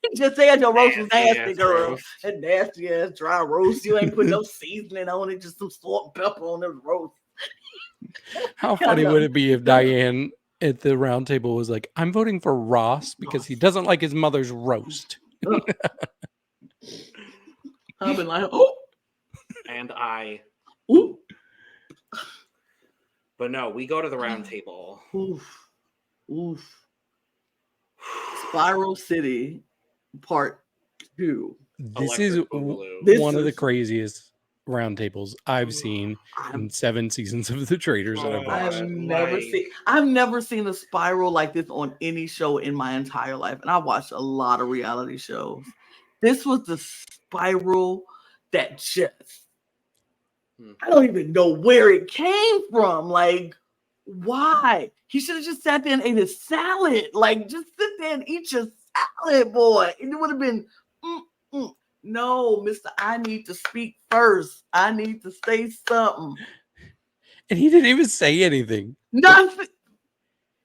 He just said your roast was nasty, girl. And nasty ass dry roast. You ain't put no seasoning on it, just some salt and pepper on the roast. How funny would it be if Diane at the round table was like, I'm voting for Ross because he doesn't like his mother's roast. I've been like, oh. And I. Ooh. But no, we go to the round table. Oof. Spiral City Part 2. This is one of the craziest round tables I've seen in 7 seasons of the Traitors that I've watched. I've never seen a spiral like this on any show in my entire life. And I watched a lot of reality shows. This was the spiral that just, I don't even know where it came from. Like, why? He should have just sat there and ate his salad. Like, just sit there and eat your salad, boy. And it would have been, no, Mr. I need to speak first. I need to say something. And he didn't even say anything. Nothing.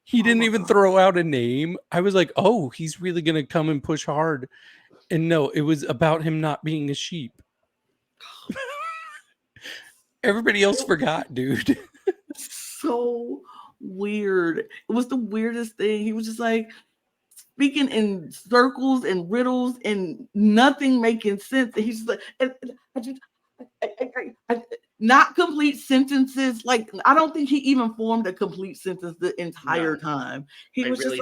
He didn't even throw out a name. I was like, oh, he's really going to come and push hard. And no, it was about him not being a sheep. Everybody else forgot, dude. So weird. It was the weirdest thing. He was just like speaking in circles and riddles and nothing making sense. And he's just like, not complete sentences. Like, I don't think he even formed a complete sentence the entire time. He was really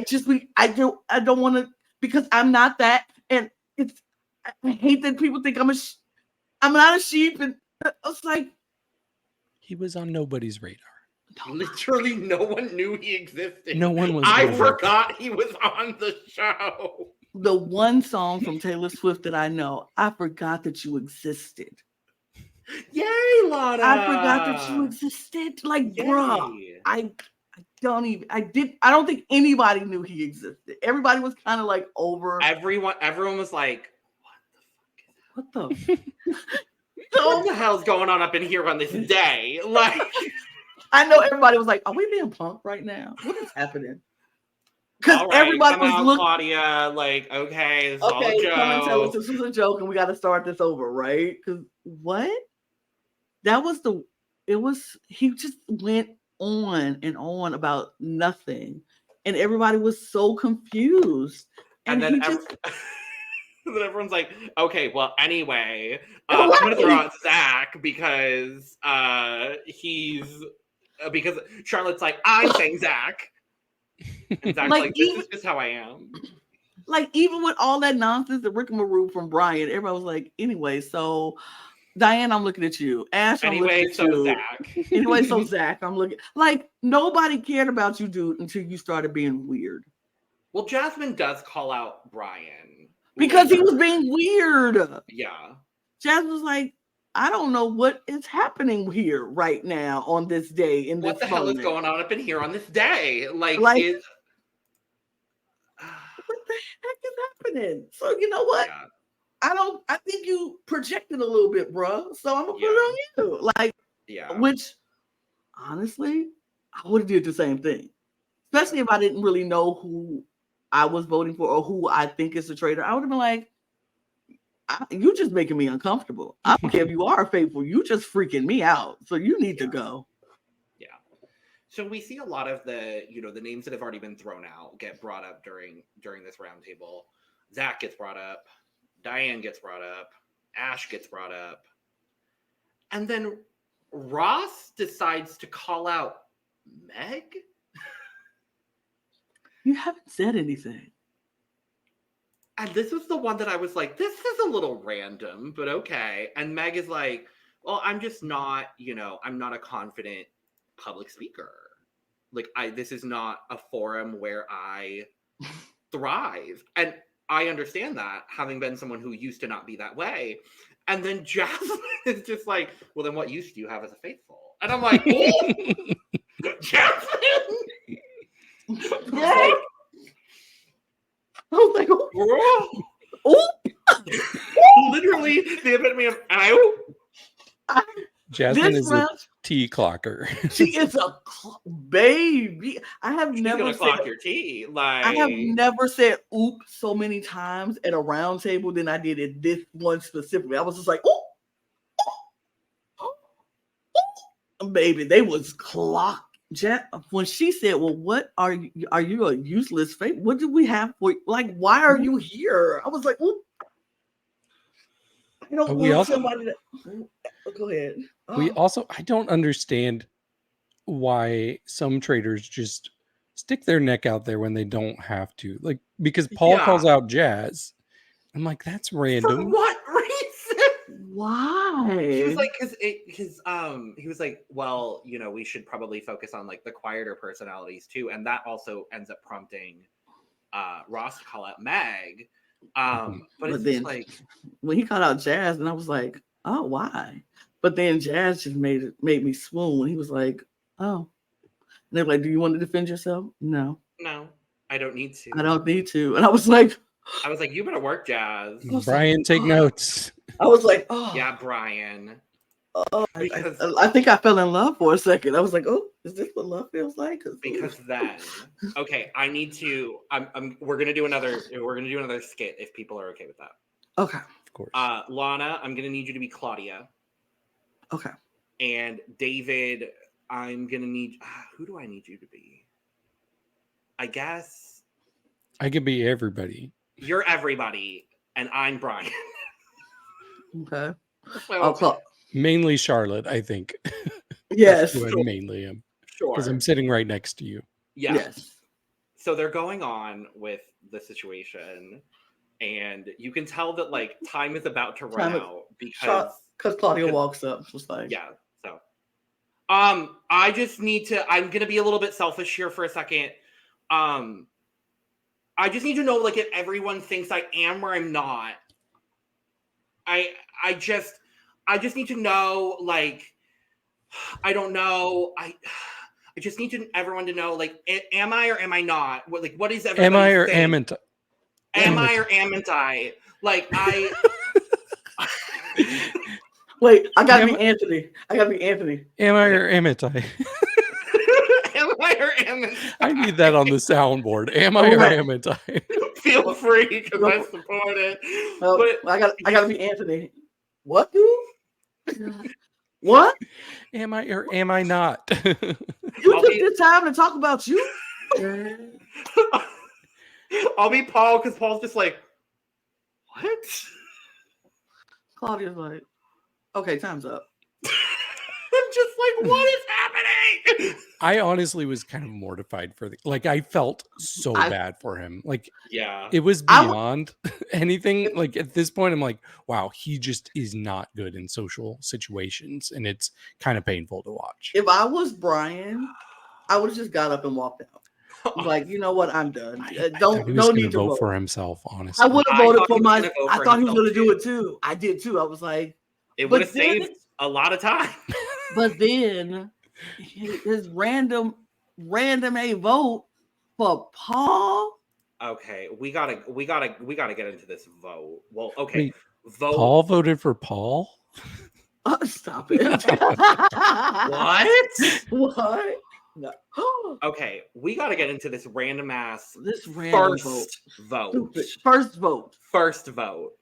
just like, I don't want to, because I'm not that. And I hate that people think I'm not a sheep. And I was like, he was on nobody's radar. Literally, no one knew he existed. No one was. I forgot he was on the show. The one song from Taylor Swift that I know, I forgot that you existed. Yay, Lana! I forgot that you existed. Like, bro, I don't think anybody knew he existed. Everybody was kind of like over. Everyone was like, what the fuck? What the hell's going on up in here on this day? Like, I know everybody was like, are we being punked right now? What is happening? Because everybody was looking. Claudia, like, okay, this is all a joke. Come and tell us this was a joke and we got to start this over, right? Because what? He just went on and on about nothing. And everybody was so confused. And then then everyone's like, okay, well, anyway, I'm going to throw out Zach because because Charlotte's like, I'm saying Zach. And Zach's like, this is just how I am. Like, even with all that nonsense, the rigmarole from Brian, everybody was like, anyway, so Diane, I'm looking at you. Ash, I'm anyway, looking at you. Zach. Anyway, so Zach, I'm looking like nobody cared about you, dude, until you started being weird. Well, Jasmine does call out Brian because he was being weird. Yeah, Jasmine was like, I don't know what is happening here right now on this day. In what this the hell moment. is going on up in here on this day? Like what the heck is happening? So you know what? Yeah. I think you projected a little bit, bro. So I'm gonna put it on you. Like, which honestly, I would have did the same thing. Especially if I didn't really know who I was voting for or who I think is the traitor. I would have been like, you just making me uncomfortable. I don't care if you are faithful. You just freaking me out. So you need to go. Yeah. So we see a lot of the names that have already been thrown out get brought up during this roundtable. Zach gets brought up. Diane gets brought up. Ash gets brought up. And then Ross decides to call out Meg. You haven't said anything. And this was the one that I was like, this is a little random, but okay. And Meg is like, well, I'm just not, I'm not a confident public speaker. Like, this is not a forum where I thrive. And I understand that, having been someone who used to not be that way. And then Jasmine is just like, well, then what use do you have as a faithful? And I'm like, oh, Jasmine! Right? I was like, oh. Literally the epitome of ow. Jasmine is a tea clocker. She is a baby. I have never clock your tea. Like, I have never said "oop" so many times at a round table than I did at this one specifically. I was just like, "Oh, baby!" They was clocked. When she said, "Well, what are you? Are you a useless fake? What do we have for you? Like, why are you here?" I was like, "Oop." I don't want somebody that. Go ahead. We also, I don't understand why some traders just stick their neck out there when they don't have to. Like, because Paul calls out Jazz. I'm like, that's random. For what reason? Why? He was like, he was like, well, we should probably focus on like the quieter personalities too. And that also ends up prompting Ross to call out Meg. But it's then, like when he called out Jazz, and I was like, oh, why? But then Jazz just made me swoon. He was like, oh. And they're like, do you want to defend yourself? No, I don't need to. I don't need to. And I was like, you better work, Jazz. Brian, take notes. I was like, oh yeah, Brian. I think I fell in love for a second. I was like, oh, is this what love feels like? Because then, okay, I need to. We're gonna do another skit if people are okay with that. Okay, of course. Lana, I'm gonna need you to be Claudia. Okay. And David, I'm gonna need. Who do I need you to be? I guess I could be everybody. You're everybody, and I'm Brian. Okay. So, mainly Charlotte, I think. Yes. That's who I mainly am. Sure. Because I'm sitting right next to you. Yeah. Yes. So they're going on with the situation, and you can tell that like time is about to run out because Claudia walks up, just like So, I just need to. I'm gonna be a little bit selfish here for a second. I just need to know like if everyone thinks I am or I'm not. I just need to know, like, I don't know. I just need everyone to know, like, am I or am I not? What is everybody Am I or saying? amn't I? Am I or amn't I? Like, I... Wait, I gotta be Anthony. Am I or amn't I? Am I or amn't I need that on the soundboard. Am I or amn't I? Feel free, because I support it. But I gotta be Anthony. What, dude? What? Am I or am I not? You took the time to talk about you? I'll be Paul, because Paul's just like, what? Claudia's like, okay, time's up. I'm just like, what is happening? I honestly was kind of mortified for I felt so bad for him. Like, yeah, it was beyond anything. Like, at this point, I'm like, wow, he just is not good in social situations, and it's kind of painful to watch. If I was Brian, I would have just got up and walked out. Like, you know what? I'm done. I thought he was going to vote for himself, honestly. I would have voted for my. I thought he was going to do it too. I did too. I was like, it would have saved a lot of time. But then his random a vote for Paul. Okay, we gotta get into this vote. Well, okay, vote. Paul voted for Paul. Stop it. What? No. Okay, we got to get into this random vote. First vote.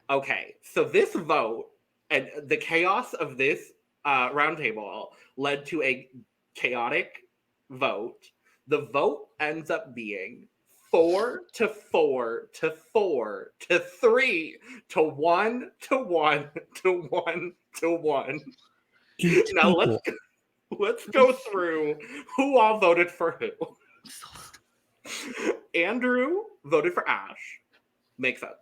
Okay, so this vote and the chaos of this roundtable led to a chaotic vote. The vote ends up being 4 to 4 to 4 to 3 to 1 to 1 to 1 to 1. Now let's go through who all voted for who. Andrew voted for Ash. Makes sense.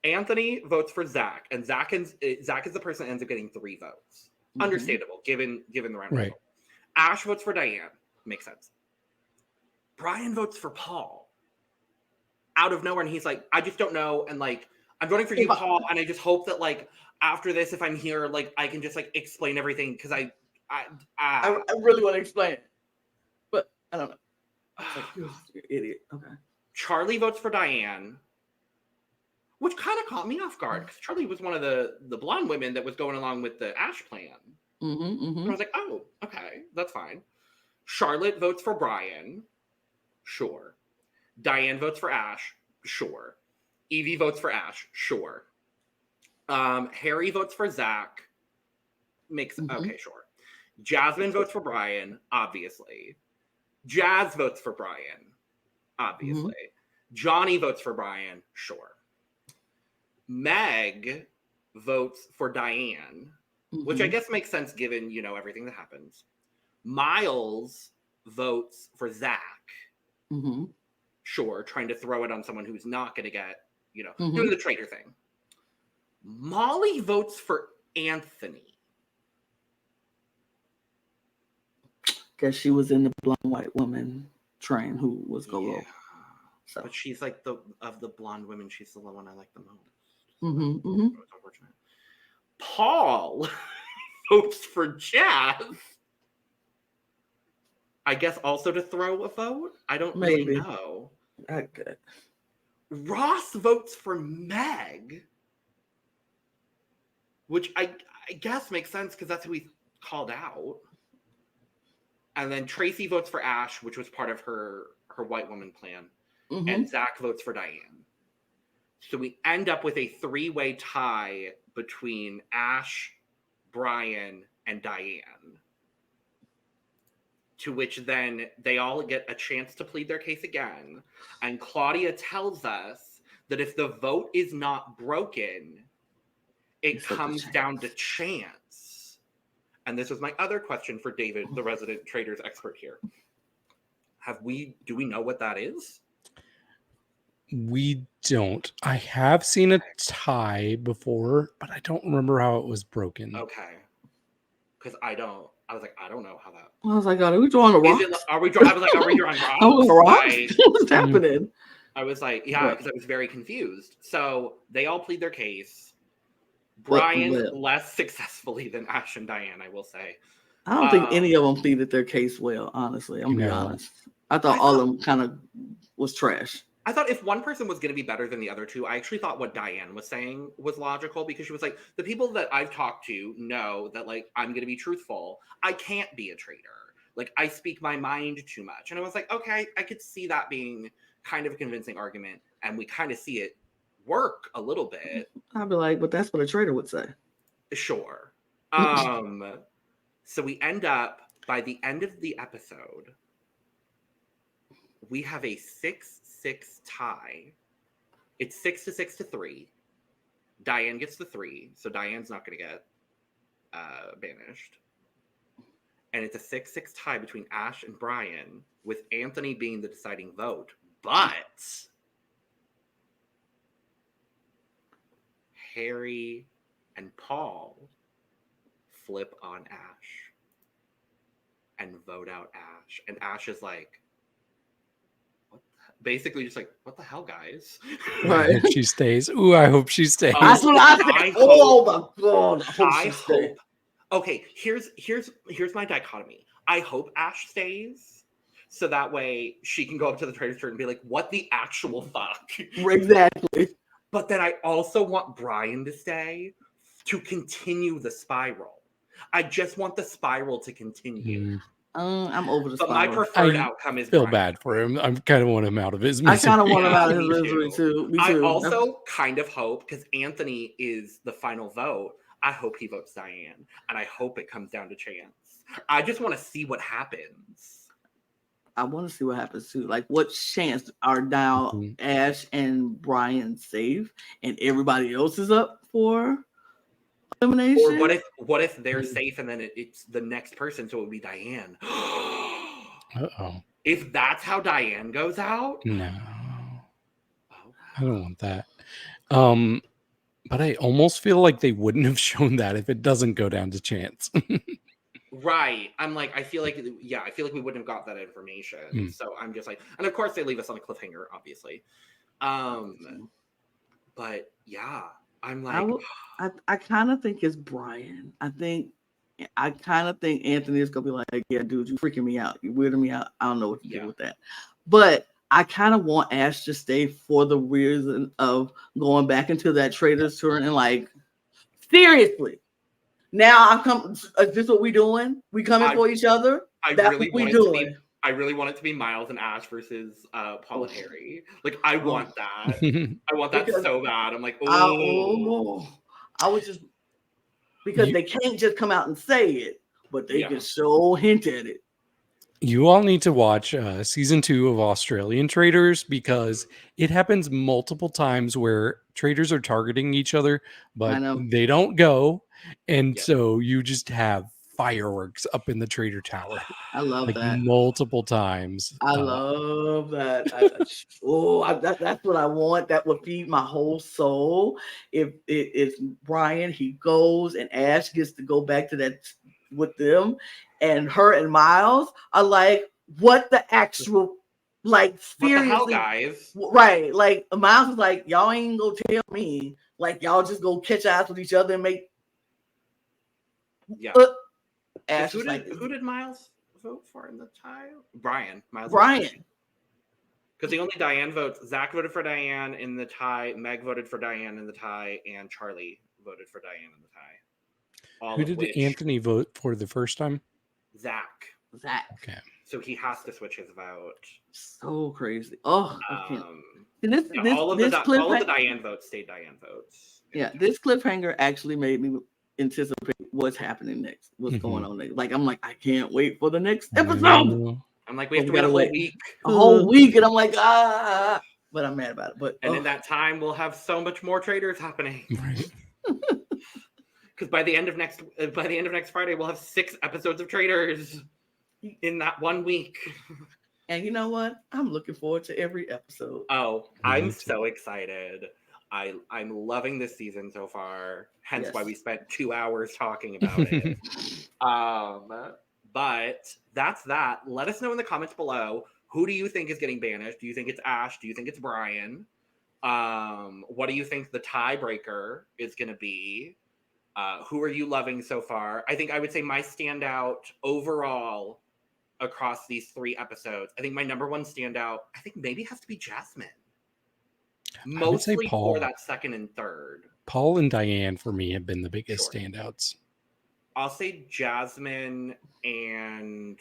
Anthony votes for Zach, and Zach is the person that ends up getting 3 votes. Mm-hmm. Understandable, given the round. Right. Ash votes for Diane. Makes sense. Brian votes for Paul. Out of nowhere, and he's like, I just don't know, and like, I'm voting for you, Paul, and I just hope that like after this, if I'm here, like I can just like explain everything because I really want to explain it, but I don't know. Like, you're an idiot. Okay. Charlie votes for Diane, which kind of caught me off guard because Charlie was one of the blonde women that was going along with the Ash plan. And I was like, oh, okay, that's fine. Charlotte votes for Brian. Sure. Diane votes for Ash. Sure. Evie votes for Ash. Sure. Harry votes for Zach. Okay, sure. Jasmine votes for Brian, obviously. Jazz votes for Brian, obviously. Johnny votes for Brian, sure. Meg votes for Diane, which I guess makes sense given, everything that happens. Miles votes for Zach. Sure, trying to throw it on someone who's not going to get, doing the traitor thing. Molly votes for Anthony. Guess she was in the blonde white woman train who was Golo. So. But she's like of the blonde women, she's the one I like the most. It's unfortunate. Paul votes for Jazz. I guess also to throw a vote? I don't really know. Okay. Ross votes for Meg. Which I guess makes sense because that's who he called out. And then Tracy votes for Ash, which was part of her white woman plan. And Zach votes for Diane. So we end up with a 3-way tie between Ash, Brian, and Diane. To which then they all get a chance to plead their case again. And Claudia tells us that if the vote is not broken, it comes down to chance. And this was my other question for David, the resident Traitors expert here. Do we know what that is? We don't. I have seen a tie before, but I don't remember how it was broken. Okay. Because I was like, I don't know how that. I was like, are we drawing a rock? Are we drawing rocks? What's happening? I was like, yeah, because I was very confused. So they all plead their case. Brian less successfully than Ash and Diane, I will say. I don't think any of them pleaded their case well, honestly. I'm going to be honest. I thought all of them kind of was trash. I thought if one person was going to be better than the other two, I actually thought what Diane was saying was logical because she was like, the people that I've talked to know that, like, I'm going to be truthful. I can't be a traitor. Like, I speak my mind too much. And I was like, okay, I could see that being kind of a convincing argument. And we kind of see it work a little bit. I'd be like, but that's what a traitor would say. Sure. So we end up, by the end of the episode, we have a 6-6 tie. It's 6-6 to 3. Diane gets the 3, so Diane's not going to get banished. and it's a 6-6 tie between Ash and Brian, with Anthony being the deciding vote. But Harry and Paul flip on Ash and vote out Ash. And Ash is like, basically just like, what the hell, guys? Right. She stays. Ooh, I hope she stays. That's what I think. Oh my God. I hope. Okay, here's my dichotomy. I hope Ash stays, so that way she can go up to the Traitors and be like, what the actual fuck? Exactly. But then I also want Brian to stay to continue the spiral. I just want the spiral to continue. I'm over the spiral. But my preferred outcome is feel Brian. Bad for him. I kind of want him out of his misery. I kind of want him out of his misery too. Me too. I also kind of hope, because Anthony is the final vote, I hope he votes Diane. And I hope it comes down to chance. I just want to see what happens. I want to see what happens too. Like, what chance are now Ash and Brian safe and everybody else is up for elimination? Or what if they're safe and then it's the next person, so it would be Diane? Uh-oh. If that's how Diane goes out? No. I don't want that. But I almost feel like they wouldn't have shown that if it doesn't go down to chance. Right. I'm like, I feel like we wouldn't have got that information. So I'm just like, and of course they leave us on a cliffhanger, obviously. But yeah, I'm like, I kind of think it's Brian. I kind of think Anthony is gonna be like, yeah, dude, you freaking me out. You weirding me out. I don't know what to do with that. But I kind of want Ash to stay for the reason of going back into that Traitors tour and like, seriously. Now I'm coming. Is this what we doing? We coming for each other? I really want it to be Miles and Ash versus Paul and Harry. Like, I want that. I want that so bad. I'm like, oh. I was just because they can't just come out and say it, but they can so hint at it. You all need to watch season 2 of Australian Traitors, because it happens multiple times where traitors are targeting each other, but they don't go. And so you just have fireworks up in the Traitor Tower. I love that. Multiple times. I love that. That's what I want. That would feed my whole soul. If it's Brian, he goes and Ash gets to go back to that with them, and her and Miles are like, what the actual, like, seriously, what the hell, guys? Right. Like, Miles is like, y'all ain't gonna tell me. Like, y'all just go catch eyes with each other and make. Yeah. Ash who did Miles vote for in the tie? Brian. Brian. Because the only Diane votes. Zach voted for Diane in the tie. Meg voted for Diane in the tie, and Charlie voted for Diane in the tie. Who did Anthony vote for the first time? Zach. Okay. So he has to switch his vote. So crazy. Oh, all of the Diane votes stayed Diane votes. Yeah, this cliffhanger actually made me anticipate what's happening next, what's going on next. Like, I'm like, I can't wait for the next episode. I'm like, we have to wait a whole week, and I'm like, but I'm mad about it. But in that time, we'll have so much more Traitors happening. Right. Because by the end of next Friday, we'll have 6 episodes of Traitors in that 1 week. And you know what? I'm looking forward to every episode. Oh, I'm so excited. I'm loving this season so far. Hence why we spent 2 hours talking about it. But that's that. Let us know in the comments below. Who do you think is getting banished? Do you think it's Ash? Do you think it's Brian? What do you think the tiebreaker is going to be? Who are you loving so far? I think I would say my standout overall across these 3 episodes, I think my number one standout, I think maybe has to be Jasmine. Mostly for that second and third. Paul and Diane for me have been the biggest standouts. I'll say Jasmine and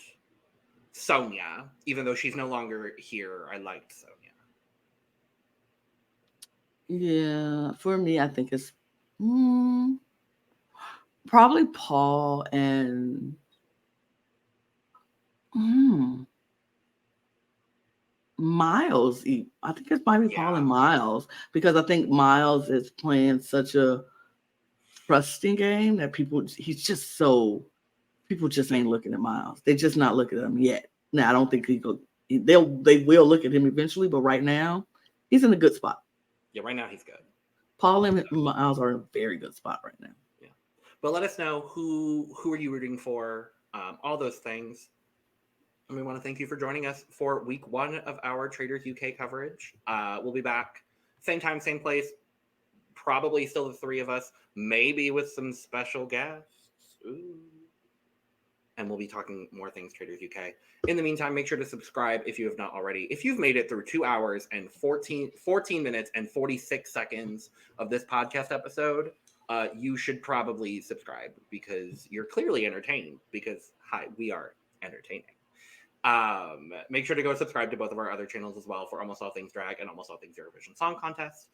Sonia, even though she's no longer here. I liked Sonia. Yeah, for me, I think it's probably Paul and Miles. I think it's might be Paul and Miles, because I think Miles is playing such a trusting game that he's just so People just ain't looking at Miles. They're just not looking at him yet. Now, I don't think they will look at him eventually, but right now, he's in a good spot. Yeah, right now he's good. Paul and Miles are in a very good spot right now. Yeah, but let us know who are you rooting for, all those things. And we want to thank you for joining us for week 1 of our Traitors UK coverage. We'll be back same time, same place. Probably still the 3 of us, maybe with some special guests. Ooh. And we'll be talking more things Traitors UK. In the meantime, make sure to subscribe if you have not already. If you've made it through 2 hours and 14 minutes and 46 seconds of this podcast episode, you should probably subscribe because you're clearly entertained because, hi, we are entertaining. Make sure to go subscribe to both of our other channels as well for Almost All Things Drag and Almost All Things Eurovision Song Contest.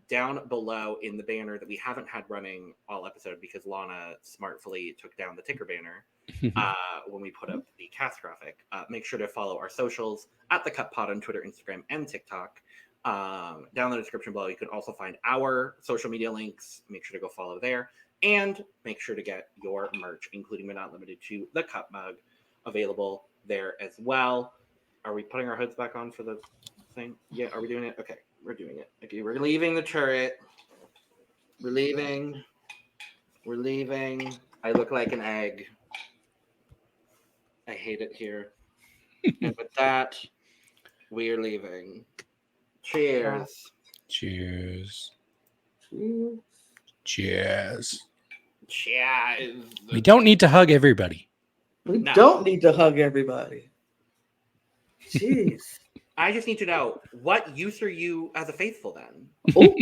Down below in the banner that we haven't had running all episode because Lana smartfully took down the ticker banner when we put up the cast graphic. Make sure to follow our socials at The Cut Pod on Twitter, Instagram, and TikTok. Down in the description below, you can also find our social media links. Make sure to go follow there. And make sure to get your merch, including but not limited to the cup mug, available there as well. Are we putting our hoods back on for the thing? Yeah, are we doing it? Okay. We're doing it. Okay, we're leaving the turret. We're leaving. I look like an egg. I hate it here. And with that, we are leaving. Cheers. Cheers. Cheers. We don't need to hug everybody. We don't need to hug everybody. Jeez. I just need to know, what use are you as a faithful then? Oh.